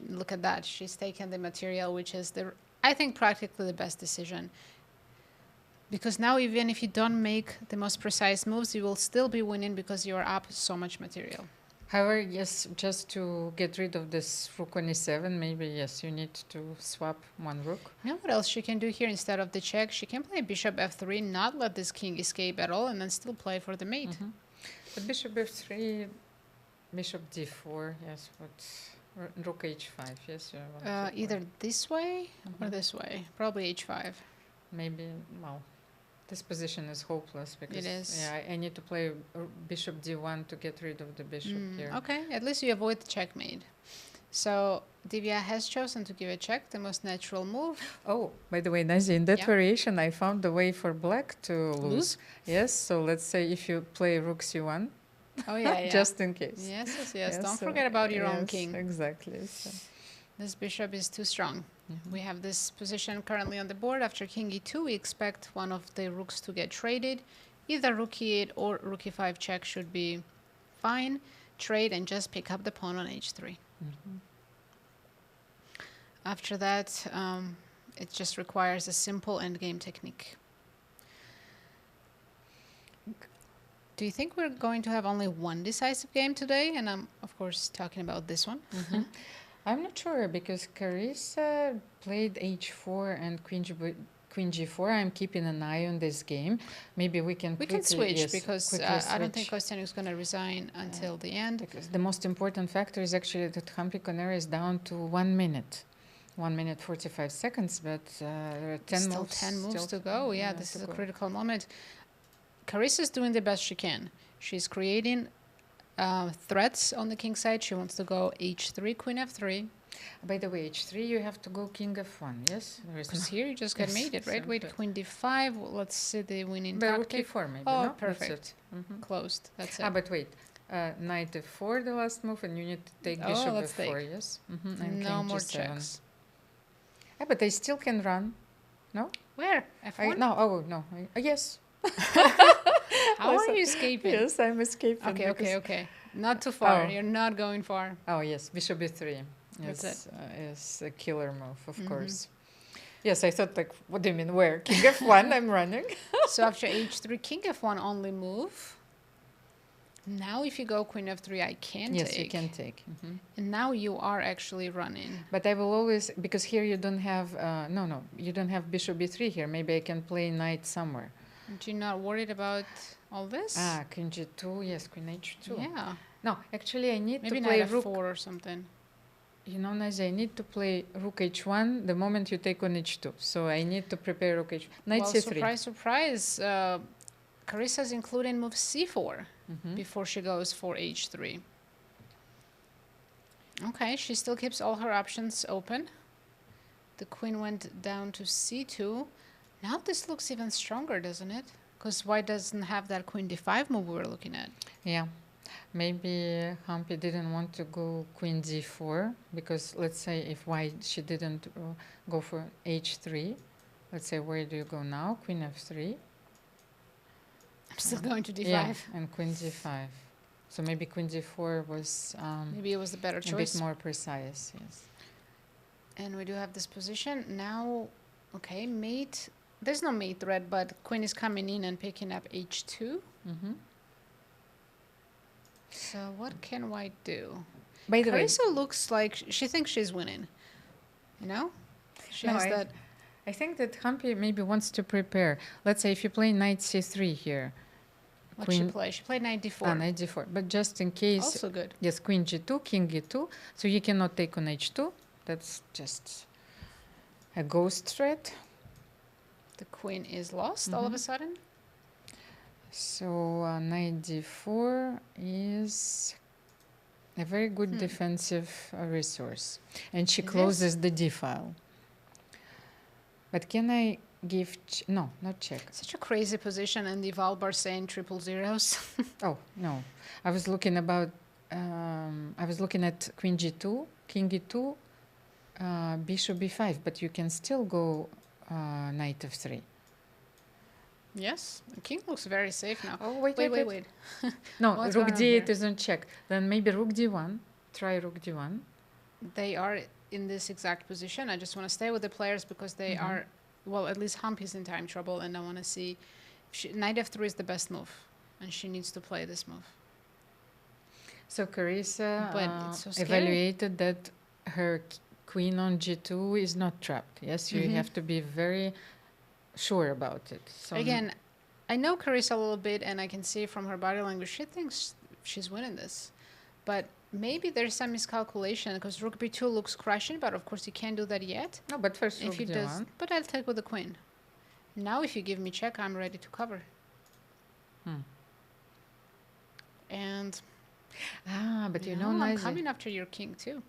Look at that. She's taken the material, which is, I think, practically the best decision. Because now, even if you don't make the most precise moves, you will still be winning because you are up so much material. However, yes, just to get rid of this rook on e7, maybe, yes, you need to swap one rook. You know what else she can do here instead of the check? She can play bishop f3, not let this king escape at all, and then still play for the mate. But bishop f3, bishop d4, yes, but rook h5, yes. Either this way or this way. Probably h5. Maybe, well, this position is hopeless because it is. Yeah, I need to play bishop d1 to get rid of the bishop here. Okay, at least you avoid the checkmate. So Divya has chosen to give a check, the most natural move. Oh, by the way, Nazi, in that variation, I found the way for black to lose. Yes, so let's say if you play rook c1. Oh, yeah. Just in case. Yes. Don't forget about your own king. Exactly. So. This bishop is too strong. We have this position currently on the board. After king e2, we expect one of the rooks to get traded. Either rook e8 or rook e5 check should be fine. Trade and just pick up the pawn on h3. After that, it just requires a simple endgame technique. Do you think we're going to have only one decisive game today? And I'm, of course, talking about this one. I'm not sure because Carissa played h4 and queen g4. I'm keeping an eye on this game. Maybe we can switch, yes, because I don't think Kosteniuk is going to resign until the end. Because the most important factor is actually that Humpy Koneru is down to 1 minute. 1 minute 45 seconds, but there are 10 Still moves. 10 moves to go. Yeah, this is a critical moment. Carissa is doing the best she can. She's creating threats on the king side. She wants to go h3, queen f3. By the way, h3, you have to go king f1, yes? Because here you just get mated, right? Wait, queen d5. Let's see the winning tactic. K4 maybe, oh, no? perfect. Closed. That's it. But wait. Knight f4, the last move, and you need to take bishop f4, yes? And no more checks. But I still can run, no? Where? F1? No. Yes. How are you escaping? Yes, I'm escaping. Okay. Not too far. You're not going far. Oh, yes. Bishop b3 is a killer move, of course. Yes, I thought, like, what do you mean, where? King f1, I'm running. So after h3, king f1 only move. Now if you go queen f3, I can take. Yes, you can take. And now you are actually running. But I will always, because here you don't have, you don't have bishop b3 here. Maybe I can play knight somewhere. And you're not worried about all this? Queen g2, yes, queen h2. Yeah. No, actually I need Maybe to play knight rook. f4 or something. You know, Nadia, I need to play rook h1 the moment you take on h2. So I need to prepare rook h1. Knight c3. Surprise. Carissa's including move c4 before she goes for h3. Okay, she still keeps all her options open. The queen went down to c2. Now this looks even stronger, doesn't it? Because white doesn't have that queen d5 move we were looking at. Yeah. Maybe Humpy didn't want to go queen d4 because let's say if white she didn't go for h3. Let's say where do you go now? Queen f3. I'm still going to d5. Yeah, and queen d5. So maybe queen d4 was maybe it was the better choice. A bit more precise, yes. And we do have this position. Now, okay, mate. There's no mate threat, but queen is coming in and picking up h2. So what can white do? By the way, Carissa looks like she thinks she's winning. You know? She has that. I think that Humpy maybe wants to prepare. Let's say if you play knight c3 here. What she play? She played knight d4. Knight d4. But just in case. Also good. Yes, queen g2, king e2. So you cannot take on h2. That's just a ghost threat. The queen is lost all of a sudden. So knight d4 is a very good defensive resource. And she closes the d file. But can I give... no, not check. Such a crazy position, and the Valbar saying triple zeros. Oh, no. I was looking about... I was looking at queen g2, king e2, bishop b5, but you can still go knight f3. Yes, the king looks very safe now. Oh, wait. No, rook d8 isn't check. Then maybe rook d1. Try rook d1. They are in this exact position. I just want to stay with the players because they are, well, at least Humpy's in time trouble, and I want to see... knight f3 is the best move, and she needs to play this move. So Carissa but it's so evaluated that her queen on g2 is not trapped. Yes, you have to be very sure about it. So again, I know Carissa a little bit, and I can see from her body language she thinks she's winning this. But maybe there's some miscalculation because rook b2 looks crushing, but of course you can't do that yet. No, but first rook d1. But I'll take with the queen. Now if you give me check, I'm ready to cover. And... but you know, I'm coming after your king too.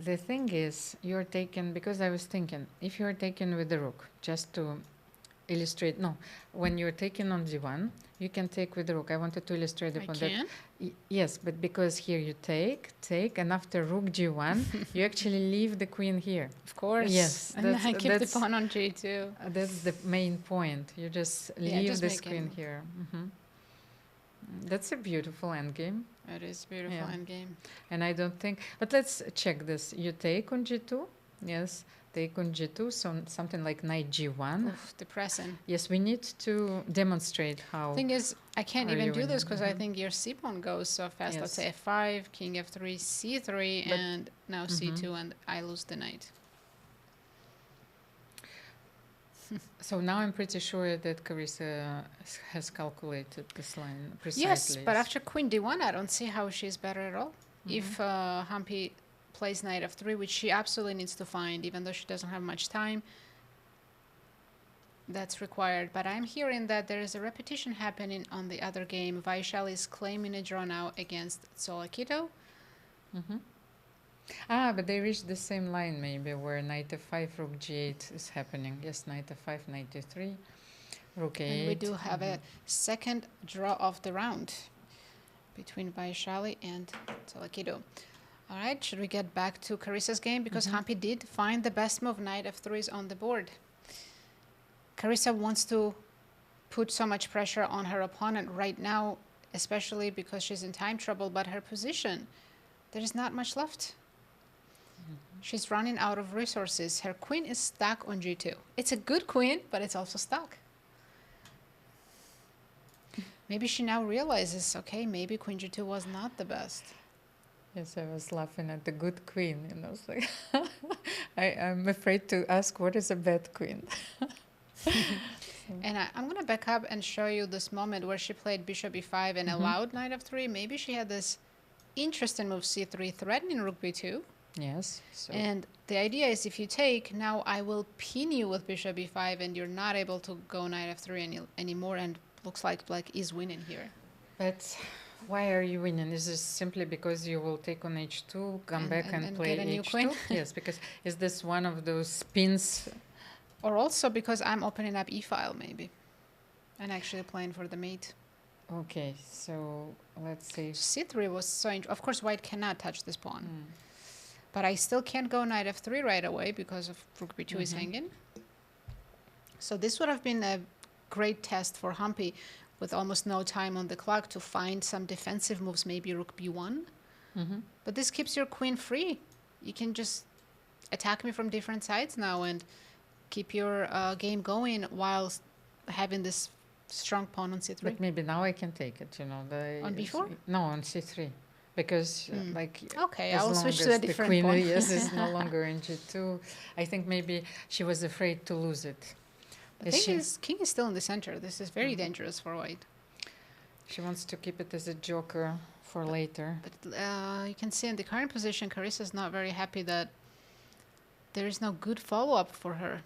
The thing is, you're taken, because I was thinking, if you're taken with the rook, just to illustrate, no, when you're taken on d1, you can take with the rook. I wanted to illustrate upon that. Yes, but because here you take, and after rook g1, you actually leave the queen here. Of course. Yes. And I keep the pawn on g2. That's the main point. You just leave this queen here. That's a beautiful endgame. It is a beautiful endgame. And I don't think... But let's check this. You take on g2, Yes, take on g2, so something like knight g1. Oof, depressing. Yes, we need to demonstrate how. Thing is, I can't are even you do this winning? because I think your c pawn goes so fast. Let's say Yes. f5, king f3, c3, But- and now c2, and I lose the knight. So now I'm pretty sure that Carissa has calculated this line precisely. Yes, but after queen d1, I don't see how she's better at all. If Humpy plays knight f3, which she absolutely needs to find, even though she doesn't have much time, that's required. But I'm hearing that there is a repetition happening on the other game. Vaishali is claiming a draw now against Tsolakidou. Ah, but they reached the same line maybe where knight f5, rook g8 is happening. Yes, knight f5, knight d3, rook a8. And we do have a second draw of the round between Vaishali and Tsolakidou. All right, should we get back to Carissa's game? Because Humpy did find the best move. Knight f3 is on the board. Carissa wants to put so much pressure on her opponent right now, especially because she's in time trouble, but her position, there is not much left. She's running out of resources. Her queen is stuck on g2. It's a good queen, but it's also stuck. Maybe she now realizes, okay, maybe queen g2 was not the best. Yes, I was laughing at the good queen. You know, it's like I'm afraid to ask what is a bad queen. And I'm going to back up and show you this moment where she played bishop e5 and allowed knight f3. Maybe she had this interesting move c3 threatening rook b2. Yes. So And the idea is if you take, now I will pin you with bishop e5 and you're not able to go knight f3 anymore, and looks like black is winning here. But why are you winning? Is this simply because you will take on h2, come back and play get a new h2? queen? Yes, because is this one of those spins? Or also because I'm opening up e-file maybe and actually playing for the mate. Okay, so let's see. c3 was so of course white cannot touch this pawn. But I still can't go knight f3 right away because of rook b2 is hanging. So this would have been a great test for Humpy with almost no time on the clock to find some defensive moves, maybe rook b1. But this keeps your queen free. You can just attack me from different sides now and keep your game going while having this strong pawn on c3. But maybe now I can take it, you know. On b4? No, on c3. Because like okay, as I'll long switch as to a the different queen pawn. yes, is no longer in g2, I think maybe she was afraid to lose it. The thing is, king is still in the center. This is very dangerous for white. She wants to keep it as a joker for later. But you can see in the current position, Carissa is not very happy that there is no good follow-up for her.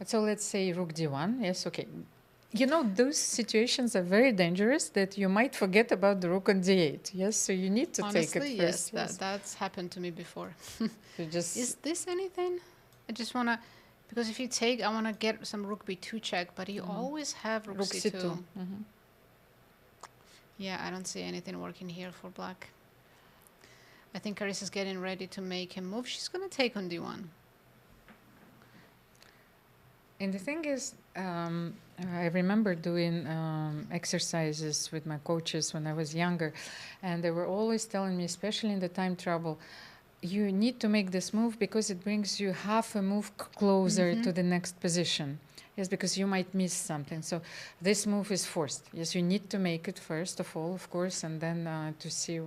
So let's say rook d1. Yes, okay. You know, those situations are very dangerous that you might forget about the rook on d8. Yes, so you need to Honestly, take it yes, first. that's happened to me before. You just Is this anything? I just want to, because if you take, I want to get some rook b2 check, but you always have rook c2. Yeah, I don't see anything working here for black. I think Carissa's getting ready to make a move. She's going to take on d1. And the thing is, I remember doing exercises with my coaches when I was younger, and they were always telling me, especially in the time trouble, you need to make this move because it brings you half a move closer to the next position. Yes, because you might miss something. So this move is forced. Yes, you need to make it first of all, of course, and then to see.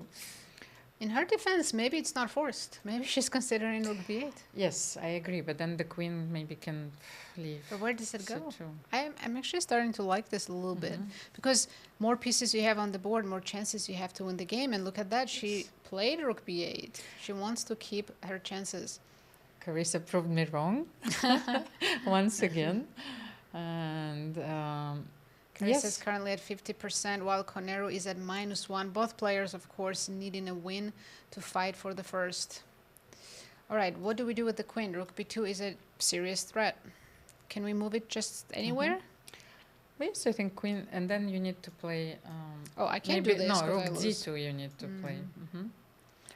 In her defense, maybe it's not forced. Maybe she's considering rook b8. Yes, I agree, but then the queen maybe can leave. But where does it go? c2. I'm actually starting to like this a little bit because more pieces you have on the board, more chances you have to win the game. And look at that, she played rook b8. She wants to keep her chances. Carissa proved me wrong once again. And Carissa is currently at 50%, while Koneru is at -1. Both players, of course, needing a win to fight for the first. All right, what do we do with the queen? Rook b2 is a serious threat. Can we move it just anywhere? Yes, I think queen, and then you need to play. Oh, I can't maybe, do this. No, 'cause rook I lose. d2 you need to play.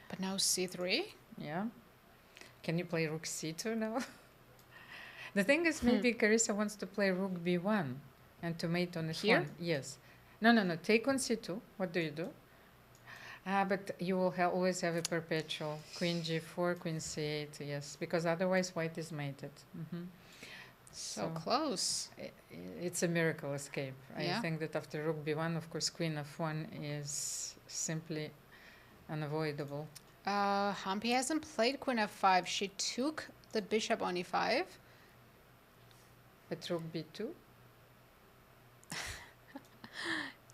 But now c3. Yeah. Can you play rook c2 now? The thing is, maybe Carissa wants to play rook b1 and to mate on Here? f1. Yes. No. Take on c2. What do you do? But you will always have a perpetual queen g4, queen c8, yes, because otherwise white is mated. So close. It's a miracle escape. Yeah. I think that after rook b1, of course, queen f1 is simply unavoidable. Humpy hasn't played queen f5. She took the bishop on e5. But rook b2?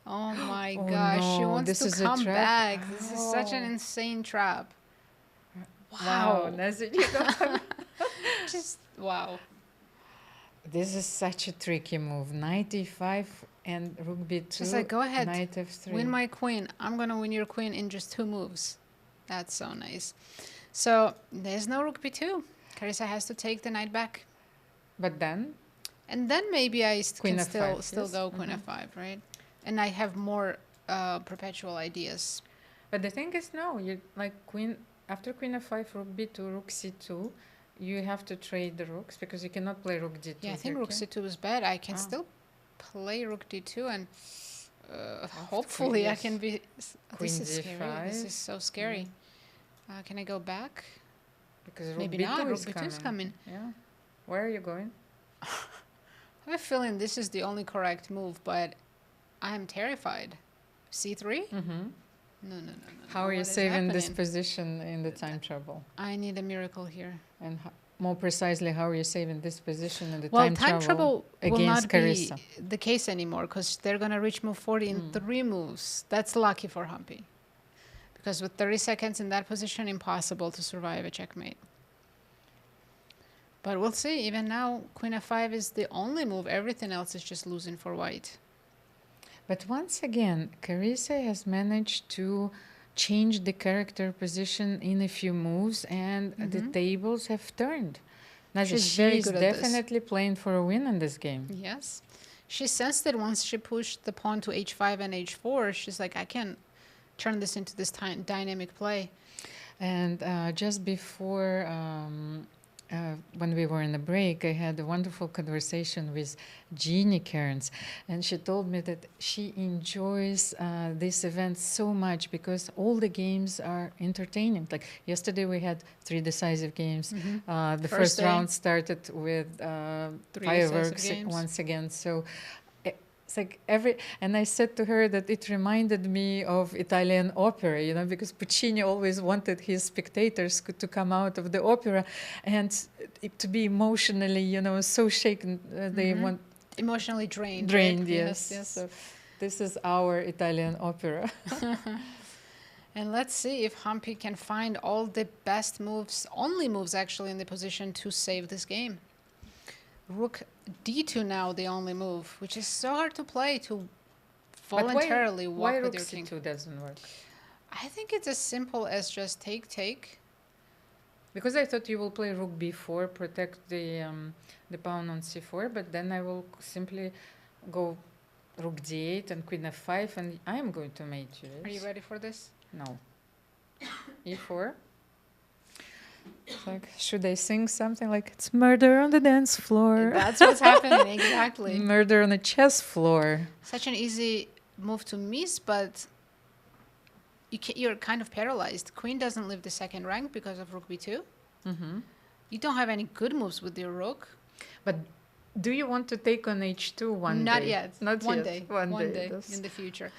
Oh my Oh gosh, she no, wants this to is a come trap? back. This is such an insane trap. Wow, Nazir. Just wow. This is such a tricky move. Knight e5 and rook b2. She's like, go ahead, Knight f3. win my queen. I'm gonna win your queen in just 2 moves. That's so nice. So there's no rook b2. Carissa has to take the knight back. But then? And then maybe I Queen can f5, still yes. go queen f5, right? And I have more perpetual ideas. But the thing is, no, you like queen after queen f5, rook b2, rook c2. You have to trade the rooks because you cannot play rook d2. Yeah, I think rook c2 is bad. I can still play rook d2 and hopefully I can be. Queen This is scary. d5. This is so scary. Can I go back? Because rook Maybe b2 not. Rook is b2 is coming. Yeah. Where are you going? I have a feeling this is the only correct move, but I'm terrified. c3? No. How are you What is saving this happening? position in the time trouble? I need a miracle here. And more precisely, how are you saving this position in the Well, time trouble will against not Carissa? be the case anymore because they're going to reach move 40 in 3 moves. That's lucky for Humpy. Because with 30 seconds in that position, impossible to survive a checkmate. But we'll see. Even now, queen f5 is the only move. Everything else is just losing for white. But once again, Carissa has managed to change the character position in a few moves, and the tables have turned. Nazir, She's very she's good at this. definitely playing for a win in this game. Yes. She sensed it once she pushed the pawn to h5 and h4. She's like, I can turn this into this dynamic play. And just before, when we were in the break, I had a wonderful conversation with Jeannie Cairns, and she told me that she enjoys this event so much because all the games are entertaining. Like yesterday, we had 3 decisive games. The first round started with 3 fireworks decisive games. once again. So it's like and I said to her that it reminded me of Italian opera, you know, because Puccini always wanted his spectators to come out of the opera and to be emotionally, you know, so shaken. They want emotionally drained. Drained, right? yes. So this is our Italian opera. And let's see if Humpy can find all the best moves, only moves actually in the position to save this game. Rook d2 now the only move, which is so hard to play, to voluntarily walk with your king. Why rook c2 doesn't work? I think it's as simple as just take. Because I thought you will play rook b4, protect the pawn on c4, but then I will simply go rook d8 and queen f5, and I am going to mate you. Are you ready for this? No. e4. It's like, should I sing something like it's murder on the dance floor? That's what's happening, exactly. Murder on the chess floor. Such an easy move to miss, but you're kind of paralyzed. Queen doesn't leave the second rank because of rook b2. You don't have any good moves with your rook. But do you want to take on h2 one day? Not yet. Not one yet. day. One day in the future.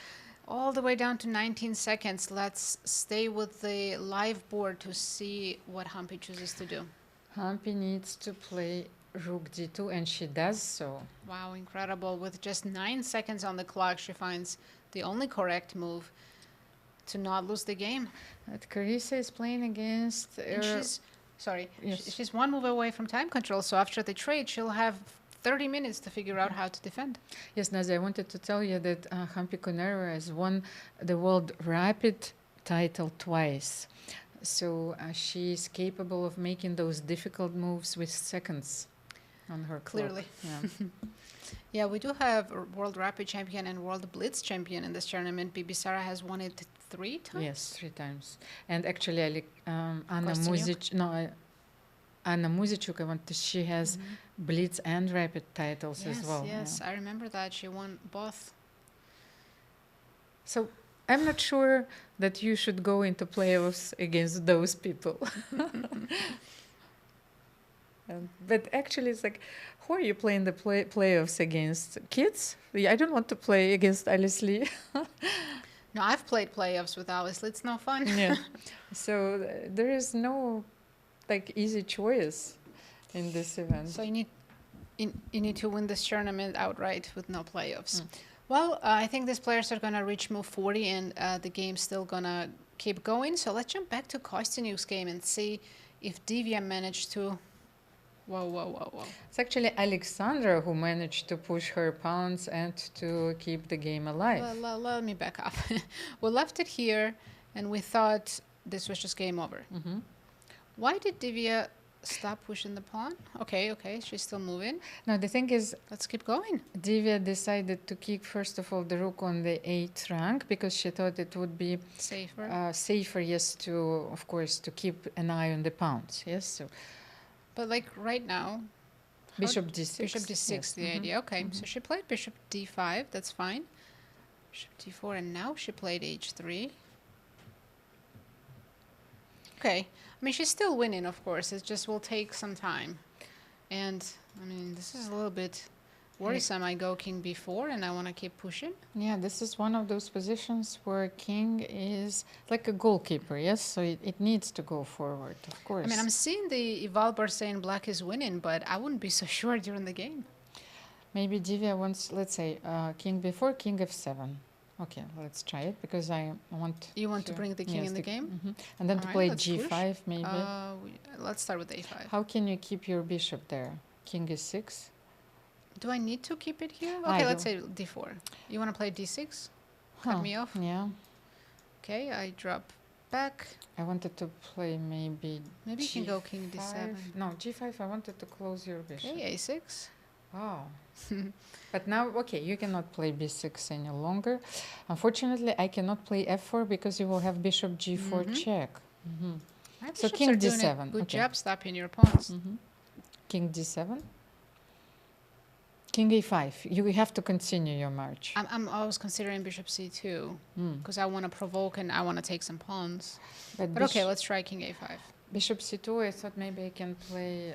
All the way down to 19 seconds. Let's stay with the live board to see what Humpy chooses to do. Humpy needs to play rook d2, and she does so. Wow, incredible. With just 9 seconds on the clock, she finds the only correct move to not lose the game. But Carissa is playing against... she's 1 move away from time control, so after the trade, she'll have 30 minutes to figure out how to defend. Yes, Nazir, I wanted to tell you that Humpy Koneru has won the World Rapid title twice. So she's capable of making those difficult moves with seconds on her clock. Clearly. Yeah. Yeah, we do have a World Rapid champion and World Blitz champion in this tournament. Bibisara has won it 3 times? Yes, 3 times. And actually, Anna Muzychuk, she has Blitz and Rapid titles as well. Yes, I remember that. She won both. So I'm not sure that you should go into playoffs against those people. But actually, it's like, who are you playing the playoffs against? Kids? I don't want to play against Alice Lee. No, I've played playoffs with Alice Lee. It's no fun. Yeah. So there is no like easy choice in this event. So you need to win this tournament outright with no playoffs. Well, I think these players are going to reach move 40 and the game's still going to keep going. So let's jump back to Kosteniuk's game and see if Divya managed to... Whoa. It's actually Alexandra who managed to push her pawns and to keep the game alive. Let me back up. We left it here and we thought this was just game over. Why did Divya stop pushing the pawn? Okay, she's still moving. No, the thing is... Let's keep going. Divya decided to keep, first of all, the rook on the 8th rank because she thought it would be... Safer. Yes, to, of course, to keep an eye on the pawns, yes. So. But like right now... Bishop d6. Bishop d6, yes. The idea. Okay, so she played bishop d5, that's fine. Bishop d4, and now she played h3. Okay, I mean, she's still winning, of course. It just will take some time. And, I mean, this is a little bit worrisome. I go king b4, and I want to keep pushing. Yeah, this is one of those positions where king is like a goalkeeper, yes? So it needs to go forward, of course. I mean, I'm seeing the Evalbar saying black is winning, but I wouldn't be so sure during the game. Maybe Divya wants, let's say, king b4, king f7. Okay, let's try it because I want... You want to bring the king in the game? And then to play g5, push. maybe. Let's start with a5. How can you keep your bishop there? King e6? Do I need to keep it here? Okay, let's say d4. You want to play d6? Cut me off? Yeah. Okay, I drop back. I wanted to play maybe Maybe you can go king d7. No, g5, I wanted to close your bishop. Okay, a6. Wow. But now, okay, you cannot play b6 any longer. Unfortunately, I cannot play f4 because you will have bishop g4 check. So king d7. Good job stopping your pawns. King d7. King a5. You have to continue your march. I'm always considering bishop c2 because I want to provoke and I want to take some pawns. But okay, let's try king a5. Bishop c2, I thought maybe I can play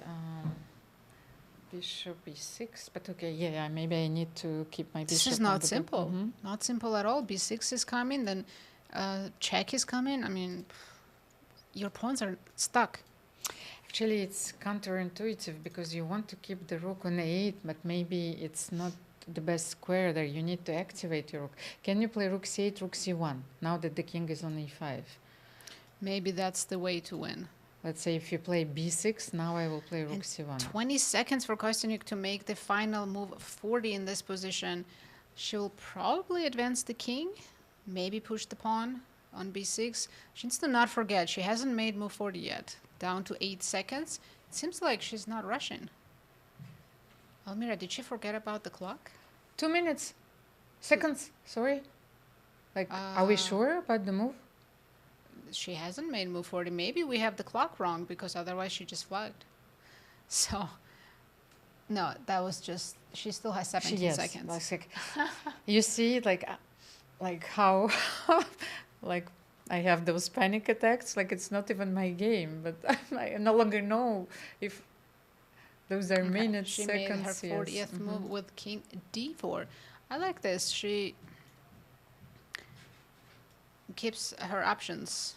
bishop e6. But okay, yeah, maybe I need to keep my bishop. This is not simple. Not simple at all. b6 is coming, then check is coming. I mean, your pawns are stuck. Actually, it's counterintuitive because you want to keep the rook on a8, but maybe it's not the best square there. You need to activate your rook. Can you play rook c8, rook c1, now that the king is on e5? Maybe that's the way to win. Let's say if you play b6, now I will play rook c1. 20 seconds for Kosteniuk to make the final move, 40 in this position. She'll probably advance the king, maybe push the pawn on b6. She needs to not forget, she hasn't made move 40 yet. Down to 8 seconds. It seems like she's not rushing. Almira, did she forget about the clock? 2 minutes. Seconds, sorry. Like, are we sure about the move? She hasn't made move 40. Maybe we have the clock wrong because otherwise she just flagged. So, no, that was just, she still has 17 seconds. Like, you see, like how, like, I have those panic attacks, like it's not even my game, but I no longer know if those are minutes, she seconds. She made her 40th move with king d4. I like this. She keeps her options.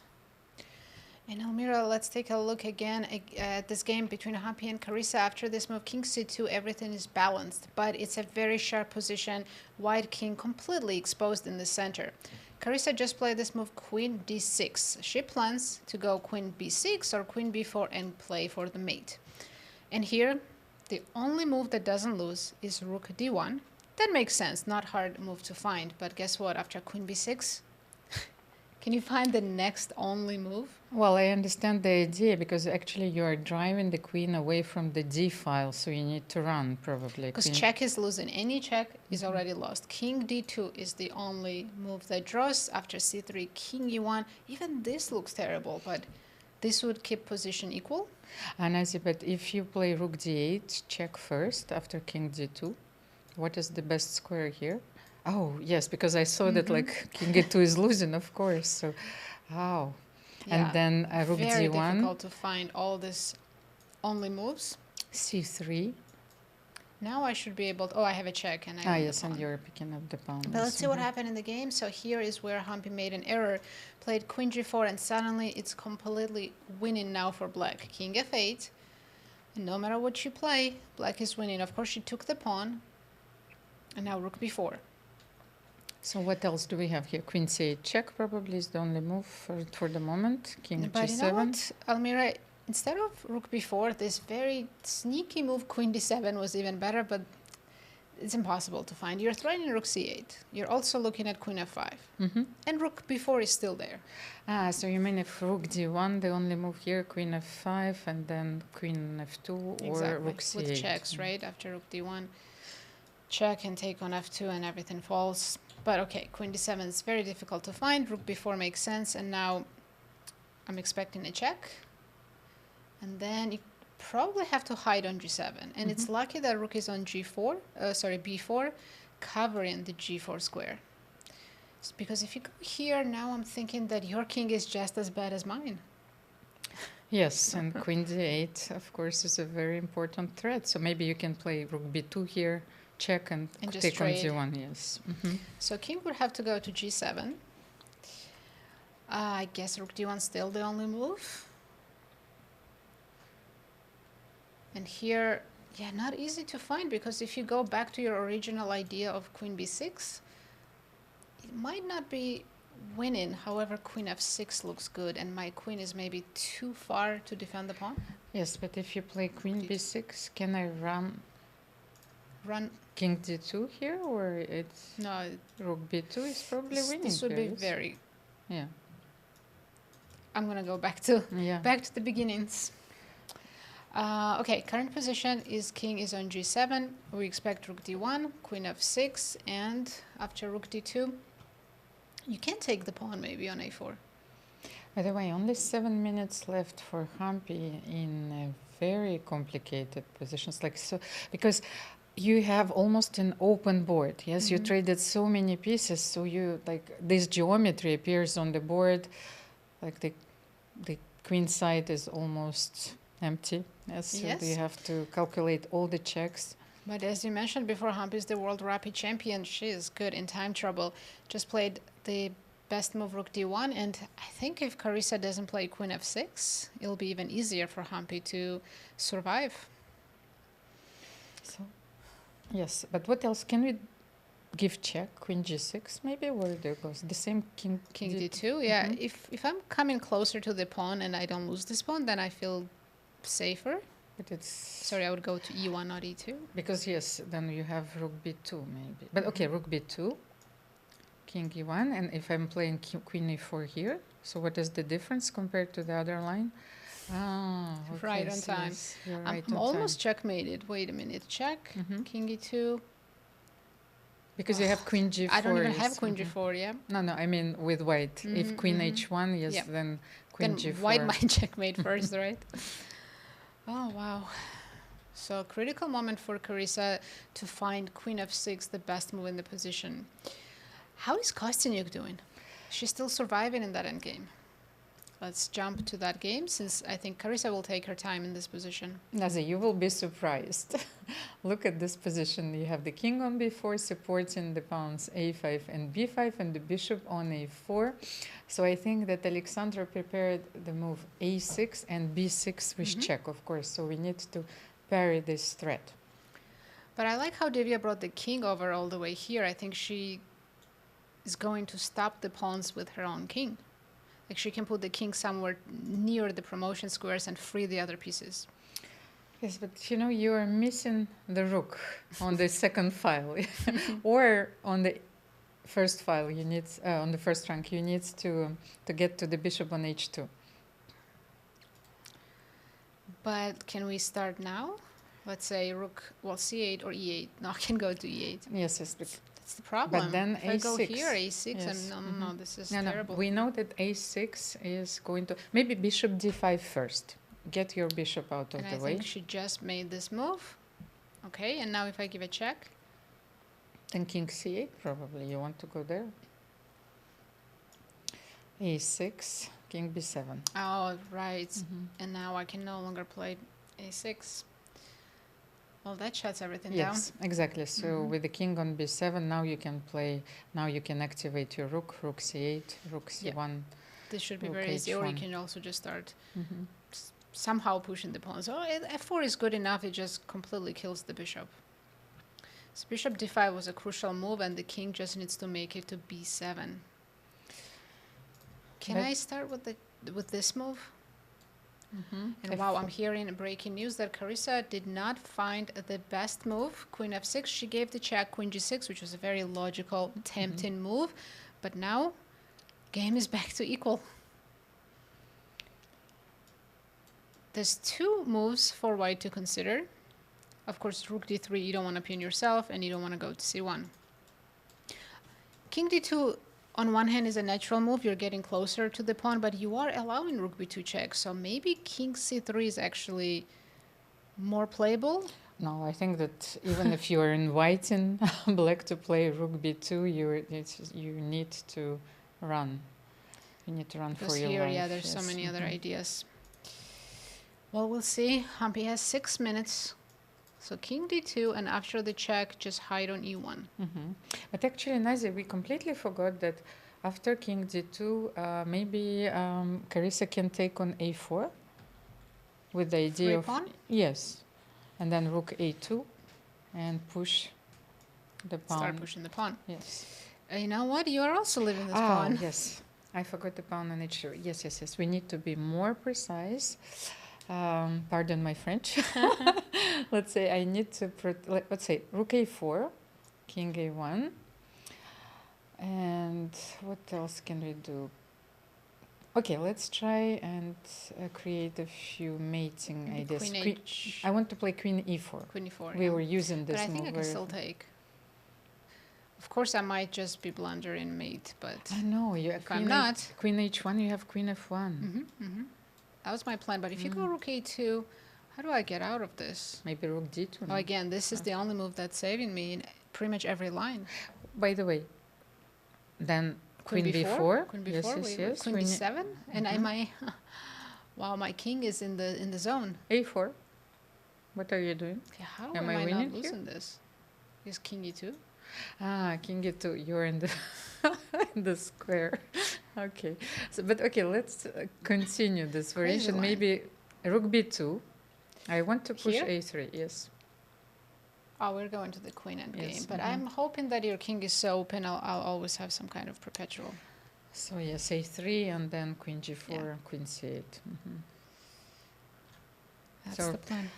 And Almira, let's take a look again at this game between Humpy and Carissa. After this move, king c2, everything is balanced, but it's a very sharp position. White king completely exposed in the center. Carissa just played this move, queen d6. She plans to go queen b6 or queen b4 and play for the mate. And here, the only move that doesn't lose is rook d1. That makes sense, not hard move to find. But guess what, after queen b6, can you find the next only move? Well, I understand the idea because actually you are driving the queen away from the d file, so you need to run probably. Because check is losing. Any check is already lost. King d2 is the only move that draws. After c3, king e1. Even this looks terrible, but this would keep position equal. And I see, but if you play rook d8, check first after king d2. What is the best square here? Oh, yes, because I saw that like king e2 is losing, of course. So, wow. Yeah, And then rook very d1. difficult to find all this only moves. c3. Now I should be able to, oh, I have a check and I own Yes, the and pawn. you're picking up the pawn. But let's see what happened in the game. So here is where Humpy made an error. Played queen g4 and suddenly it's completely winning now for black. King f8. And no matter what you play, black is winning. Of course, she took the pawn. And now rook b4. So what else do we have here? Queen c8 check probably is the only move for the moment. King But g7. you know what, Almira, instead of rook b4, this very sneaky move queen d7 was even better, but it's impossible to find. You're threatening rook c8. You're also looking at queen f5. And rook b4 is still there. So you mean if rook d1, the only move here, queen f5, and then queen f2 or rook c8. With checks, right? After rook d1, check and take on f2 and everything falls. But okay, queen d7 is very difficult to find. Rook b4 makes sense, and now I'm expecting a check. And then you probably have to hide on g7. And it's lucky that rook is on b4, covering the g4 square. Because if you go here, now I'm thinking that your king is just as bad as mine. Yes, and queen d8, of course, is a very important threat. So maybe you can play rook b2 here, check, and just take on trade. g1, yes. So king would have to go to g7. I guess rook d1 still the only move. And here, yeah, not easy to find, because if you go back to your original idea of queen b6, it might not be winning. However, queen f6 looks good, and my queen is maybe too far to defend the pawn. Yes, but if you play queen b6, can I run king d2 here, or it's no? Rook b2 is probably winning. This would here, be yes? very. Yeah. I'm gonna go back to the beginnings. Okay, current position is king is on g7. We expect rook d1, queen f6, and after rook d2, you can take the pawn maybe on a4. By the way, only 7 minutes left for Humpy in very complicated positions, like so, because you have almost an open board. Yes, you traded so many pieces, so you like this geometry appears on the board, like the queen side is almost empty. Yes, so you have to calculate all the checks. But as you mentioned before, Humpy is the world rapid champion. She is good in time trouble. Just played the best move rook d1, and I think if Carissa doesn't play queen f6, it'll be even easier for Humpy to survive. So, yes, but what else? Can we give check, queen g6 maybe, where there goes the same king d2? Yeah, if I'm coming closer to the pawn and I don't lose this pawn, then I feel safer. But it's... Sorry, I would go to e1, not e2. Because, yes, then you have rook b2 maybe. But, okay, rook b2, king e1, and if I'm playing queen e4 here, so what is the difference compared to the other line? Ah, okay, right on time. Yes, you're I'm on almost time. checkmated. Wait a minute, check, king e2. Because you have queen g4. I don't even yes. have queen g4, yeah? No, I mean with white. If queen h1, yes, then queen then g4. White might checkmate first, right? Oh, wow. So critical moment for Carissa to find queen f6, the best move in the position. How is Kosteniuk doing? She's still surviving in that endgame. Let's jump to that game, since I think Carissa will take her time in this position. Nazi, you will be surprised. Look at this position. You have the king on b4 supporting the pawns a5 and b5 and the bishop on a4. So I think that Alexandra prepared the move a6 and b6 with check, of course. So we need to parry this threat. But I like how Divya brought the king over all the way here. I think she is going to stop the pawns with her own king. Like she can put the king somewhere near the promotion squares and free the other pieces. Yes, but you know, you are missing the rook on the second file. Or on the first file, you need, on the first rank, you need to get to the bishop on h2. But can we start now? Let's say rook, well, c8 or e8. No, I can go to e8. Yes, yes. But that's the problem. But then if a6. I go here, a6, yes. and no, this is no, terrible. No. We know that a6 is going to... Maybe bishop d5 first. Get your bishop out of the way. I think she just made this move. Okay, and now if I give a check? Then king c8, probably. You want to go there? a6, king b7. Oh, right. And now I can no longer play a6. Well, that shuts everything down. Yes, exactly. So with the king on b7, now you can play, now you can activate your rook, rook c8, rook c1. This should be rook very easy, or you h1. can also just start somehow pushing the pawn. So f4 is good enough, it just completely kills the bishop. So bishop d5 was a crucial move, and the king just needs to make it to b7. Can I start with this move? And wow, I'm hearing breaking news that Carissa did not find the best move. Queen f6, she gave the check, queen g6, which was a very logical, tempting move. But now, game is back to equal. There's two moves for white to consider. Of course, rook d3, you don't want to pin yourself, and you don't want to go to c1. King d2, on one hand, is a natural move. You're getting closer to the pawn, but you are allowing rook b2 check. So maybe king c3 is actually more playable. No, I think that even if you are inviting black to play rook b2, you need to run. You need to run Because for your here, life. yeah, there's so many other ideas. Well, we'll see. Humpy has 6 minutes. So king d2, and after the check, just hide on e1. But actually, Nazi, we completely forgot that after king d2, maybe Carissa can take on a4 with the idea Free of... pawn? Yes. And then rook a2 and push the pawn. Start pushing the pawn. Yes. You know what? You are also leaving this pawn. Yes. I forgot the pawn on h2. Yes, yes, yes. We need to be more precise. Pardon my French. Let's say I need to, let's say rook a4, king a1. And what else can we do? Okay, let's try and create a few mating ideas. I want to play queen e4. Queen e4, We were using this but I think move I can still take. Of course, I might just be blundering mate, but I know you. If I'm not, queen h1, you have queen f1. That was my plan. But if you go rook a2, how do I get out of this? Maybe rook d2. Oh, again, this is the only move that's saving me in pretty much every line. By the way, then queen b4. Queen b4. Yes. Queen b7, and I might. Wow, my king is in the zone. a4. What are you doing? Yeah, how am I winning not losing this? Is king e2? Ah, king e2. You're in the in the square. Okay. So, but okay, let's continue this variation. Maybe rook b2. I want to push Here? a3. Yes. Oh, we're going to the queen endgame. Yes, But I'm hoping that your king is so open, I'll always have some kind of perpetual. So yes, a3 and then queen g4, queen c8. That's So the plan.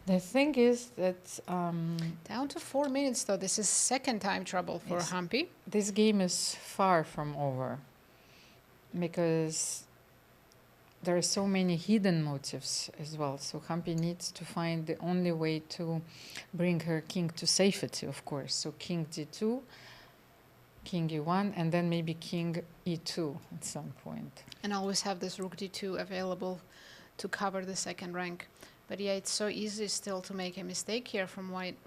the thing is that Down to 4 minutes, though. This is second time trouble for Yes. Humpy. this game is far from over because there are so many hidden motives as well. So Humpy needs to find the only way to bring her king to safety, of course. So king d2, king e1, and then maybe king e2 at some point. And always have this rook d2 available to cover the second rank. But yeah, it's so easy still to make a mistake here from white.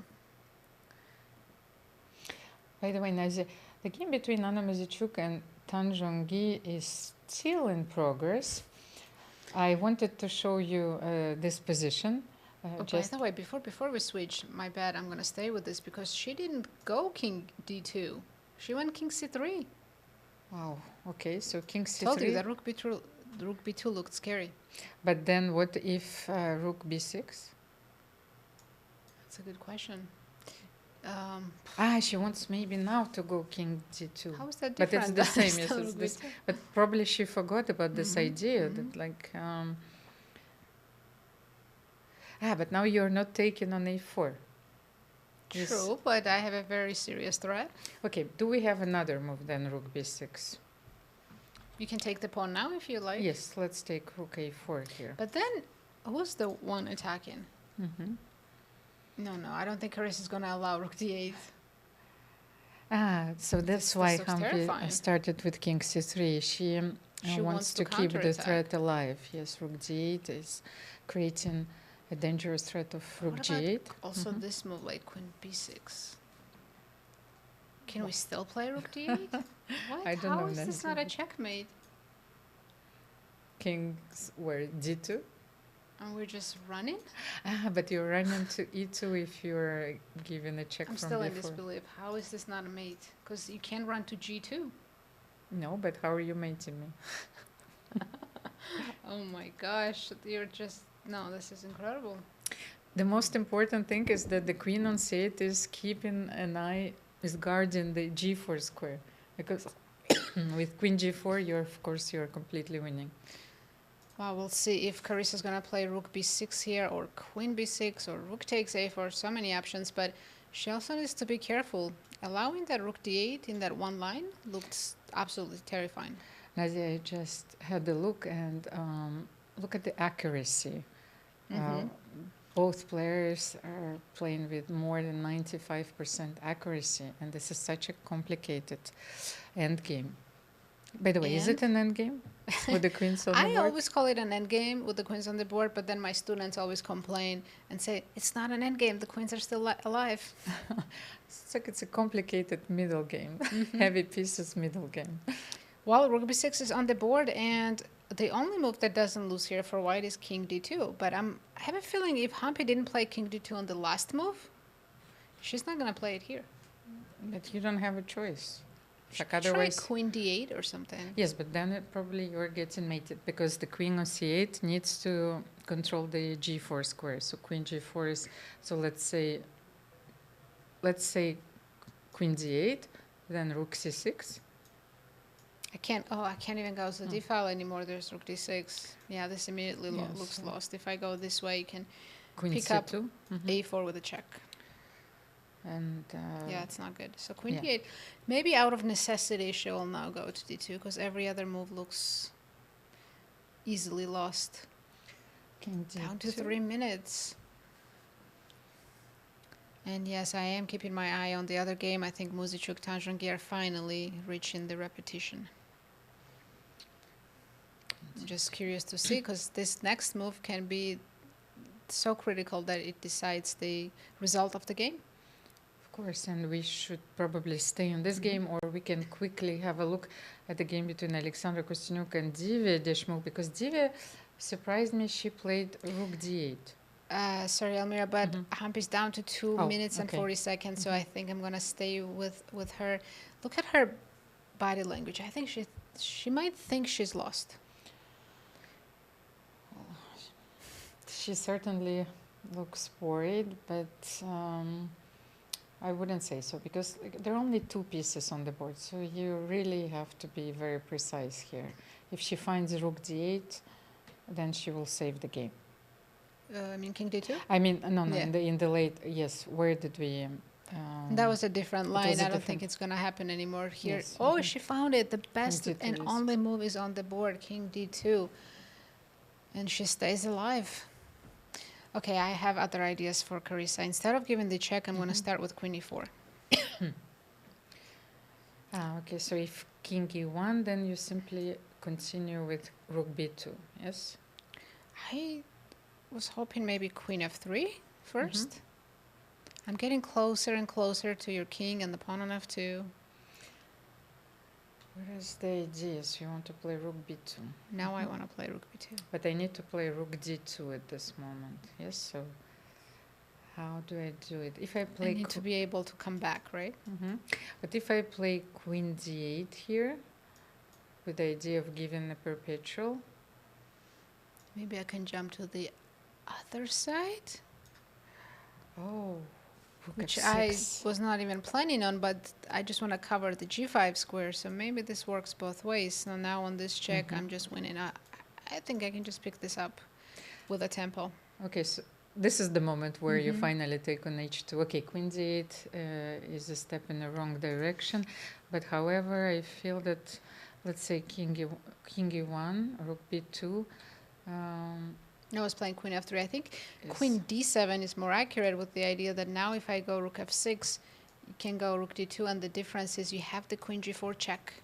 By the way, Nazi, the game between Anna Muzychuk and Zhongyi is still in progress. I wanted to show you this position. By the way, before we switch, my bad, I'm going to stay with this because she didn't go king d2. She went king c3. Wow, okay, so king c3. Told you that rook b2 looked scary. But then what if rook b6? That's a good question. She wants maybe now to go king d2. How is that But it's different? the same, yes, Still it's rook this. b2. But probably she forgot about this idea that like... but now you're not taking on a4. True, but I have a very serious threat. Okay, do we have another move than rook b6? You can take the pawn now if you like. Yes, let's take rook a4 here. But then, who's the one attacking? No, I don't think Carissa is going to allow rook d8. So that's why Humpy started with king c3. She wants to keep the threat alive. Yes, rook d8 is creating a dangerous threat of rook g8. Also this move, like queen b6. Can we still play rook d8? What? I don't How know. is this not a Nancy. checkmate? Kings were d2. And we're just running? But you're running to e2 if you're given a check I'm from still before. in disbelief. How is this not a mate? Because you can't run to g2. No, but how are you mating me? Oh my gosh, you're just... No, this is incredible. The most important thing is that the queen on c8 is keeping an eye, is guarding the g4 square. Because with queen g4, you're completely winning. Well, we'll see if Carissa's going to play rook b6 here, or queen b6, or rook takes a4, so many options, but she also needs to be careful. Allowing that rook d8 in that one line looks absolutely terrifying. Nadia, I just had a look and look at the accuracy. Both players are playing with more than 95% accuracy, and this is such a complicated endgame. By the way, is it an endgame with the queens on the board? I always call it an endgame with the queens on the board, but then my students always complain and say, it's not an endgame, the queens are still alive. It's a complicated middle game, heavy pieces middle game. Well, rook b6 is on the board, and the only move that doesn't lose here for white is king d2. But I have a feeling if Humpy didn't play king d2 on the last move, she's not going to play it here. But you don't have a choice. Like Try otherwise, queen d8 or something. yes, but then probably you're getting mated because the queen on c8 needs to control the g4 square. So queen g4 is, so let's say queen d8, then rook c6. I can't even go to the d file anymore. There's rook d6. Yeah, this immediately looks lost. If I go this way, you can Queen pick c2. up a4 with a check. And Yeah, it's not good. So queen d8. Maybe out of necessity, she will now go to d2 because every other move looks easily lost. king Down to d2. 3 minutes. And yes, I am keeping my eye on the other game. I think Muzychuk, Zhongyi are finally reaching the repetition. I'm just curious to see because this next move can be so critical that it decides the result of the game. Of course, and we should probably stay in this game, or we can quickly have a look at the game between Alexandra, Kosteniuk and Divya Deshmukh, because Divya surprised me. She played rook d8. Sorry, Almira, but Humpy's down to 2 minutes and okay. 40 seconds, so I think I'm gonna stay with her. Look at her body language. I think she might think she's lost. She certainly looks worried, but I wouldn't say so because there are only 2 pieces on the board, so you really have to be very precise here. If she finds rook d8, then she will save the game. I mean, king d2? I mean, no, Yeah. in the late, yes. Where did we? That was a different line. was a I don't think different- it's going to happen anymore here. Yes, Oh, she found it. The best D2 and is- only move is on the board, king d2. And she stays alive. Okay, I have other ideas for Carissa. Instead of giving the check, I'm going to start with queen e4. Okay, so if king e1, then you simply continue with rook b2, yes? I was hoping maybe queen f3 first. I'm getting closer and closer to your king and the pawn on f2. Where is the idea? So you want to play rook b2. Now I want to play rook b2. But I need to play rook d2 at this moment, yes? So how do I do it? If I play... I need to be able to come back, right? But if I play queen d8 here, with the idea of giving a perpetual... Maybe I can jump to the other side? Oh, rook Which f6. I was not even planning on, but I just want to cover the g5 square, so maybe this works both ways. So now on this check, I'm just winning. I think I can just pick this up with a tempo. Okay, so this is the moment where you finally take on h2. Okay, queen d8 is a step in the wrong direction, but however, I feel that, let's say king e1, rook b2. No, I was playing queen f3. I think queen d7 is more accurate with the idea that now if I go rook f6, you can go rook d2, and the difference is you have the queen g4 check.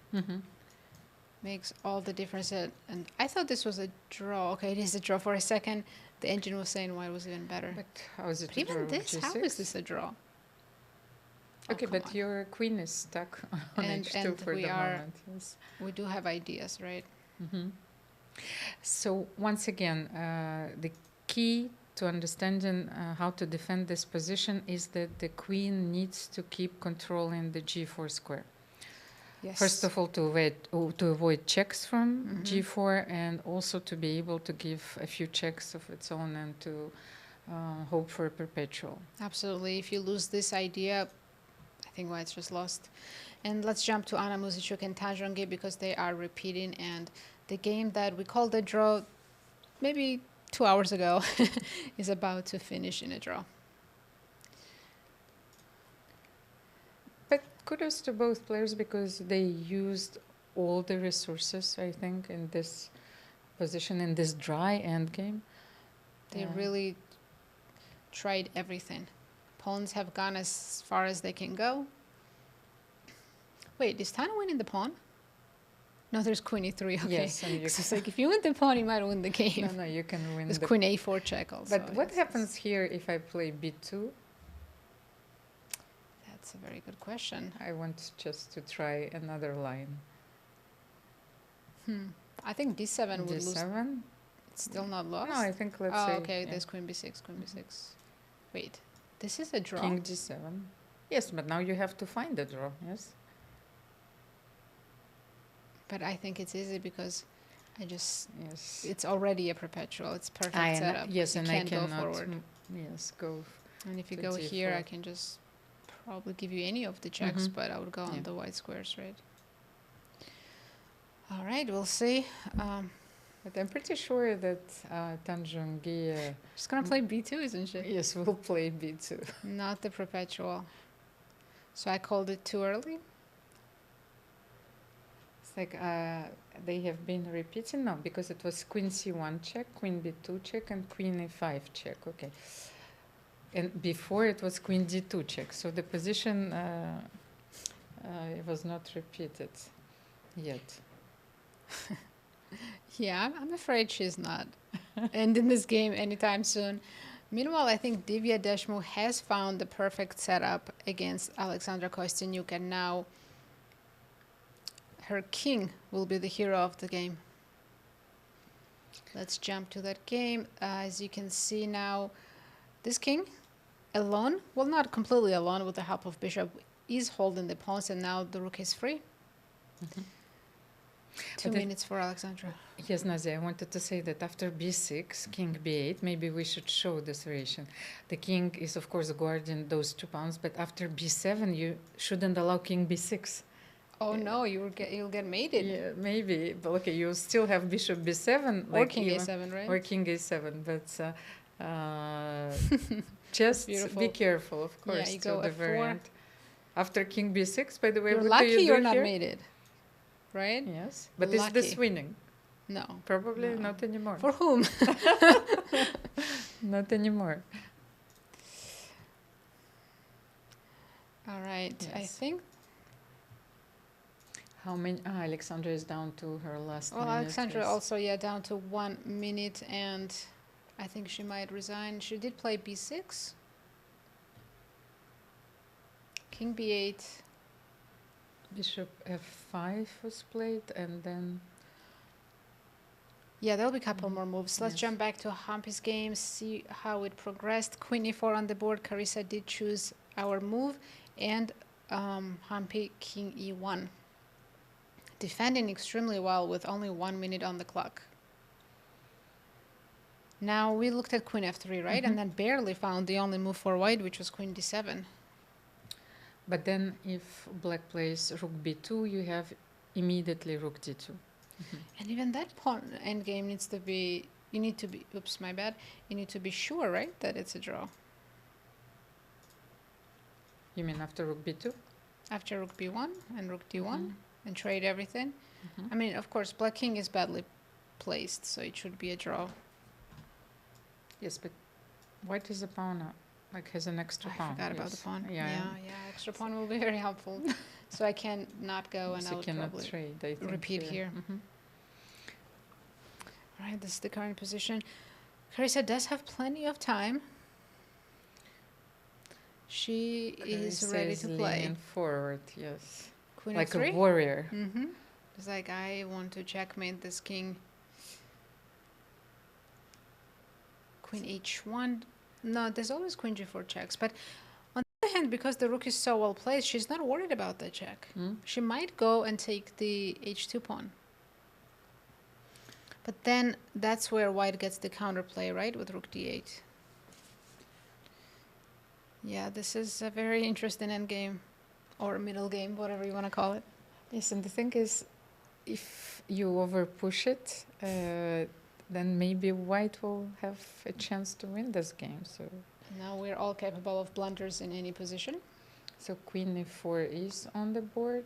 Makes all the difference. And I thought this was a draw. Okay, it is a draw for a second. The engine was saying white was even better. But how is it But even this, how is this a draw? Okay, but your queen is stuck on H2 for the moment. Yes. We do have ideas, right? So once again, the key to understanding how to defend this position is that the queen needs to keep controlling the g4 square. Yes. First of all, to avoid checks from g4, and also to be able to give a few checks of its own and to hope for a perpetual. Absolutely. If you lose this idea, I think white's just lost. And let's jump to Anna Muzychuk and Zhongyi because they are repeating, and the game that we called a draw maybe 2 hours ago is about to finish in a draw. But kudos to both players because they used all the resources, I think, in this position, in this dry endgame. They really tried everything. Pawns have gone as far as they can go. Wait, is Tana winning the pawn? No, there's queen e3. Okay. Yes, and it's like if you win the pawn, you might win the game. No, you can win. There's queen a4 check also. But what happens here if I play b2? That's a very good question. I want just to try another line. I think d7 would lose. d7? It's still not lost? No, I think let's oh, say... okay, there's queen b6, queen b6. Wait, this is a draw? King g7. Yes, but now you have to find the draw, yes? But I think it's easy because I just... Yes. It's already a perpetual. It's perfect setup. Yes, and I cannot go forward. Yes, go. And if you go here, I can just probably give you any of the checks, but I would go on the white squares, right? All right, we'll see. But I'm pretty sure that Zhongyi... She's going to play b2, isn't she? Yes, we'll play b2. Not the perpetual. So I called it too early? It's like they have been repeating now because it was queen c1 check, queen b2 check, and queen a5 check. Okay. And before it was queen d2 check. So the position it was not repeated yet. Yeah, I'm afraid she's not ending this game anytime soon. Meanwhile, I think Divya Deshmukh has found the perfect setup against Alexandra Kosteniuk, and now her king will be the hero of the game. Let's jump to that game. As you can see now, this king alone, well, not completely alone with the help of bishop, is holding the pawns, and now the rook is free. 2 minutes for Alexandra. Yes, Nazia, I wanted to say that after b6, king b8, maybe we should show this variation. The king is, of course, guarding those 2 pawns, but after b7, you shouldn't allow king b6. Oh, no, you'll get mated. Yeah, maybe. But okay, you still have bishop b7. Or like king a7, right? Or king a7, but just be careful, of course. Yeah, you go the f4. variant. After king b6, by the way, you're what lucky do you you're do not here? mated, right? Yes, but lucky. is this winning? No. Probably not anymore. For whom? Not anymore. All right, yes. I think. How many? Alexandra is down to her last minute. Well, Alexandra yes. also, down to 1 minute, and I think she might resign. She did play b6. King b8. Bishop f5 was played, and then... Yeah, there'll be a couple more moves. Let's jump back to Humpy's game, see how it progressed. Queen e4 on the board. Carissa did choose our move, and Humpy king e1. Defending extremely well with only 1 minute on the clock. Now we looked at queen f3, right? And then barely found the only move for white, which was queen d7. But then if black plays rook b2, you have immediately rook d2. And even that pawn endgame needs to be, you need to be, oops, my bad. You need to be sure, right, that it's a draw. You mean after rook b2? After rook b1 and rook d1 and trade everything. I mean, of course, black king is badly placed, so it should be a draw. Yes, but white is a pawn, like has an extra pawn. I forgot about the pawn. Yeah, extra pawn will be very helpful. So I can not go, and I would probably trade, I think, repeat here. All right, this is the current position. Carissa does have plenty of time. She is Carissa ready is to play. leaning forward, yes. Queen Like F3? a warrior. Mm-hmm. It's like, I want to checkmate this king. Queen H1. No, there's always Queen G4 checks. But on the other hand, because the rook is so well placed, she's not worried about the check. She might go and take the H2 pawn. But then that's where white gets the counterplay, right, with rook D8. Yeah, this is a very interesting endgame, or middle game, whatever you want to call it. Yes, and the thing is, if you over push it, then maybe white will have a chance to win this game. So now we're all capable of blunders in any position. So Queen E4 is on the board.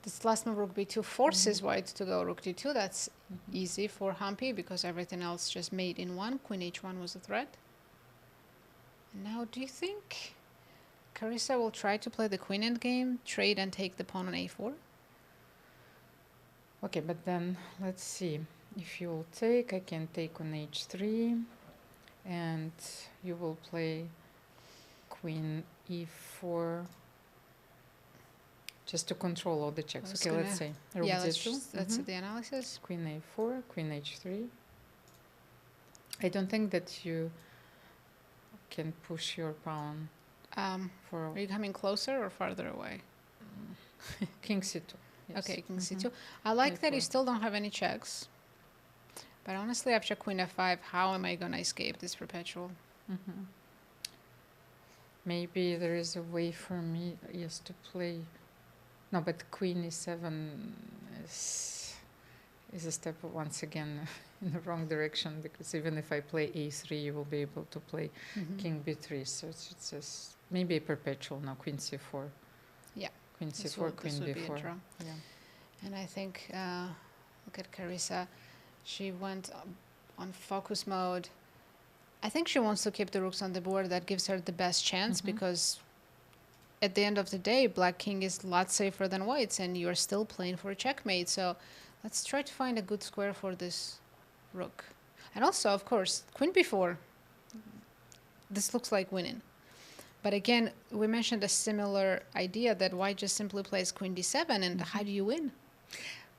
This last move, rook b2, forces white to go rook d2. That's easy for Humpy because everything else just made in one. Queen h1 was a threat. And now, do you think Carissa will try to play the queen endgame, trade and take the pawn on a4? Okay, but then let's see. If you will take, I can take on h3, and you will play queen e4. Just to control all the checks. Okay, let's say rook d2. That's the analysis. Queen a4, queen h3. I don't think that you can push your pawn for... Are you coming closer or farther away? King c2. Yes. Okay, king c2. I like that you still don't have any checks. But honestly, after queen f5, how am I going to escape this perpetual? Maybe there is a way for me, yes, to play... No, but queen e7 is a step once again in the wrong direction, because even if I play a3, you will be able to play king b3. So it's just maybe a perpetual now, queen c4. Yeah. Queen c4, queen b4. Yeah. And I think, look at Carissa. She went on focus mode. I think she wants to keep the rooks on the board. That gives her the best chance because at the end of the day, black king is a lot safer than white's, and you're still playing for a checkmate. So let's try to find a good square for this rook. And also, of course, queen b4. This looks like winning. But again, we mentioned a similar idea that white just simply plays queen d7, and how do you win?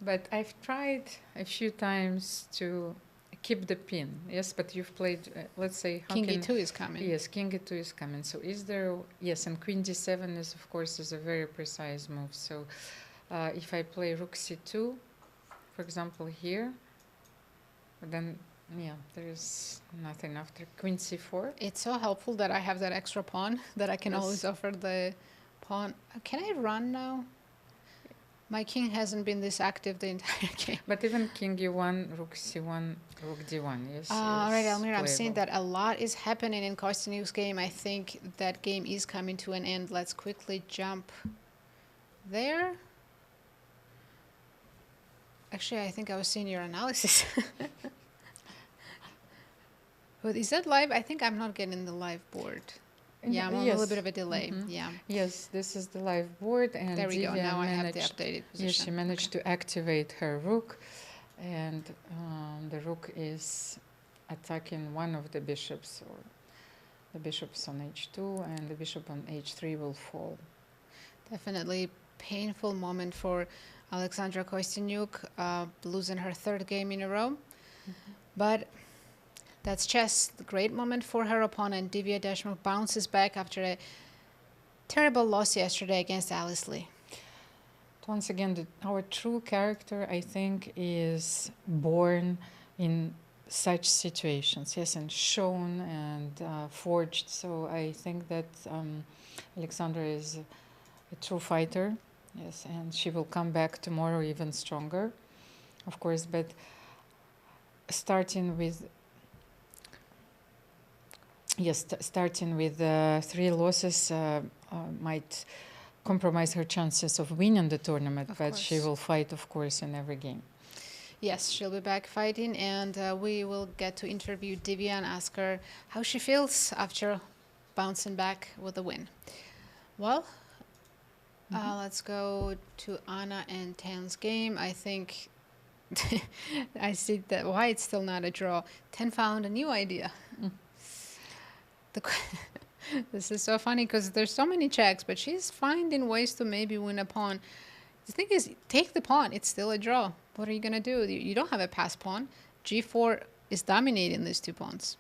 But I've tried a few times to keep the pin. Yes, but you've played, let's say... King e2 is coming. Yes, king e2 is coming. So is there... Yes, and queen d7 is, of course, is a very precise move. So if I play rook c2, for example, here, then, yeah, there is nothing after queen c4. It's so helpful that I have that extra pawn that I can always offer the pawn. Can I run now? My king hasn't been this active the entire game. But even king e1, rook c1, rook d1, yes. All right, Almira, I'm seeing that a lot is happening in Kosteniuk's game. I think that game is coming to an end. Let's quickly jump there. Actually, I think I was seeing your analysis. But is that live? I think I'm not getting the live board. Yeah, I'm on a little bit of a delay. Yeah. Yes, this is the live board, and there we go. Divya Now I have the updated position. Yes, she managed to activate her rook, and the rook is attacking one of the bishops, or the bishops on h2, and the bishop on h3 will fall. Definitely painful moment for Alexandra Kosteniuk, losing her third game in a row. But that's chess. The great moment for her opponent. Divya Deshmukh bounces back after a terrible loss yesterday against Alice Lee. Once again, our true character, I think, is born in such situations, yes, and shown and forged. So I think that Alexandra is a true fighter, yes, and she will come back tomorrow even stronger, of course, but starting with... Yes, starting with 3 losses might compromise her chances of winning the tournament, but she will fight, of course, in every game. Yes, she'll be back fighting, and we will get to interview Divya and ask her how she feels after bouncing back with a win. Well, let's go to Anna and Tan's game. I think I see that white's still not a draw. Tan found a new idea. This is so funny because there's so many checks, but she's finding ways to maybe win a pawn. The thing is, take the pawn. It's still a draw. What are you going to do? You don't have a passed pawn. G4 is dominating these two pawns.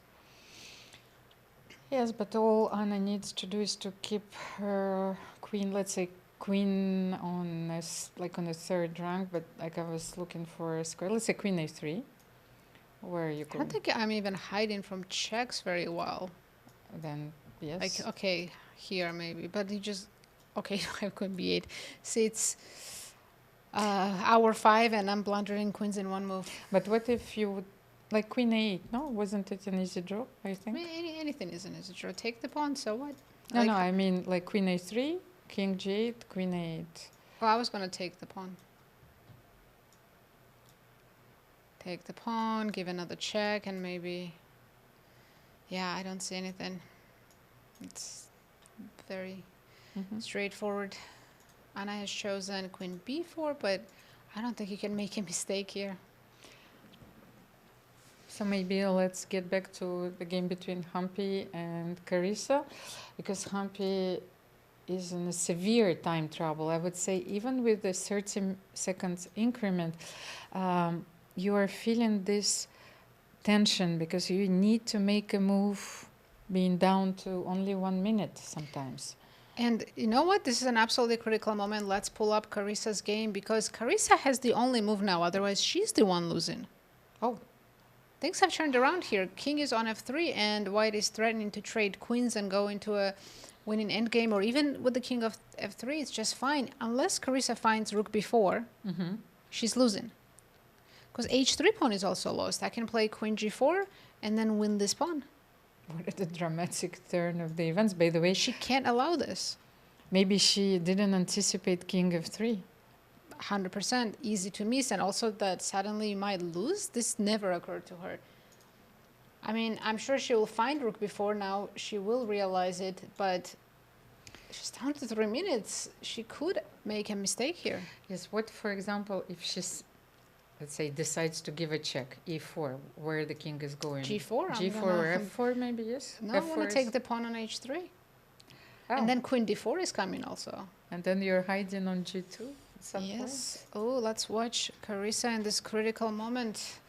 Yes, but all Anna needs to do is to keep her queen, let's say queen on on the third rank, but like I was looking for a square. Let's say queen a3. Where are you going? I don't think I'm even hiding from checks very well. Then, yes. Like, okay, here maybe, but you just, okay, I could be 8. See, it's hour 5 and I'm blundering queens in one move. But what if you would, like queen a8, no? Wasn't it an easy draw, I think? I mean, anything is an easy draw. Take the pawn, so what? No, no, I mean like queen a3, king g8, queen a8. Well, I was going to take the pawn. Take the pawn, give another check, and maybe... Yeah, I don't see anything. It's very straightforward. Anna has chosen queen b4, but I don't think you can make a mistake here. So maybe let's get back to the game between Humpy and Carissa, because Humpy is in a severe time trouble. I would say even with the 30 seconds increment, you are feeling this tension because you need to make a move being down to only 1 minute sometimes. And you know what? This is an absolutely critical moment. Let's pull up Carissa's game because Carissa has the only move now. Otherwise, she's the one losing. Oh. Things have turned around here. King is on f3 and white is threatening to trade queens and go into a winning endgame, or even with the king of f3, it's just fine. Unless Carissa finds rook b4, she's losing. Because h3 pawn is also lost. I can play queen g4 and then win this pawn. What a dramatic turn of the events, by the way. She can't allow this. Maybe she didn't anticipate king f3. 100% easy to miss, and also that suddenly you might lose. This never occurred to her. I mean, I'm sure she will find rook b4 now. She will realize it, but she's down to 3 minutes. She could make a mistake here. Yes, what, for example, if she's, let's say, decides to give a check, e4, where the king is going? G4? G4 or f4 maybe, yes? No, I want to take the pawn on h3. Oh. And then queen d4 is coming also. And then you're hiding on g2 at some yes. Oh, let's watch Carissa in this critical moment.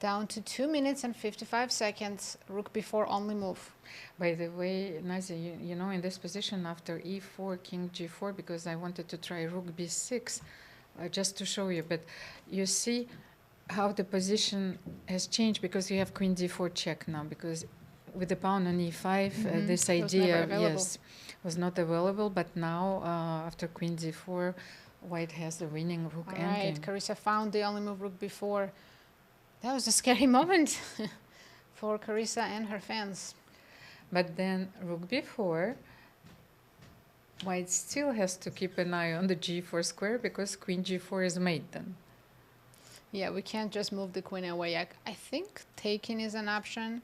Down to 2 minutes and 55 seconds. Rook b4 only move. By the way, Nazi, you know, in this position after e4, king g4, because I wanted to try rook b6, just to show you, but you see how the position has changed because you have queen d4 check now, because with the pawn on e5, this idea, yes, was not available, but now after queen d4, white has the winning rook endgame. Right, Carissa found the only move rook b4. That was a scary moment for Carissa and her fans. But then rook b4, white still has to keep an eye on the g4 square because queen g4 is made then. Yeah, we can't just move the queen away. I think taking is an option.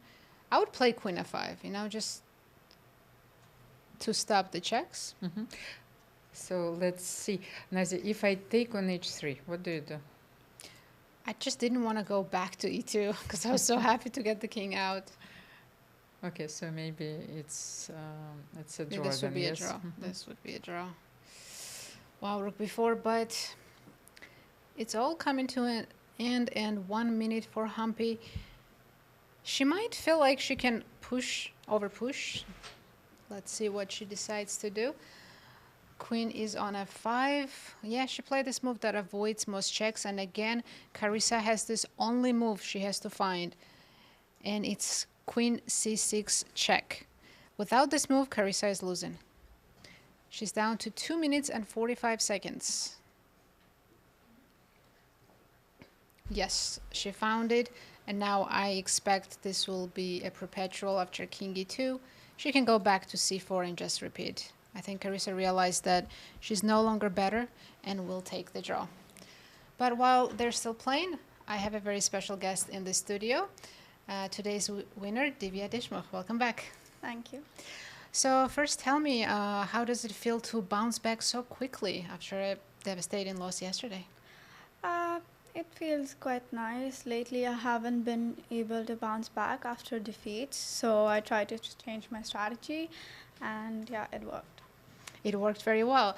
I would play queen f5, you know, just to stop the checks. So let's see. Nazi, if I take on h3, what do you do? I just didn't want to go back to e2 because I was so happy to get the king out. Okay, so maybe it's a draw. This would be a draw. This would be a draw. Wow, rook b4, but it's all coming to an end, and 1 minute for Humpy. She might feel like she can over push. Let's see what she decides to do. Queen is on f5. Yeah, she played this move that avoids most checks. And again, Carissa has this only move she has to find. And it's queen c6 check. Without this move, Carissa is losing. She's down to 2 minutes and 45 seconds. Yes, she found it. And now I expect this will be a perpetual after king e2. She can go back to c4 and just repeat. I think Carissa realized that she's no longer better and will take the draw. But while they're still playing, I have a very special guest in the studio. Today's winner, Divya Deshmukh. Welcome back. Thank you. So first tell me, how does it feel to bounce back so quickly after a devastating loss yesterday? It feels quite nice. Lately, I haven't been able to bounce back after defeats, so I try to change my strategy. and yeah, it worked. It worked very well.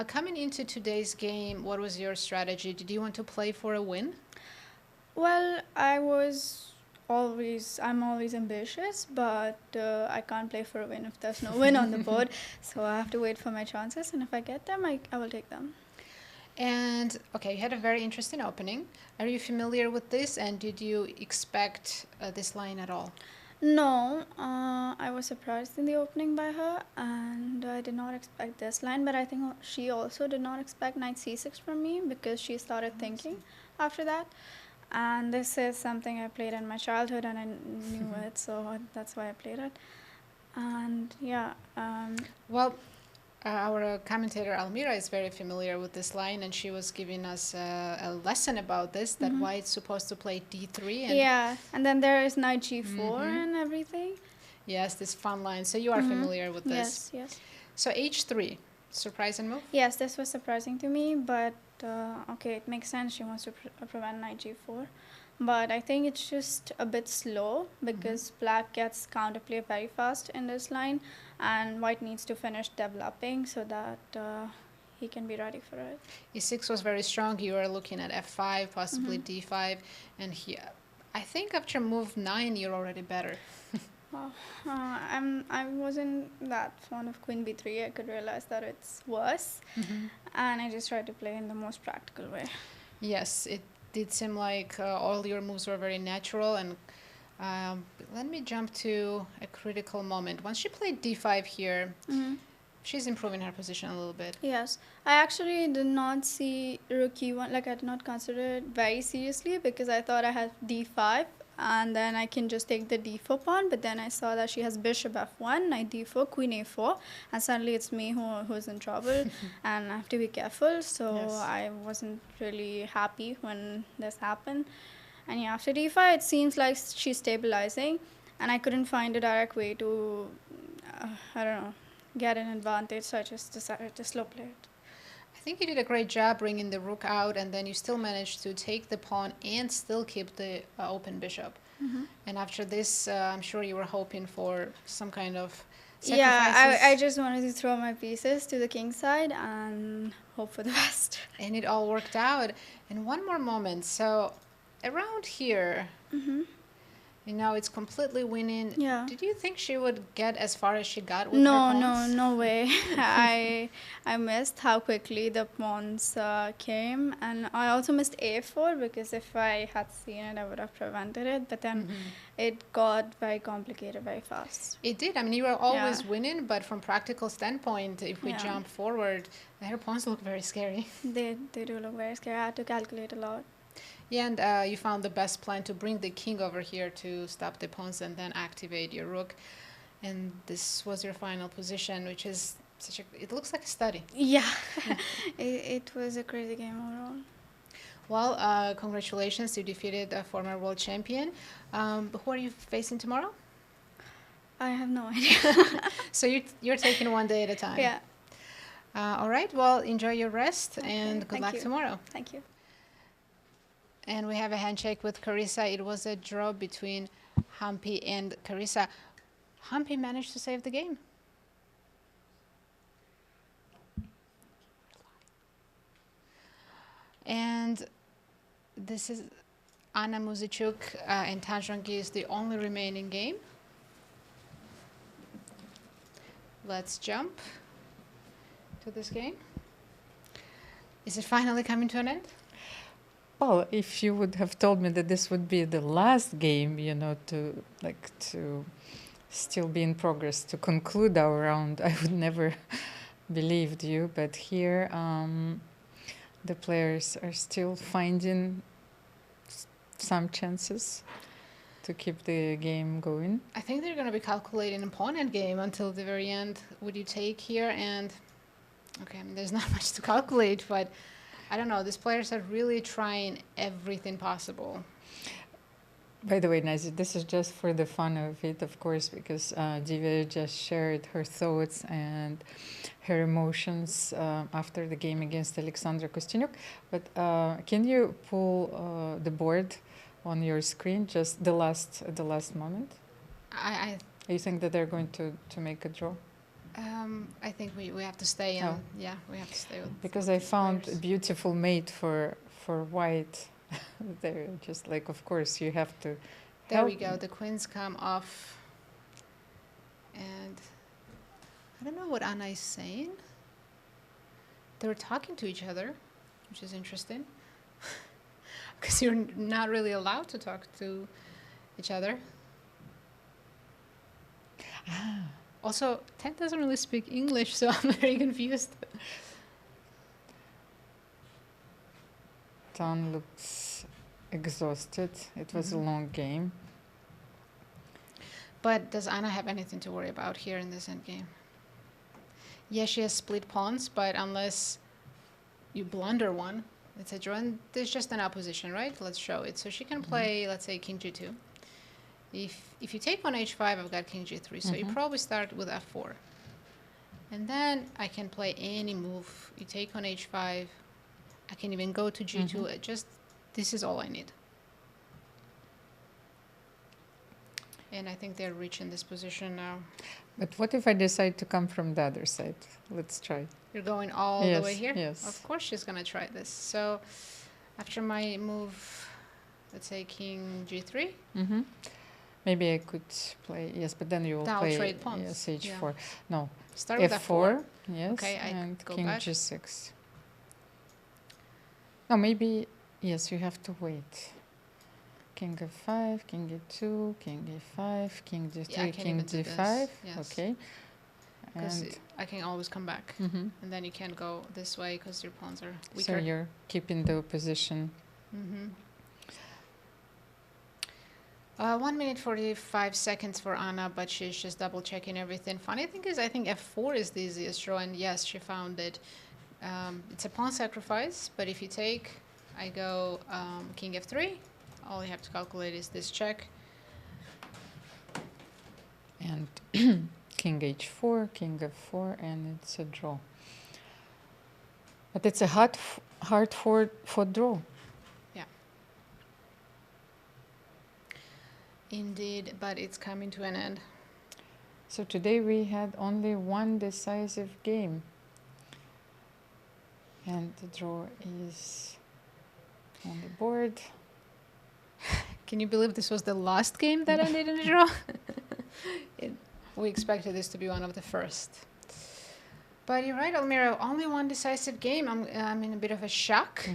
Coming into today's game, what was your strategy? Did you want to play for a win? Well, I'm always ambitious, but I can't play for a win if there's no win on the board. So I have to wait for my chances, and if I get them, I will take them. And okay, you had a very interesting opening. Are you familiar with this, and did you expect this line at all? No, I was surprised in the opening by her, and I did not expect this line, but I think she also did not expect knight c6 from me, because she started thinking after that. And this is something I played in my childhood, and I knew it, so that's why I played it. And yeah. Our commentator Almira is very familiar with this line, and she was giving us a lesson about this, that why it's supposed to play d3. And yeah, and then there is knight g4 and everything. Yes, this fun line. So you are familiar with this. Yes, yes. So h3, surprising move? Yes, this was surprising to me, but okay, it makes sense. She wants to prevent knight g4. But I think it's just a bit slow, because black gets counterplay very fast in this line, and white needs to finish developing so that he can be ready for it. e6 was very strong. You are looking at f5, possibly d5, and here, I think after move 9, you're already better. I wasn't that fond of queen b3. I could realize that it's worse, and I just tried to play in the most practical way. Yes, it did seem like all your moves were very natural, and let me jump to a critical moment. Once she played d5 here, she's improving her position a little bit. Yes, I actually did not see rook e1, like I did not consider it very seriously, because I thought I had d5 and then I can just take the d4 pawn, but then I saw that she has bishop f1, knight d4, queen a4, and suddenly it's me who's in trouble and I have to be careful. So yes. I wasn't really happy when this happened. And yeah, after d5 it seems like she's stabilizing, and I couldn't find a direct way to I don't know, get an advantage, so I just decided to slow play it. I think you did a great job bringing the rook out, and then you still managed to take the pawn and still keep the open bishop. And after this, I'm sure you were hoping for some kind of sacrifices. Yeah, I just wanted to throw my pieces to the king side and hope for the best. And it all worked out. And one more moment. So around here, you know, it's completely winning. Yeah. Did you think she would get as far as she got with her pawns? No way. I missed how quickly the pawns came, and I also missed a4, because if I had seen it, I would have prevented it. But then it got very complicated very fast. It did. I mean, you were always winning, but from practical standpoint, if we jump forward, her pawns look very scary. They do look very scary. I had to calculate a lot. Yeah, and you found the best plan to bring the king over here to stop the pawns and then activate your rook. And this was your final position, which is such a... It looks like a study. Yeah, it was a crazy game overall. Well, congratulations, you defeated a former world champion. Who are you facing tomorrow? I have no idea. So you're taking one day at a time? Yeah. All right, well, enjoy your rest, Okay, and good luck tomorrow. Thank you. And we have a handshake with Carissa. It was a draw between Humpy and Carissa. Humpy managed to save the game. And this is Anna Muzychuk and Zhongyi is the only remaining game. Let's jump to this game. Is it finally coming to an end? Well, if you would have told me that this would be the last game, you know, to still be in progress, to conclude our round, I would never believed you. But here, the players are still finding some chances to keep the game going. I think they're going to be calculating an opponent game until the very end. Would you take here? And okay, I mean, there's not much to calculate, but I don't know. These players are really trying everything possible. By the way, Nazi, this is just for the fun of it, of course, because Divya just shared her thoughts and her emotions after the game against Alexandra Kosteniuk. But can you pull the board on your screen, just the last moment? I You think that they're going to make a draw? I think we have to stay in. Yeah, we have to stay with. Because I found a beautiful mate for white. There, just like, of course, you have to. There we go. The queens come off, and I don't know what Anna is saying. They were talking to each other, which is interesting, because you're not really allowed to talk to each other. Also, Ted doesn't really speak English, so I'm very confused. Tan looks exhausted. It was a long game. But does Anna have anything to worry about here in this endgame? Yeah, she has split pawns, but unless you blunder one, it's a draw. And there's just an opposition, right? Let's show it. So she can play, let's say, king g2. If you take on h5, I've got king g3. So you probably start with f4. And then I can play any move. You take on h5. I can even go to g2. Just, this is all I need. And I think they're reaching this position now. But what if I decide to come from the other side? Let's try. You're going all the way here? Yes. Of course she's going to try this. So after my move, let's say king g3. Maybe I could play, yes, but then you will I'll play trade pawns. yes, h4. Yeah. No, start with f4, yes, okay, and go king back. g6. No, maybe, yes, you have to wait. King f5, king e2, king e5, king d3, king d5. Yes. Okay. And I can always come back. And then you can't go this way because your pawns are weaker. So you're keeping the position. 1 minute 45 seconds for Anna, but she's just double checking everything. Funny thing is, I think f4 is the easiest draw, and yes, she found it. It's a pawn sacrifice, but if you take, I go king f3. All you have to calculate is this check. And king h4, king f4, and it's a draw. But it's a hard for draw. Yeah. Indeed, but it's coming to an end. So today we had only one decisive game. And the draw is on the board. Can you believe this was the last game that ended in a draw? We expected this to be one of the first. But you're right, Almira, only one decisive game. I'm in a bit of a shock.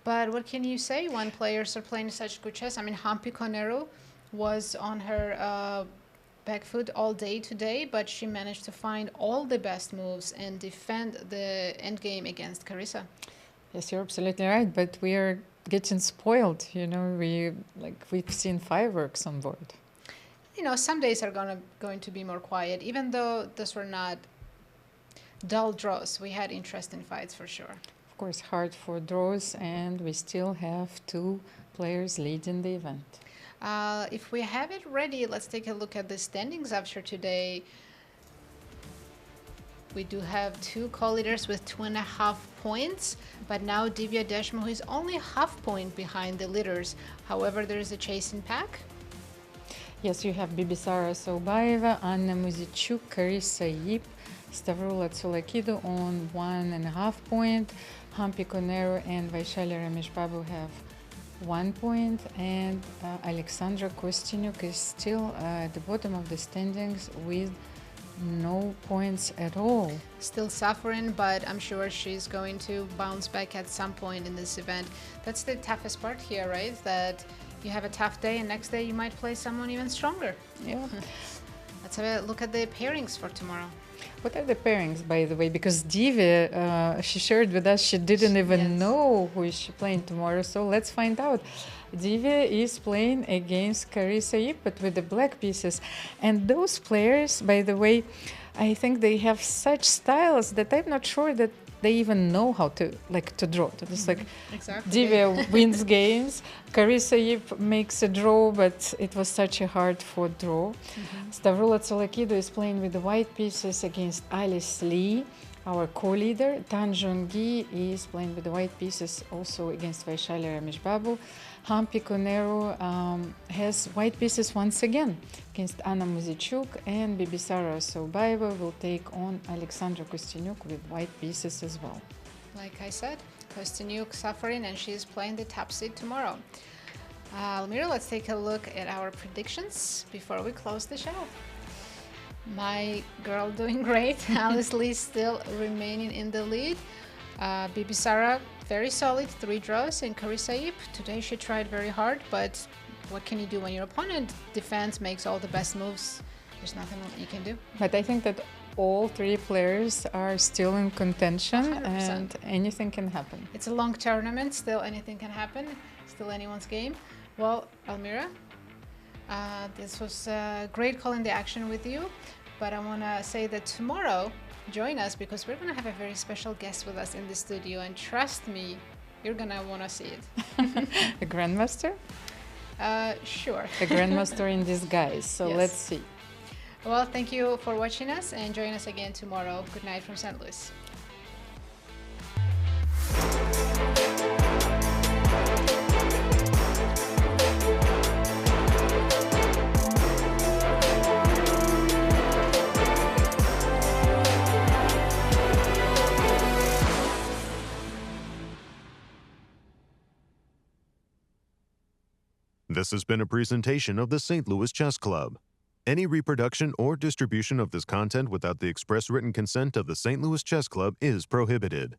But what can you say when players are playing such good chess? I mean, Humpy Koneru was on her back foot all day today, but she managed to find all the best moves and defend the endgame against Carissa. Yes, you're absolutely right, but we are getting spoiled, you know, we've seen fireworks on board. You know, some days are going to be more quiet, even though those were not dull draws. We had interesting fights for sure. Of course, hard for draws, and we still have 2 players leading the event. If we have it ready, let's take a look at the standings after today. We do have 2 co-leaders with 2.5 points, but now Divya Deshmukh is only half point behind the leaders. However, there is a chasing pack. Yes, you have Bibisara, Assaubayeva, Anna Muzychuk, Carissa, Stavroula, Tsolakidou on 1.5 point. Humpy, Koneru, and Vaishali, Rameshbabu have 1 point, and Alexandra, Kosteniuk is still at the bottom of the standings with no points at all. Still suffering, but I'm sure she's going to bounce back at some point in this event. That's the toughest part here, right? That you have a tough day and next day you might play someone even stronger. Yeah. Let's have a look at the pairings for tomorrow. What are the pairings, by the way? Because Divya, she shared with us she didn't even know who is she playing tomorrow. So let's find out. Divya is playing against Carissa, but with the black pieces. And those players, by the way, I think they have such styles that I'm not sure that they even know how to draw. It's like exactly. Divya wins games, Carissa makes a draw, but it was such a hard fought draw. Stavroula Tsolakidou is playing with the white pieces against Alice Lee. our co-leader. Zhongyi is playing with the white pieces also against Vaishali Rameshbabu. Humpy Koneru has white pieces once again against Anna Muzychuk, and Bibisara Assaubayeva will take on Alexandra Kosteniuk with white pieces as well. Like I said, Kosteniuk suffering, and she's playing the top seed tomorrow. Almira, let's take a look at our predictions before we close the show. My girl doing great. Alice Lee still remaining in the lead. Bibisara, very solid, 3 draws. And Carissa, today she tried very hard, but what can you do when your opponent defends, makes all the best moves? There's nothing you can do. But I think that all 3 players are still in contention 100%. and anything can happen. It's a long tournament, still anything can happen, still anyone's game. Well, Almira, this was great calling the action with you, but I want to say that tomorrow, join us because we're going to have a very special guest with us in the studio, and trust me, you're going to want to see it. The Grandmaster? Sure. The Grandmaster in disguise, so Yes. let's see. Well, thank you for watching us, and join us again tomorrow. Good night from St. Louis. This has been a presentation of the St. Louis Chess Club. Any reproduction or distribution of this content without the express written consent of the St. Louis Chess Club is prohibited.